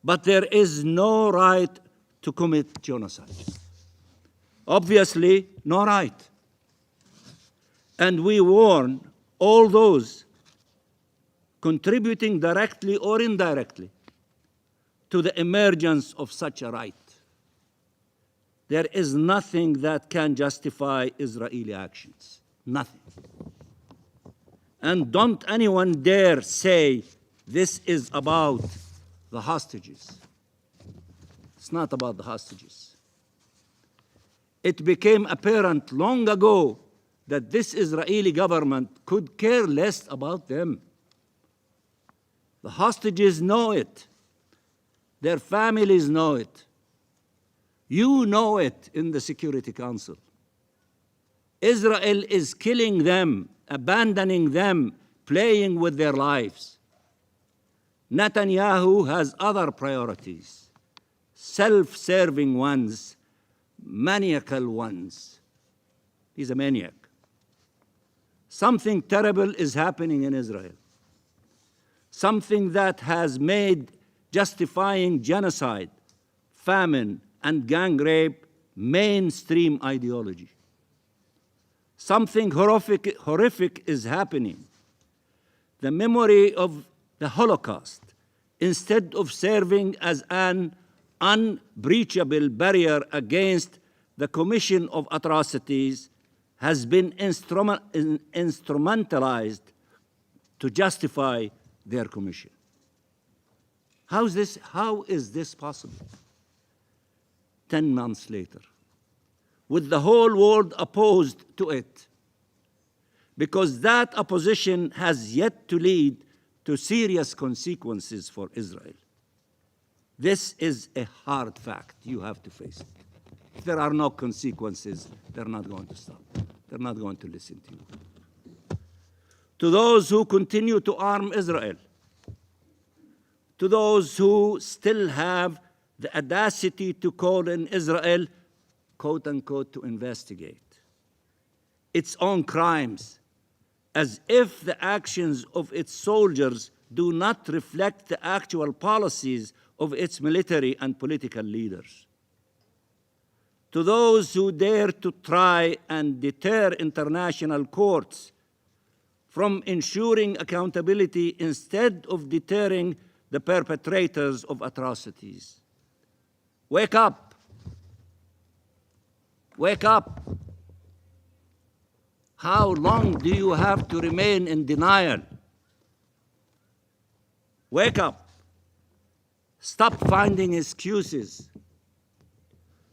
But there is no right to commit genocide. Obviously, no right. And we warn all those contributing directly or indirectly to the emergence of such a right. There is nothing that can justify Israeli actions. Nothing. And don't anyone dare say this is about the hostages. It's not about the hostages. It became apparent long ago that this Israeli government could care less about them. The hostages know it. Their families know it. You know it in the Security Council. Israel is killing them, abandoning them, playing with their lives. Netanyahu has other priorities, self-serving ones, maniacal ones. He's a maniac. Something terrible is happening in Israel. Something that has made justifying genocide, famine, and gang rape mainstream ideology. Something horrific is happening. The memory of the Holocaust, instead of serving as an unbreachable barrier against the commission of atrocities, has been instrumentalized to justify their commission. How is this possible? 10 months later, with the whole world opposed to it, because that opposition has yet to lead to serious consequences for Israel. This is a hard fact. You have to face it. If there are no consequences, they're not going to stop. They're not going to listen to you. To those who continue to arm Israel, to those who still have the audacity to call in Israel, quote unquote, to investigate its own crimes, as if the actions of its soldiers do not reflect the actual policies of its military and political leaders. To those who dare to try and deter international courts from ensuring accountability instead of deterring the perpetrators of atrocities. Wake up. Wake up. How long do you have to remain in denial? Wake up. Stop finding excuses.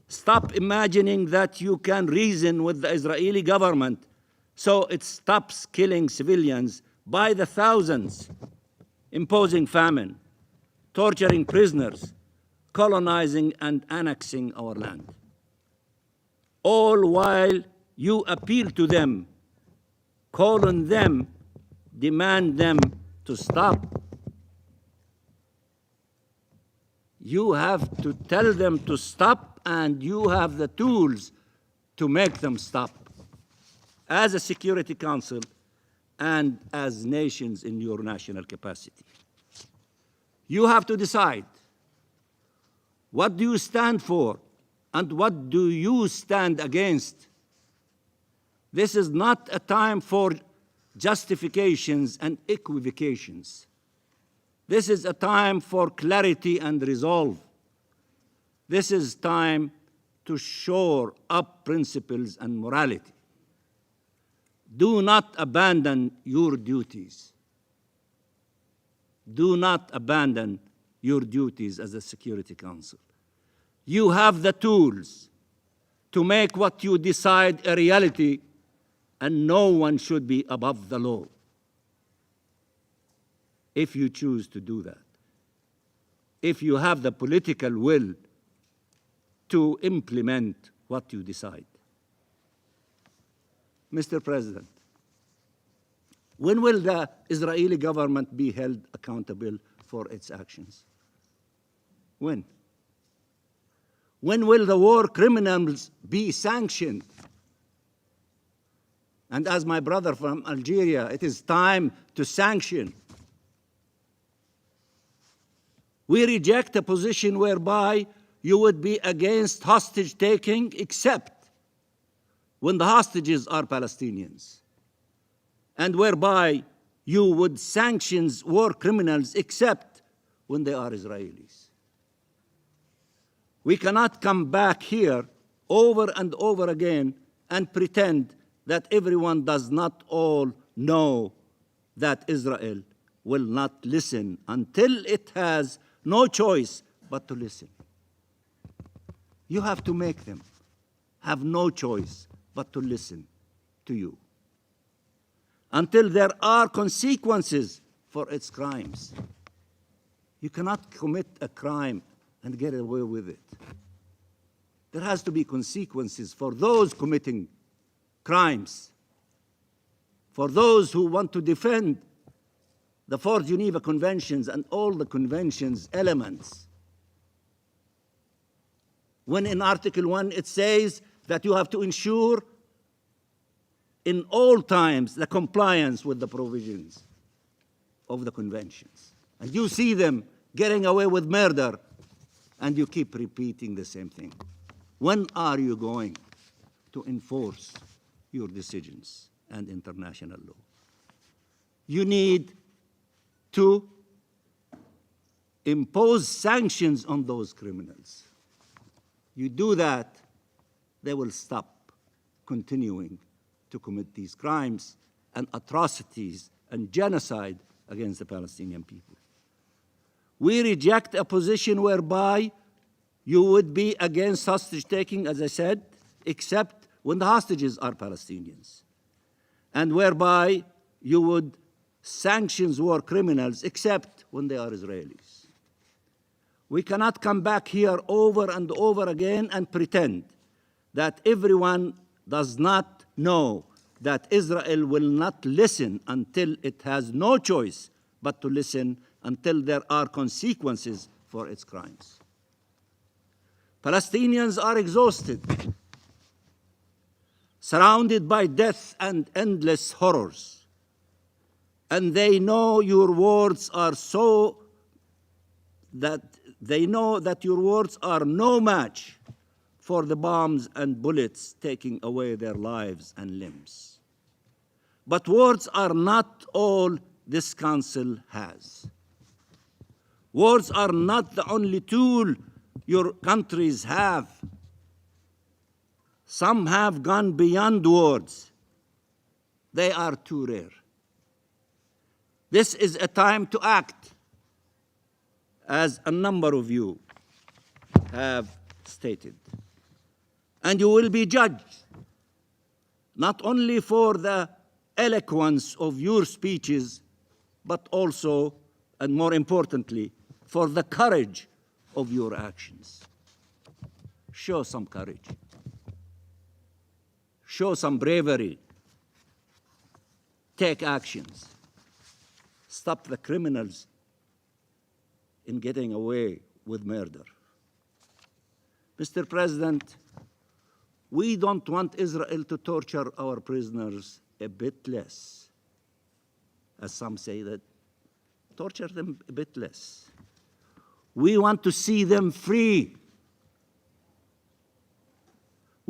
Stop imagining that you can reason with the Israeli government so it stops killing civilians by the thousands, imposing famine, torturing prisoners, colonizing and annexing our land. All while you appeal to them, call on them, demand them to stop. You have to tell them to stop, and you have the tools to make them stop. As a Security Council and as nations in your national capacity. You have to decide, what do you stand for And what do you stand against? This is not a time for justifications and equivocations. This is a time for clarity and resolve. This is time to shore up principles and morality. Do not abandon your duties. Do not abandon your duties as a Security Council. You have the tools to make what you decide a reality, and no one should be above the law if you choose to do that. If you have the political will to implement what you decide. Mr. President, when will the Israeli government be held accountable for its actions? When? When will the war criminals be sanctioned? And as my brother from Algeria, it is time to sanction. We reject a position whereby you would be against hostage-taking except when the hostages are Palestinians, and whereby you would sanction war criminals except when they are Israelis. We cannot come back here over and over again and pretend that everyone does not all know that Israel will not listen until it has no choice but to listen. You have to make them have no choice but to listen to you until there are consequences for its crimes. You cannot commit a crime and get away with it. There has to be consequences for those committing crimes, for those who want to defend the four Geneva Conventions and all the conventions' elements. When in Article 1 it says that you have to ensure in all times the compliance with the provisions of the conventions. And you see them getting away with murder, and you keep repeating the same thing. When are you going to enforce your decisions and international law? You need to impose sanctions on those criminals. You do that, they will stop continuing to commit these crimes and atrocities and genocide against the Palestinian people. We reject a position whereby you would be against hostage-taking, as I said, except when the hostages are Palestinians, and whereby you would sanction war criminals except when they are Israelis. We cannot come back here over and over again and pretend that everyone does not know that Israel will not listen until it has no choice but to listen until there are consequences for its crimes. Palestinians are exhausted, surrounded by death and endless horrors, and they know your words are your words are no match for the bombs and bullets taking away their lives and limbs. But words are not all this council has. Words are not the only tool your countries have. Some have gone beyond words. They are too rare. This is a time to act, as a number of you have stated. And you will be judged, not only for the eloquence of your speeches, but also, and more importantly, for the courage of your actions. Show some courage. Show some bravery. Take actions. Stop the criminals in getting away with murder. Mr. President, we don't want Israel to torture our prisoners a bit less. As some say, that torture them a bit less. We want to see them free.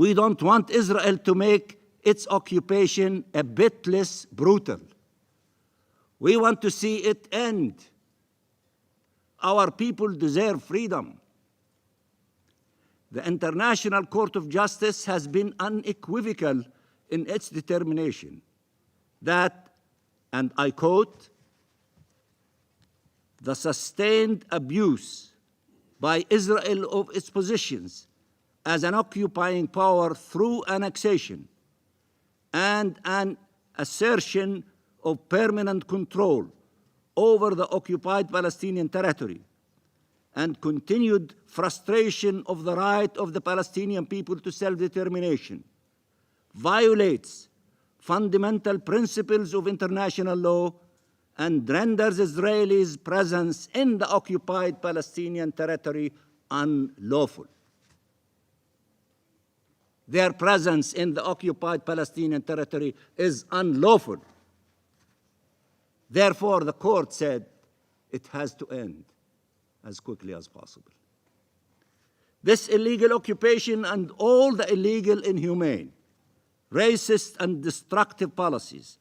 We don't want Israel to make its occupation a bit less brutal. We want to see it end. Our people deserve freedom. The International Court of Justice has been unequivocal in its determination that, and I quote, the sustained abuse by Israel of its positions as an occupying power through annexation and an assertion of permanent control over the occupied Palestinian territory and continued frustration of the right of the Palestinian people to self-determination violates fundamental principles of international law and renders Israelis' presence in the occupied Palestinian territory unlawful. Their presence in the occupied Palestinian territory is unlawful. Therefore, the court said it has to end as quickly as possible. This illegal occupation and all the illegal, inhumane, racist, and destructive policies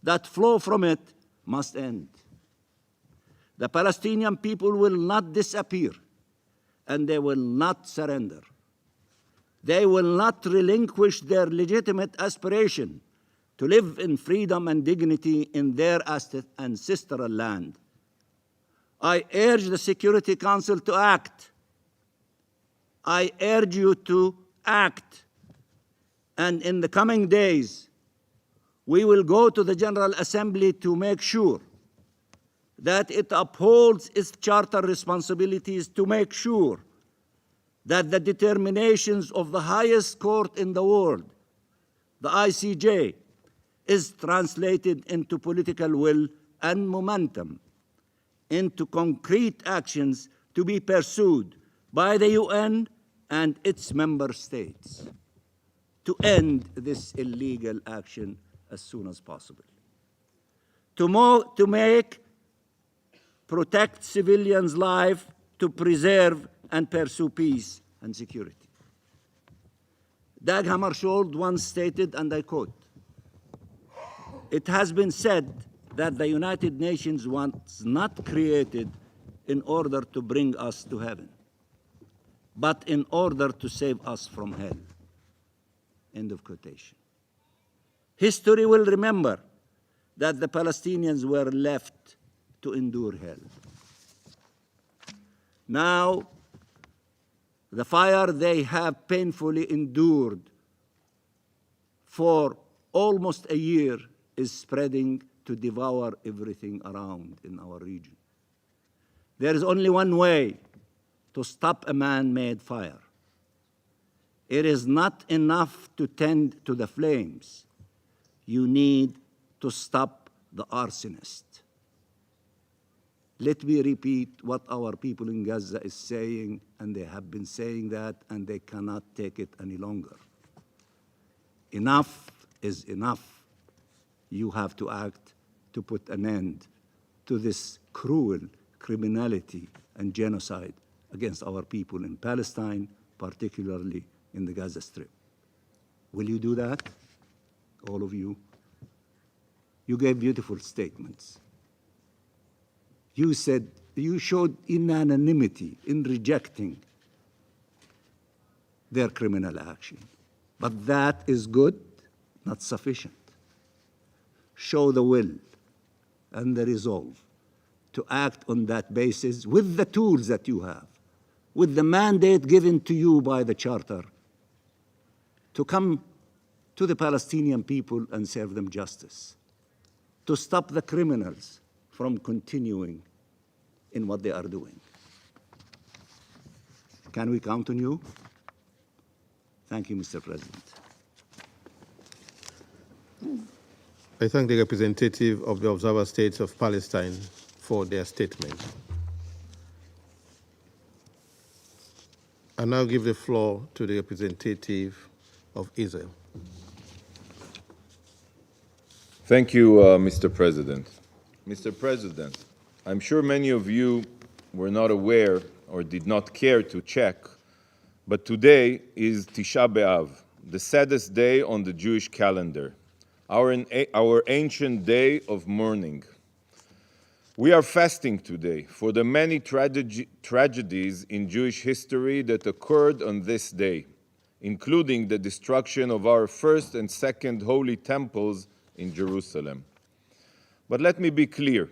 that flow from it must end. The Palestinian people will not disappear, and they will not surrender. They will not relinquish their legitimate aspiration to live in freedom and dignity in their ancestral land. I urge the Security Council to act. I urge you to act. And in the coming days, we will go to the General Assembly to make sure that it upholds its charter responsibilities, to make sure that the determinations of the highest court in the world, the ICJ, is translated into political will and momentum, into concrete actions to be pursued by the UN and its member states to end this illegal action as soon as possible. To protect civilians' lives, to preserve and pursue peace and security. Dag Hammarskjöld once stated, and I quote, "It has been said that the United Nations was not created in order to bring us to heaven, but in order to save us from hell." End of quotation. History will remember that the Palestinians were left to endure hell. Now, the fire they have painfully endured for almost a year is spreading to devour everything around in our region. There is only one way to stop a man-made fire. It is not enough to tend to the flames. You need to stop the arsonist. Let me repeat what our people in Gaza is saying, and they have been saying that, and they cannot take it any longer. Enough is enough. You have to act to put an end to this cruel criminality and genocide against our people in Palestine, particularly in the Gaza Strip. Will you do that, all of you? You gave beautiful statements. You said, you showed unanimity in rejecting their criminal action. But that is good, not sufficient. Show the will and the resolve to act on that basis with the tools that you have, with the mandate given to you by the Charter, to come to the Palestinian people and serve them justice, to stop the criminals from continuing in what they are doing. Can we count on you? Thank you, Mr. President. I thank the representative of the observer states of Palestine for their statement. I now give the floor to the representative of Israel. Thank you, Mr. President. Mr. President, I'm sure many of you were not aware or did not care to check But today is Tisha B'Av, the saddest day on the Jewish calendar, our ancient day of mourning. We are fasting today for the many tragedies in Jewish history that occurred on this day, including the destruction of our first and second holy temples in Jerusalem. But let me be clear,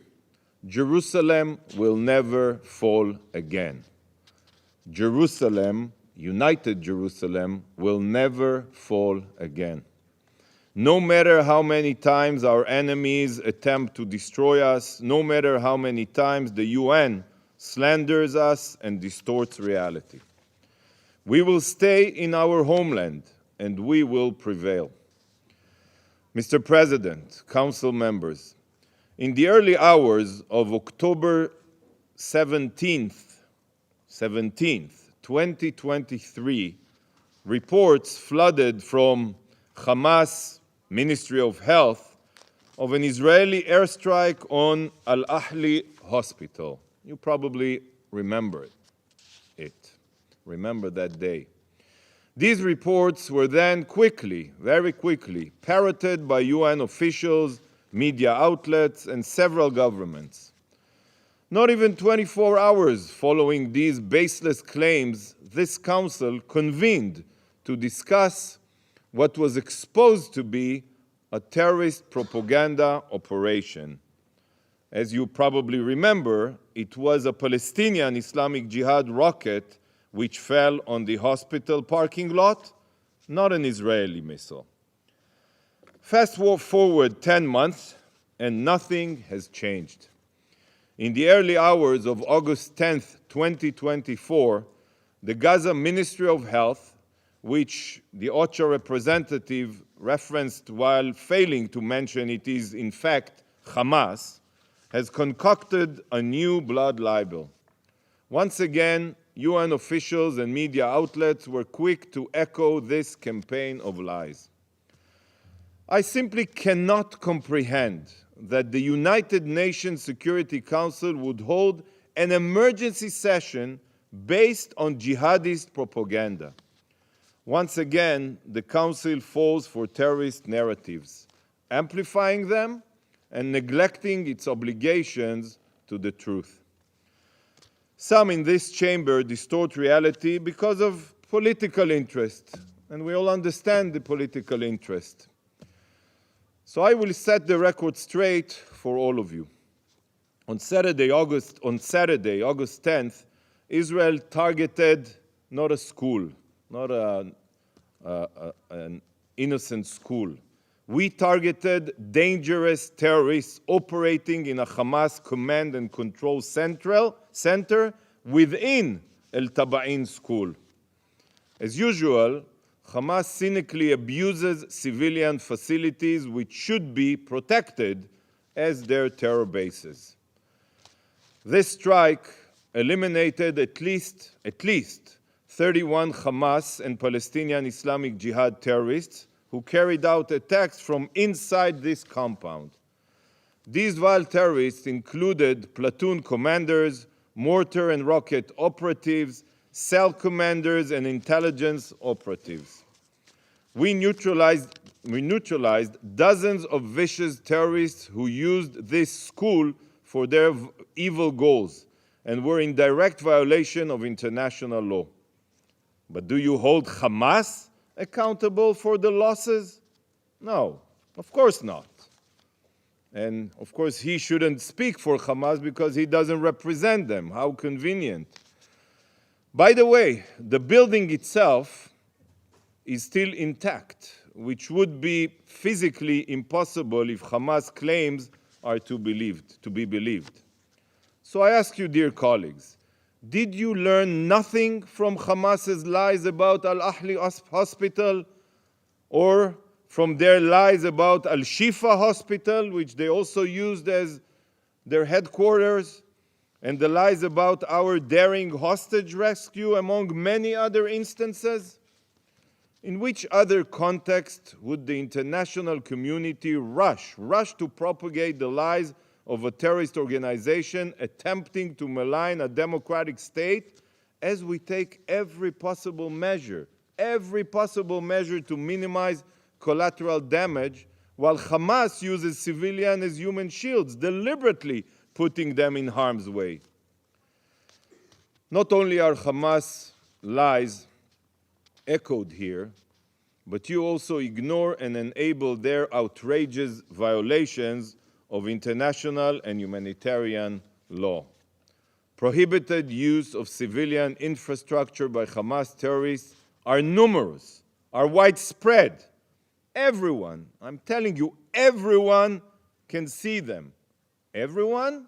Jerusalem will never fall again. Jerusalem, united Jerusalem, will never fall again. No matter how many times our enemies attempt to destroy us, no matter how many times the UN slanders us and distorts reality. We will stay in our homeland and we will prevail. Mr. President, Council members, in the early hours of October 17th, 2023, reports flooded from Hamas Ministry of Health of an Israeli airstrike on Al-Ahli Hospital. You probably remember it. Remember that day. These reports were then very quickly, parroted by UN officials, media outlets, and several governments. Not even 24 hours following these baseless claims, this council convened to discuss what was exposed to be a terrorist propaganda operation. As you probably remember, it was a Palestinian Islamic Jihad rocket which fell on the hospital parking lot, not an Israeli missile. Fast forward 10 months, and nothing has changed. In the early hours of August 10th, 2024, the Gaza Ministry of Health, which the OCHA representative referenced while failing to mention it is in fact Hamas, has concocted a new blood libel. Once again, UN officials and media outlets were quick to echo this campaign of lies. I simply cannot comprehend that the United Nations Security Council would hold an emergency session based on jihadist propaganda. Once again, the Council falls for terrorist narratives, amplifying them and neglecting its obligations to the truth. Some in this chamber distort reality because of political interest, and we all understand the political interest. So I will set the record straight for all of you. On Saturday, August 10th, Israel targeted not a school, not an innocent school. We targeted dangerous terrorists operating in a Hamas command and control center within El Taba'in school. As usual, Hamas cynically abuses civilian facilities which should be protected as their terror bases. This strike eliminated at least 31 Hamas and Palestinian Islamic Jihad terrorists who carried out attacks from inside this compound. These vile terrorists included platoon commanders, mortar and rocket operatives, cell commanders, and intelligence operatives. We neutralized dozens of vicious terrorists who used this school for their evil goals and were in direct violation of international law. But do you hold Hamas accountable for the losses? No, of course not. And of course he shouldn't speak for Hamas because he doesn't represent them. How convenient. By the way, the building itself is still intact, which would be physically impossible if Hamas claims are to be believed. So I ask you, dear colleagues, did you learn nothing from Hamas's lies about Al-Ahli Hospital or from their lies about Al-Shifa Hospital, which they also used as their headquarters, and the lies about our daring hostage rescue, among many other instances? In which other context would the international community rush to propagate the lies of a terrorist organization attempting to malign a democratic state as we take every possible measure to minimize collateral damage, while Hamas uses civilians as human shields, deliberately putting them in harm's way. Not only are Hamas lies echoed here, but you also ignore and enable their outrageous violations of international and humanitarian law. Prohibited use of civilian infrastructure by Hamas terrorists are numerous, are widespread. Everyone, I'm telling you, everyone can see them. Everyone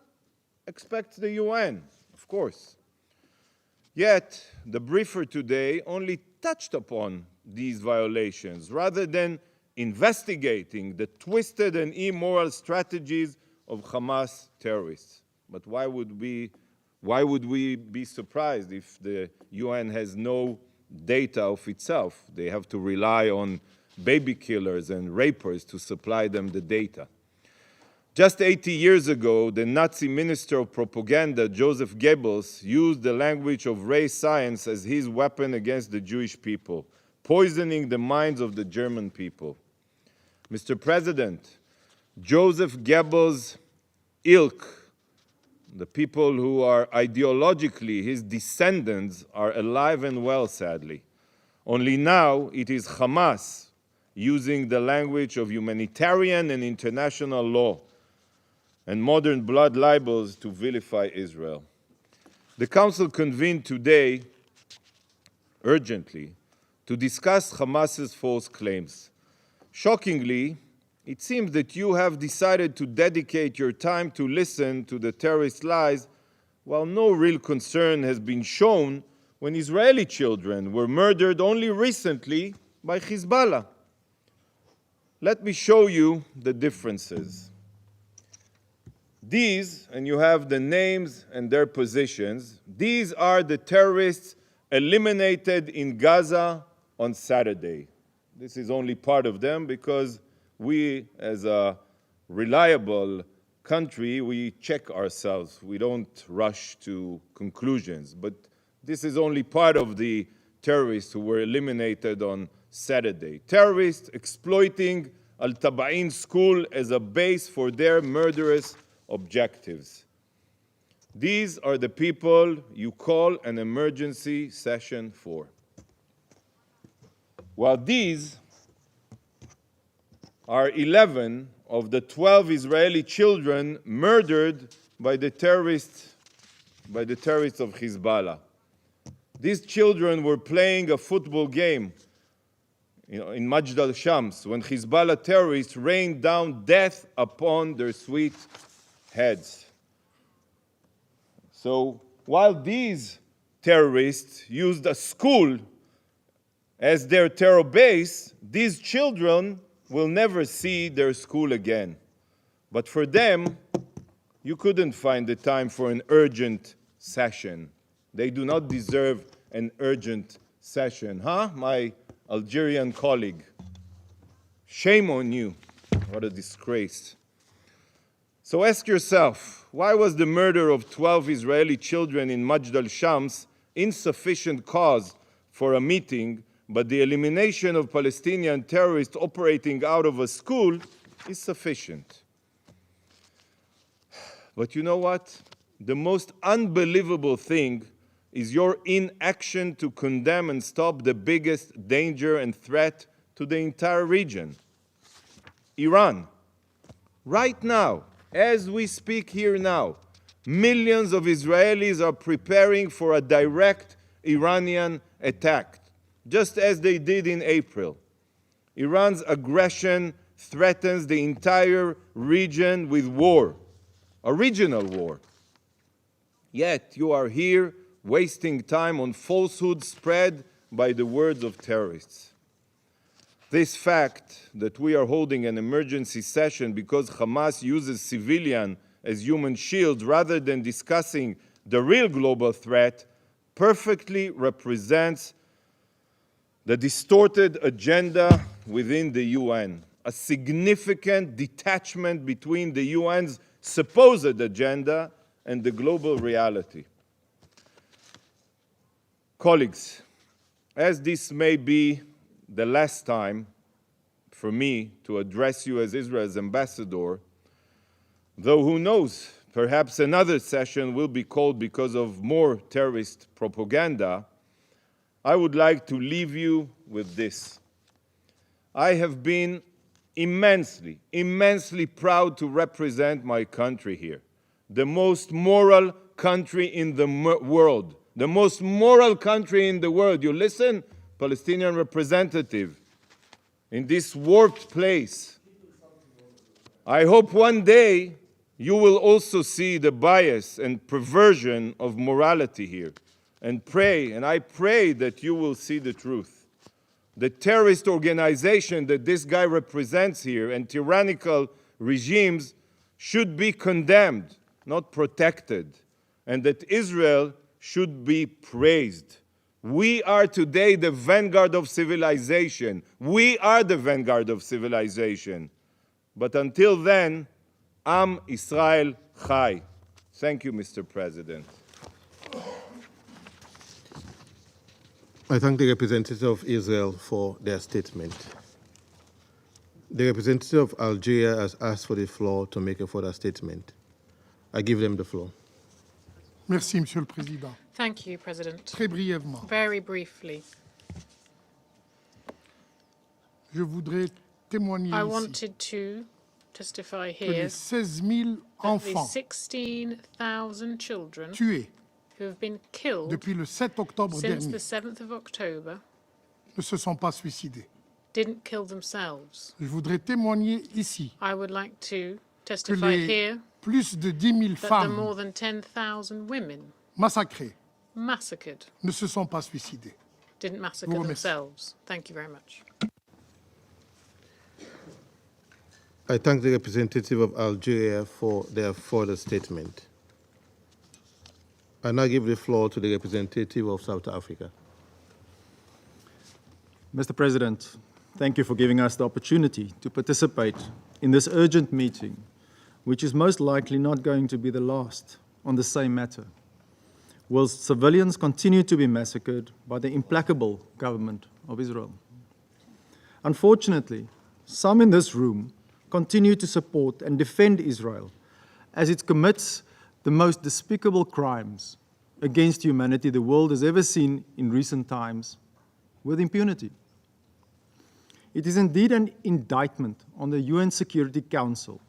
except the UN, of course. Yet, the briefer today only touched upon these violations rather than investigating the twisted and immoral strategies of Hamas terrorists. But why would we be surprised if the UN has no data of itself? They have to rely on baby killers and rapers to supply them the data. Just 80 years ago, the Nazi Minister of Propaganda, Joseph Goebbels, used the language of race science as his weapon against the Jewish people, poisoning the minds of the German people. Mr. President, Joseph Goebbels' ilk, the people who are ideologically his descendants, are alive and well, sadly. Only now it is Hamas using the language of humanitarian and international law and modern blood libels to vilify Israel. The Council convened today urgently to discuss Hamas's false claims. Shockingly, it seems that you have decided to dedicate your time to listen to the terrorist lies, while no real concern has been shown when Israeli children were murdered only recently by Hezbollah. Let me show you the differences. These, and you have the names and their positions, these are the terrorists eliminated in Gaza on Saturday. This is only part of them because we, as a reliable country, we check ourselves. We don't rush to conclusions. But this is only part of the terrorists who were eliminated on Saturday. Terrorists exploiting Al-Taba'in school as a base for their murderous objectives. These are the people you call an emergency session for. While these are 11 of the 12 Israeli children murdered by the terrorists of Hezbollah. These children were playing a football game in Majd al-Shams when Hezbollah terrorists rained down death upon their sweet heads. So while these terrorists used a school as their terror base, these children will never see their school again. But for them, you couldn't find the time for an urgent session. They do not deserve an urgent session, huh, my Algerian colleague? Shame on you. What a disgrace. So ask yourself, why was the murder of 12 Israeli children in Majd al-Shams insufficient cause for a meeting, but the elimination of Palestinian terrorists operating out of a school is sufficient? But you know what? The most unbelievable thing is your inaction to condemn and stop the biggest danger and threat to the entire region, Iran. Right now, as we speak here now, millions of Israelis are preparing for a direct Iranian attack, just as they did in April. Iran's aggression threatens the entire region with war, a regional war. Yet you are here wasting time on falsehoods spread by the words of terrorists. This fact that we are holding an emergency session because Hamas uses civilians as human shields rather than discussing the real global threat perfectly represents the distorted agenda within the UN, a significant detachment between the UN's supposed agenda and the global reality. Colleagues, as this may be the last time for me to address you as Israel's ambassador, though who knows, perhaps another session will be called because of more terrorist propaganda, I would like to leave you with this. I have been immensely, immensely proud to represent my country here, the most moral country in the world, the most moral country in the world. You listen, Palestinian representative, in this warped place. I hope one day you will also see the bias and perversion of morality here, and pray, and I pray that you will see the truth. The terrorist organization that this guy represents here and tyrannical regimes should be condemned, not protected, and that Israel should be praised. We are today the vanguard of civilization. We are the vanguard of civilization. But until then, Am Israel Chai. Thank you, Mr. President. I thank the representative of Israel for their statement. The representative of Algeria has asked for the floor to make a further statement. I give them the floor. Merci, Monsieur le Président. Thank you, President. Très brièvement. Very briefly. Je voudrais témoigner I ici wanted to testify que here les 16 000 that the enfants 16,000 children tués who have been killed depuis le 7 octobre since dernier the 7th of October ne se sont pas suicidés. didn't kill themselves. Je voudrais témoigner ici I would like to que testify les here plus de 10 000 that the femmes more than 10,000 women massacrées massacred ne se sont pas suicidées. didn't Je massacre vous remercie. themselves. Thank you very much. I thank the representative of Algeria for their further statement. I now give the floor to the representative of South Africa. Mr. President, thank you for giving us the opportunity to participate in this urgent meeting, which is most likely not going to be the last on the same matter, whilst civilians continue to be massacred by the implacable government of Israel. Unfortunately, some in this room continue to support and defend Israel as it commits the most despicable crimes against humanity the world has ever seen in recent times with impunity. It is indeed an indictment on the UN Security Council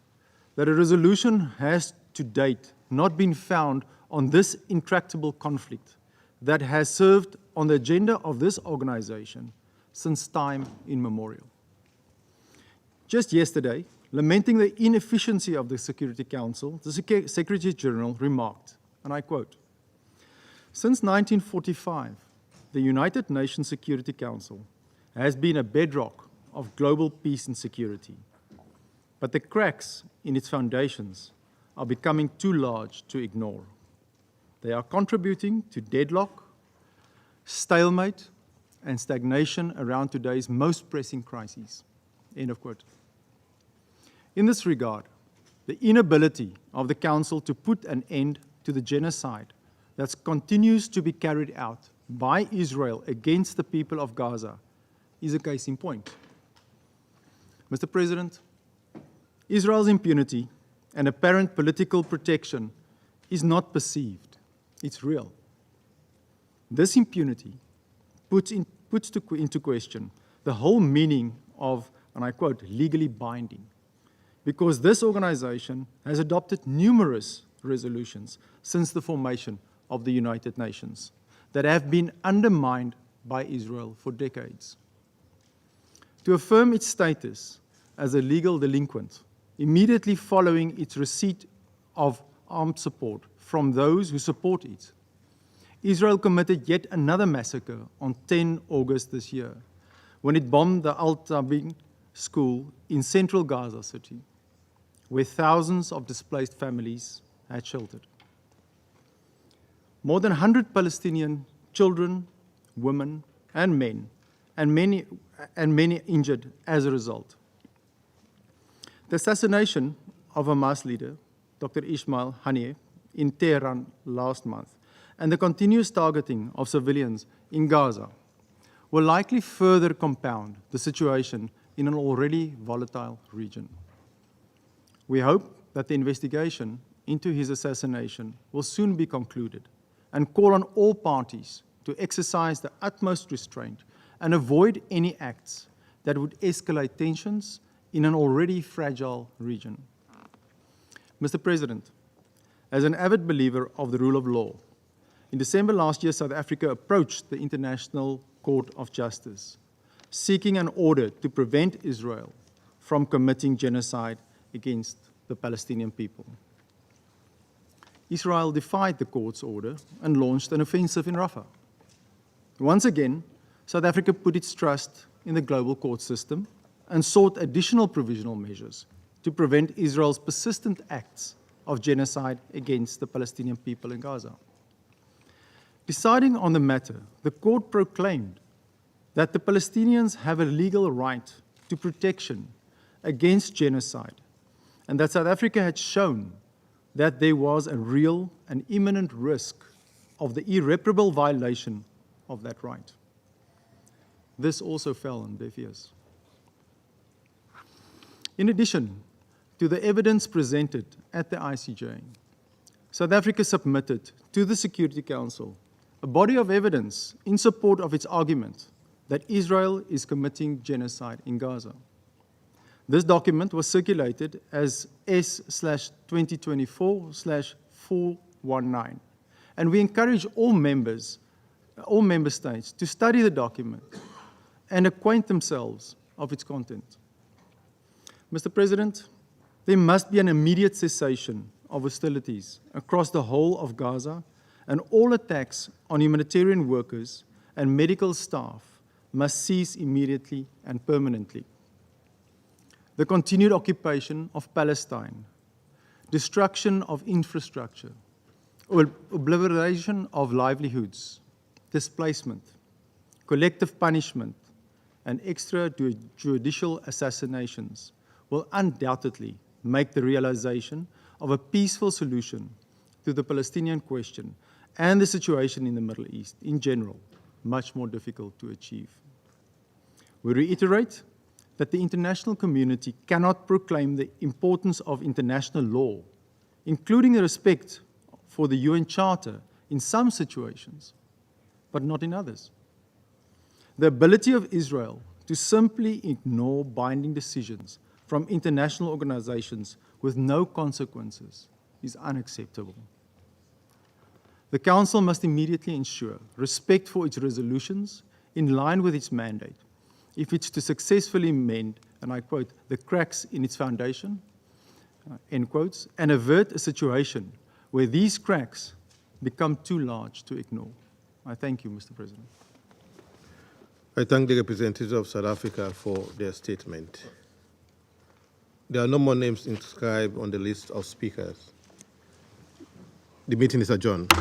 that a resolution has to date not been found on this intractable conflict that has served on the agenda of this organization since time immemorial. Just yesterday, lamenting the inefficiency of the Security Council, the Secretary General remarked, and I quote, "Since 1945, the United Nations Security Council has been a bedrock of global peace and security, but the cracks in its foundations are becoming too large to ignore. They are contributing to deadlock, stalemate, and stagnation around today's most pressing crises." End of quote. In this regard, the inability of the Council to put an end to the genocide that continues to be carried out by Israel against the people of Gaza is a case in point. Mr. President, Israel's impunity and apparent political protection is not perceived, it's real. This impunity puts into question the whole meaning of, and I quote, legally binding, because this organization has adopted numerous resolutions since the formation of the United Nations that have been undermined by Israel for decades. To affirm its status as a legal delinquent immediately following its receipt of armed support from those who support it, Israel committed yet another massacre on 10 August this year when it bombed the Doughten school in central Gaza City, where thousands of displaced families had sheltered. More than 100 Palestinian children, women, and men, and many injured as a result. The assassination of Hamas leader, Dr. Ismail Haniyeh, in Tehran last month, and the continuous targeting of civilians in Gaza will likely further compound the situation in an already volatile region. We hope that the investigation into his assassination will soon be concluded and call on all parties to exercise the utmost restraint and avoid any acts that would escalate tensions in an already fragile region. Mr. President, as an avid believer of the rule of law, in December last year, South Africa approached the International Court of Justice, seeking an order to prevent Israel from committing genocide against the Palestinian people. Israel defied the court's order and launched an offensive in Rafah. Once again, South Africa put its trust in the global court system and sought additional provisional measures to prevent Israel's persistent acts of genocide against the Palestinian people in Gaza. Deciding on the matter, the court proclaimed that the Palestinians have a legal right to protection against genocide, and that South Africa had shown that there was a real and imminent risk of the irreparable violation of that right. This also fell on deaf ears. In addition to the evidence presented at the ICJ, South Africa submitted to the Security Council a body of evidence in support of its argument that Israel is committing genocide in Gaza. This document was circulated as S/2024/419, and we encourage all member states to study the document and acquaint themselves of its content. Mr. President, there must be an immediate cessation of hostilities across the whole of Gaza, and all attacks on humanitarian workers and medical staff must cease immediately and permanently. The continued occupation of Palestine, destruction of infrastructure, obliteration of livelihoods, displacement, collective punishment, and extrajudicial assassinations will undoubtedly make the realization of a peaceful solution to the Palestinian question and the situation in the Middle East in general much more difficult to achieve. We reiterate that the international community cannot proclaim the importance of international law, including the respect for the UN Charter in some situations, but not in others. The ability of Israel to simply ignore binding decisions from international organizations with no consequences is unacceptable. The Council must immediately ensure respect for its resolutions in line with its mandate if it's to successfully mend, and I quote, the cracks in its foundation, end quotes, and avert a situation where these cracks become too large to ignore. I thank you, Mr. President. I thank the representatives of South Africa for their statement. There are no more names inscribed on the list of speakers. The meeting is adjourned.